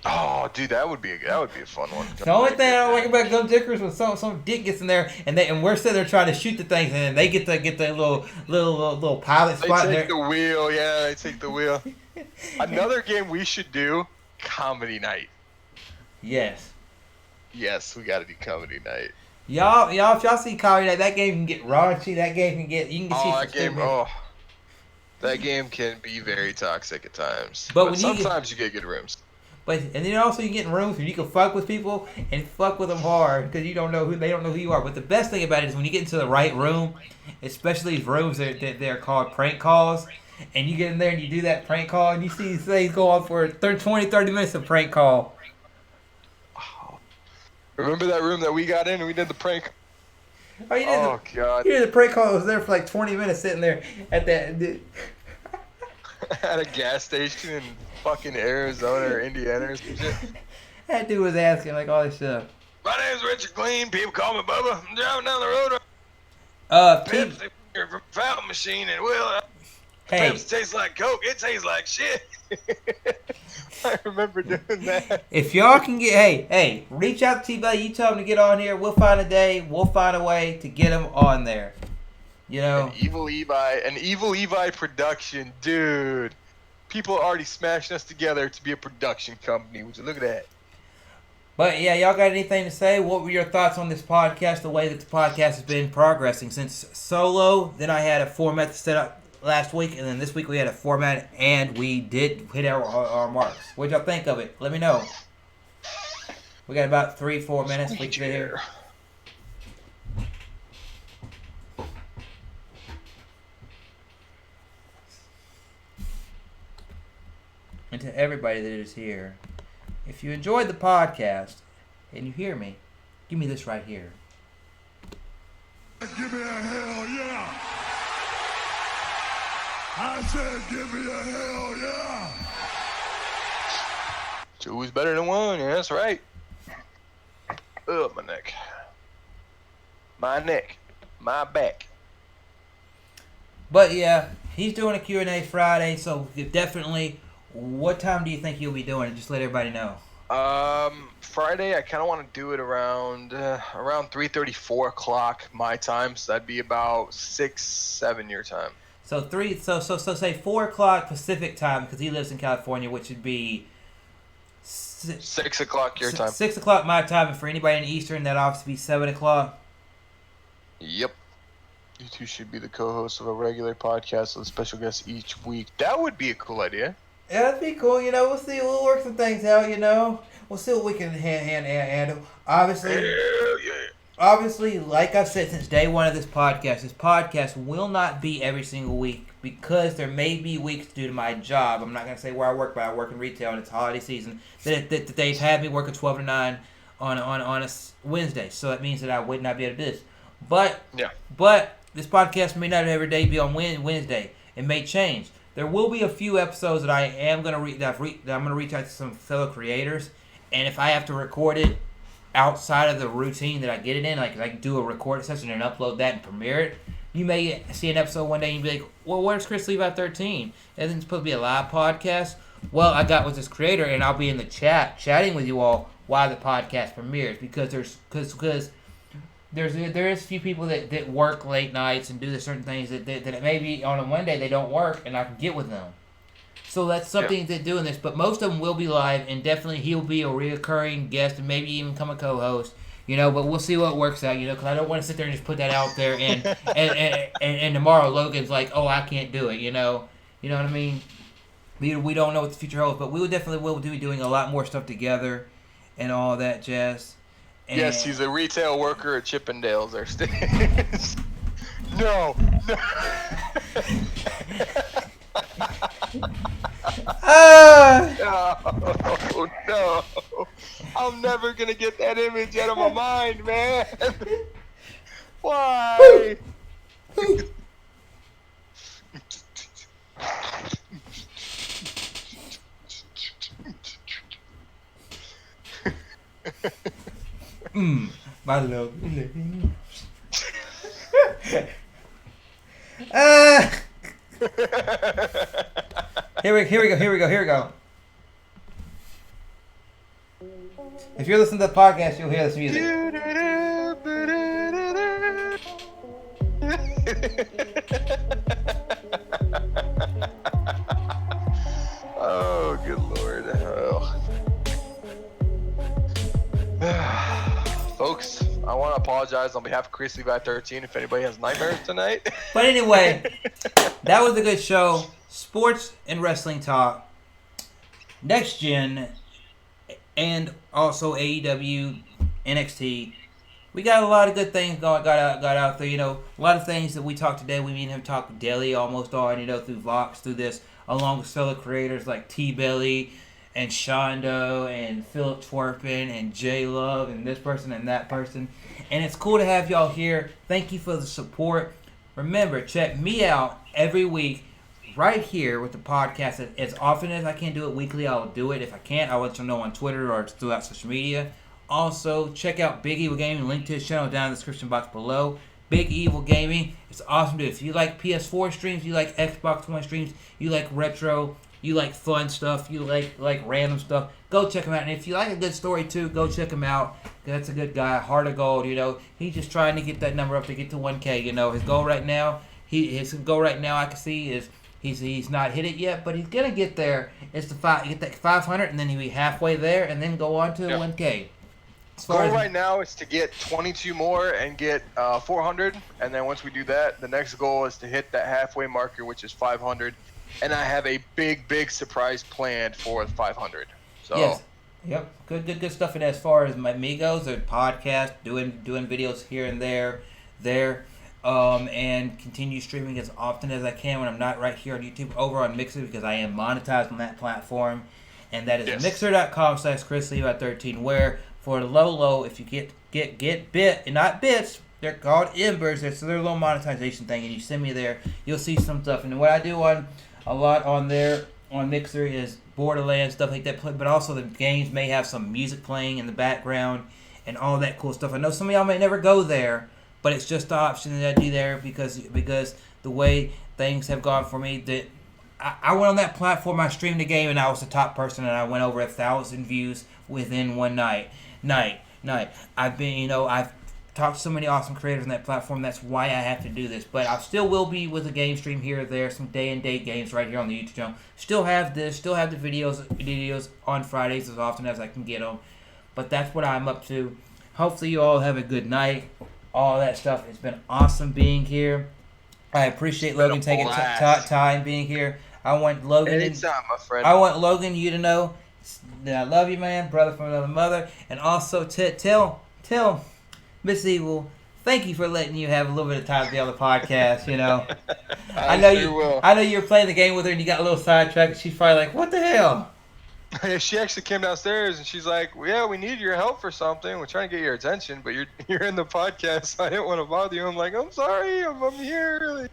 Oh, dude, that would be a fun one. The only thing I don't like about Guns N' Icarus was some dick gets in there and we're sitting there trying to shoot the things and then they get the little pilot spot. They take the wheel, yeah. They take the wheel. Another game we should do: Comedy Night. Yes, we gotta do Comedy Night. Y'all, if y'all see Comedy Night, that game can get raunchy. That game can get that game can be very toxic at times. But sometimes you get good rooms. And then also you get in rooms where you can fuck with people and fuck with them hard because they don't know who you are. But the best thing about it is when you get into the right room, especially these rooms that they're called prank calls, and you get in there and you do that prank call and you see these things go on for 20, 30 minutes of prank call. Remember that room that we got in and we did the prank? God! You did the prank call. Was there for like 20 minutes sitting there at that at a gas station in fucking Arizona or Indiana or some shit. That dude was asking like all this stuff. My name's Richard Clean. People call me Bubba. I'm driving down the road. Pepsi from fountain machine and Pepsi tastes like Coke. It tastes like shit. I remember doing that. If y'all can get, reach out to T-Belly. You tell him to get on here. We'll find a day. We'll find a way to get him on there. An Evil Levi production, dude. People are already smashing us together to be a production company. Would you look at that? But yeah, y'all got anything to say? What were your thoughts on this podcast? The way that the podcast has been progressing since solo. Then I had a format set up last week, and then this week we had a format, and we did hit our marks. What'd y'all think of it? Let me know. We got about 3-4 minutes. We can here. And to everybody that is here, if you enjoyed the podcast and you hear me, give me this right here. Give me a hell yeah! I said give me a hell yeah! 2 is better than 1, yeah, that's right. Ugh, my neck. My back. But yeah, he's doing a Q&A Friday, so definitely... What time do you think you'll be doing it? Just let everybody know. Friday, I kind of want to do it around 3:30, 4 o'clock my time. So that'd be about 6, 7 your time. So say 4 o'clock Pacific time because he lives in California, which would be 6 o'clock your time. 6 o'clock my time, and for anybody in Eastern, that'd obviously be 7 o'clock. Yep. You two should be the co-hosts of a regular podcast with a special guest each week. That would be a cool idea. Yeah, that'd be cool. We'll see. We'll work some things out. We'll see what we can handle. Obviously, like I've said since day one of this podcast will not be every single week because there may be weeks due to my job. I'm not gonna say where I work, but I work in retail and it's holiday season. That they've had me working 12 to 9 on a Wednesday, so that means that I would not be able to do this. But this podcast may not every day be on Wednesday. It may change. There will be a few episodes that I am gonna that I'm gonna reach out to some fellow creators, and if I have to record it outside of the routine that I get it in, like I can do a recording session and upload that and premiere it. You may see an episode one day and be like, well, where's ChrisLevi13? Isn't it supposed to be a live podcast? Well, I got with this creator, and I'll be in the chatting with you all while the podcast premieres, because there is a few people that work late nights and do the certain things that maybe on a Monday they don't work, and I can get with them. So that's something to do in this, but most of them will be live, and definitely he'll be a reoccurring guest and maybe even become a co-host. But we'll see what works out, because I don't want to sit there and just put that out there and tomorrow Logan's like, oh, I can't do it, You know what I mean? We don't know what the future holds, but we will definitely be doing a lot more stuff together and all that jazz. And yes, he's a retail worker at Chippendales. No. No. I'm never going to get that image out of my mind, man. Why? My love. Here we go. If you're listening to the podcast, you'll hear this music. Oh, good Lord. Folks, I want to apologize on behalf of Chrislevi13 if anybody has nightmares tonight. But anyway, that was a good show. Sports and wrestling talk. Next Gen and also AEW, NXT. We got a lot of good things got out there. A lot of things that we talked today. We have talked daily almost on, through vlogs, through this, along with fellow creators like T-Belly and Shondo and Philip Twerpin and J Love and this person and that person. And it's cool to have y'all here. Thank you for the support. Remember, check me out every week right here with the podcast. As often as I can do it weekly, I'll do it. If I can't, I'll let you know on Twitter or throughout social media. Also, check out BigEvilGaming. Link to his channel down in the description box below. BigEvilGaming. It's awesome to do. If you like PS4 streams, you like Xbox One streams, you like retro, you like fun stuff, you like random stuff, go check him out. And if you like a good story too, go check him out. That's a good guy, heart of gold. He's just trying to get that number up to get to 1K. His goal right now, I can see is he's not hit it yet, but he's gonna get there. It's to get that 500, and then he'll be halfway there, and then go on to 1K. Goal right now is to get 22 more and get 400, and then once we do that, the next goal is to hit that halfway marker, which is 500. And I have a big surprise planned for 500. So. Yes. Yep. Good stuff. And as far as me goes, a podcast, doing videos here and there, and continue streaming as often as I can when I'm not right here on YouTube, over on Mixer, because I am monetized on that platform, and that is mixer.com/ChrisLevi13, where for the low, if you get bit and not bits, they're called embers. It's their little monetization thing, and you send me there, you'll see some stuff. And what I do a lot on there on Mixer is Borderlands, stuff like that, but also the games may have some music playing in the background and all that cool stuff. I know some of y'all may never go there, but it's just the option that I do there because the way things have gone for me, that I went on that platform, I streamed the game, and I was the top person, and I went over 1,000 views within one night. I've been, I've talked to so many awesome creators on that platform. That's why I have to do this. But I still will be with a game stream here or there, some day and date games right here on the YouTube channel. Still have the videos on Fridays as often as I can get them. But that's what I'm up to. Hopefully you all have a good night. All that stuff. It's been awesome being here. I appreciate Logan taking time being here. I want Logan. Anytime, my friend. I want Logan, you to know that I love you, man, brother from another mother, and also tell Miss Evil, thank you for letting you have a little bit of time to be on the podcast. I know you were playing the game with her and you got a little sidetracked. She's probably like, "What the hell?" She actually came downstairs and she's like, well, "Yeah, we need your help for something. We're trying to get your attention, but you're in the podcast. So I didn't want to bother you." I'm like, "I'm sorry, I'm here." Really.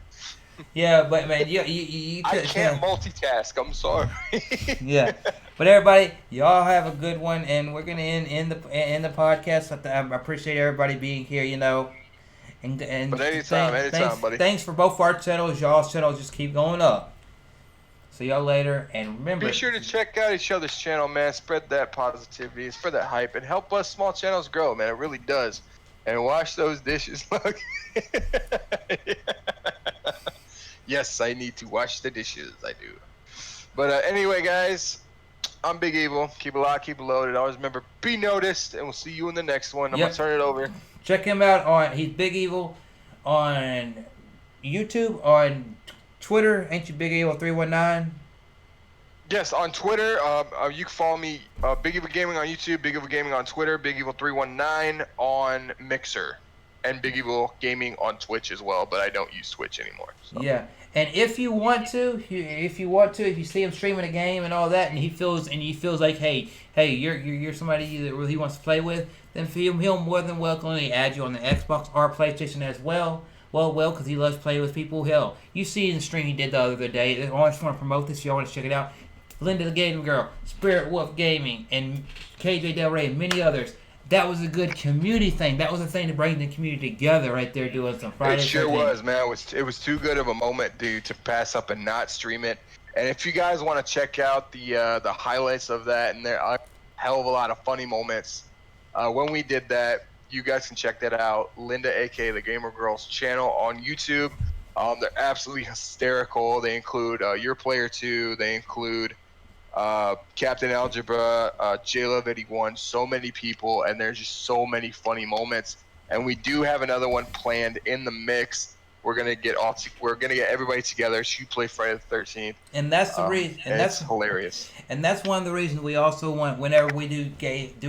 Yeah, but man, you I could can't multitask. I'm sorry. yeah. But everybody, y'all have a good one, and we're gonna end the podcast. I appreciate everybody being here. And But anytime, buddy. thanks for both our channels. Y'all's channels just keep going up. See y'all later, and remember. Be sure to check out each other's channel, man. Spread that positivity, spread that hype, and help us small channels grow, man. It really does. And wash those dishes. Look. Yes, I need to wash the dishes. I do. But anyway, guys, I'm Big Evil. Keep it locked, keep it loaded. Always remember, be noticed, and we'll see you in the next one. I'm going to turn it over. Check him out he's Big Evil on YouTube, on Twitter. Ain't you Big Evil 319? Yes, on Twitter. You can follow me, BigEvilGaming on YouTube, BigEvilGaming on Twitter, BigEvil319 on Mixer, and BigEvilGaming on Twitch as well. But I don't use Twitch anymore. So. Yeah, and if you see him streaming a game and all that, and he feels like, hey, you're somebody that really wants to play with, then he'll more than welcomely add you on the Xbox or PlayStation as well. Well, because he loves playing with people. Hell, you see in the stream he did the other day. I always want to promote this. If y'all want to check it out, Linda the Gaming Girl, Spirit Wolf Gaming, and KJ Del Rey, and many others. That was a good community thing. That was a thing to bring the community together right there doing some Friday. It sure was, man. It was too good of a moment, dude, to pass up and not stream it. And if you guys want to check out the highlights of that, and there are a hell of a lot of funny moments when we did that, you guys can check that out. Linda, aka the Gamer Girls channel on YouTube. They're absolutely hysterical. They include Your Player 2. They include Captain Algebra, JLove81, so many people, and there's just so many funny moments. And we do have another one planned in the mix. We're gonna get everybody together to play Friday the 13th. And that's the reason. And that's hilarious. And that's one of the reasons we also want, whenever we do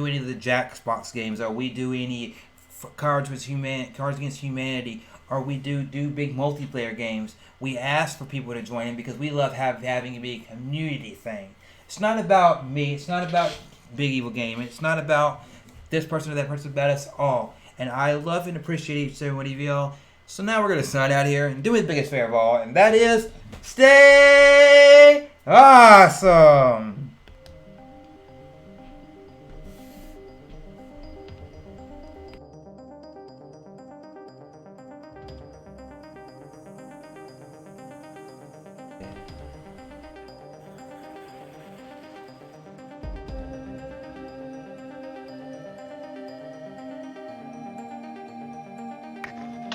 any of the Jackbox games, or we do any Cards Against Humanity, or we do big multiplayer games, we ask for people to join in because we love having it be a community thing. It's not about me. It's not about Big Evil Gaming. It's not about this person or that person. It's about us all. And I love and appreciate each and every one of y'all. So now we're going to sign out here and do me the biggest favor of all, and that is stay awesome.